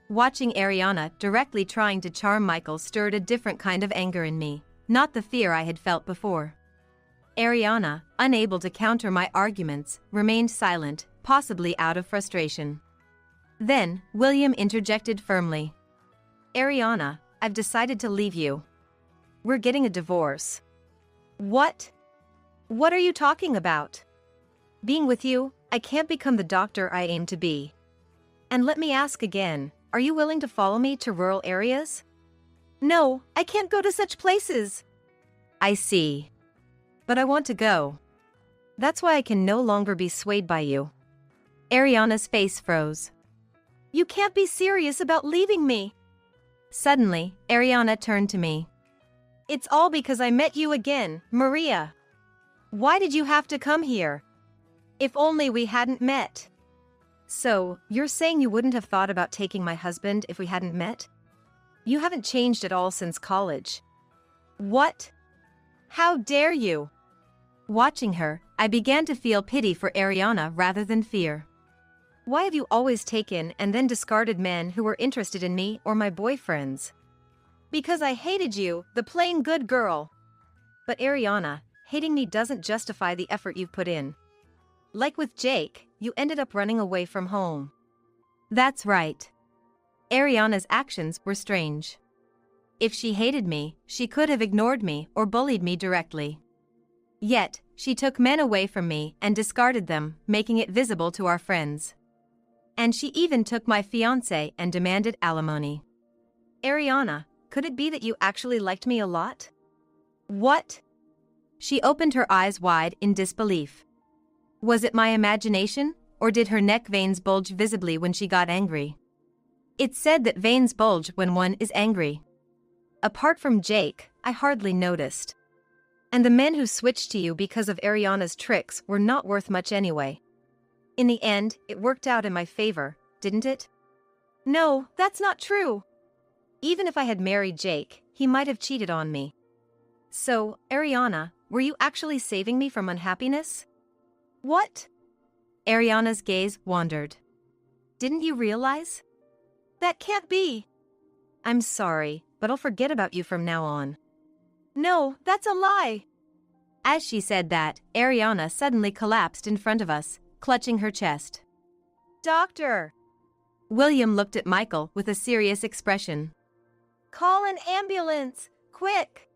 Watching Ariana directly trying to charm Michael stirred a different kind of anger in me, not the fear I had felt before. Ariana, unable to counter my arguments, remained silent, possibly out of frustration. Then, William interjected firmly. Ariana, I've decided to leave you. We're getting a divorce. What? What are you talking about? Being with you, I can't become the doctor I aim to be. And let me ask again, are you willing to follow me to rural areas? No, I can't go to such places. I see. But I want to go. That's why I can no longer be swayed by you. Ariana's face froze. You can't be serious about leaving me. Suddenly, Ariana turned to me. It's all because I met you again, Maria. Why did you have to come here? If only we hadn't met. So, you're saying you wouldn't have thought about taking my husband if we hadn't met? You haven't changed at all since college. What? How dare you? Watching her, I began to feel pity for Ariana rather than fear. Why have you always taken and then discarded men who were interested in me or my boyfriends? Because I hated you, the plain good girl. But Ariana, hating me doesn't justify the effort you've put in. Like with Jake, you ended up running away from home. That's right. Ariana's actions were strange. If she hated me, she could have ignored me or bullied me directly. Yet, she took men away from me and discarded them, making it visible to our friends. And she even took my fiance and demanded alimony. Ariana, could it be that you actually liked me a lot? What? She opened her eyes wide in disbelief. Was it my imagination, or did her neck veins bulge visibly when she got angry? It's said that veins bulge when one is angry. Apart from Jake, I hardly noticed. And the men who switched to you because of Ariana's tricks were not worth much anyway. In the end, it worked out in my favor, didn't it? No, that's not true. Even if I had married Jake, he might have cheated on me. So, Ariana, were you actually saving me from unhappiness? What? Ariana's gaze wandered. Didn't you realize? That can't be. I'm sorry, but I'll forget about you from now on. No, that's a lie. As she said that, Ariana suddenly collapsed in front of us, clutching her chest. Doctor! William looked at Michael with a serious expression. Call an ambulance, quick!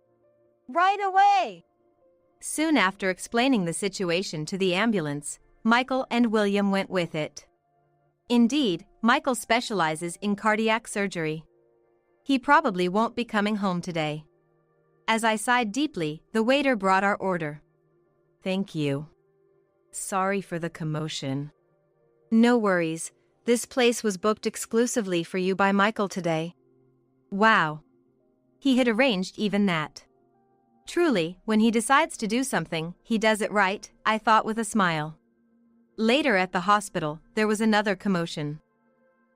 Right away! Soon after explaining the situation to the ambulance, Michael and William went with it. Indeed, Michael specializes in cardiac surgery. He probably won't be coming home today. As I sighed deeply, the waiter brought our order. Thank you. Sorry for the commotion. No worries, this place was booked exclusively for you by Michael today. Wow. He had arranged even that. Truly, when he decides to do something, he does it right, I thought with a smile. Later at the hospital, there was another commotion.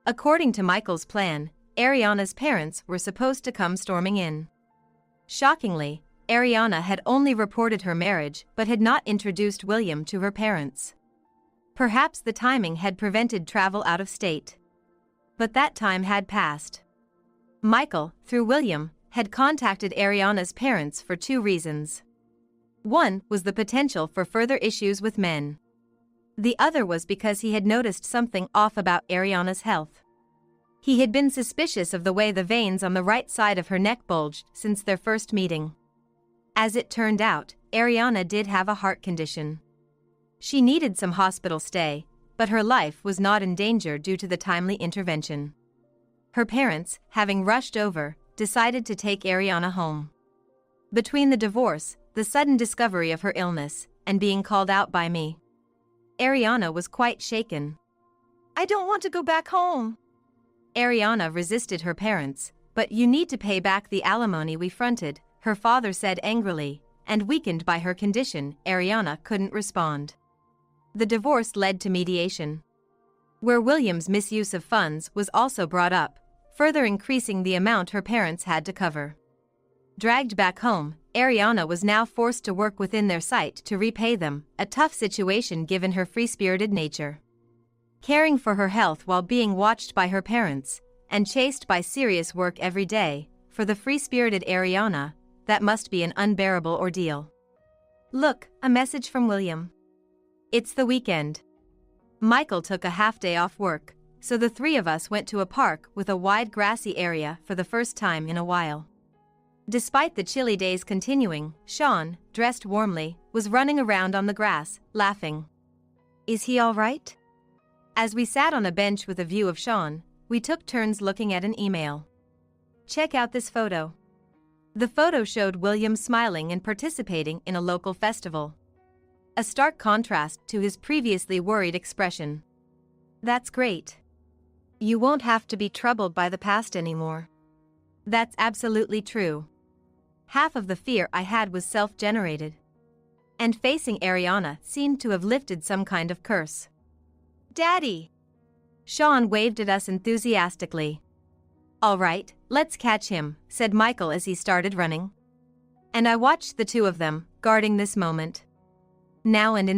According to Michael's plan, Ariana's parents were supposed to come storming in. Shockingly, Ariana had only reported her marriage but had not introduced William to her parents. Perhaps the timing had prevented travel out of state. But that time had passed. Michael, through William, had contacted Ariana's parents for two reasons. One was the potential for further issues with men. The other was because he had noticed something off about Ariana's health. He had been suspicious of the way the veins on the right side of her neck bulged since their first meeting. As it turned out, Ariana did have a heart condition. She needed some hospital stay, but her life was not in danger due to the timely intervention. Her parents, having rushed over, decided to take Ariana home. Between the divorce, the sudden discovery of her illness, and being called out by me, Ariana was quite shaken. I don't want to go back home. Ariana resisted her parents, "But you need to pay back the alimony we fronted," her father said angrily, and weakened by her condition, Ariana couldn't respond. The divorce led to mediation, where William's misuse of funds was also brought up, further increasing the amount her parents had to cover. Dragged back home, Ariana was now forced to work within their sight to repay them, a tough situation given her free-spirited nature. Caring for her health while being watched by her parents, and chased by serious work every day, for the free-spirited Ariana, that must be an unbearable ordeal. Look, a message from William. It's the weekend. Michael took a half-day off work, so the three of us went to a park with a wide grassy area for the first time in a while. Despite the chilly days continuing, Sean, dressed warmly, was running around on the grass, laughing. Is he all right? As we sat on a bench with a view of Sean, we took turns looking at an email. Check out this photo. The photo showed William smiling and participating in a local festival. A stark contrast to his previously worried expression. That's great. You won't have to be troubled by the past anymore. That's absolutely true. Half of the fear I had was self-generated. And facing Ariana seemed to have lifted some kind of curse. Daddy! Sean waved at us enthusiastically. All right, let's catch him, said Michael as he started running. And I watched the two of them, guarding this moment. Now and in the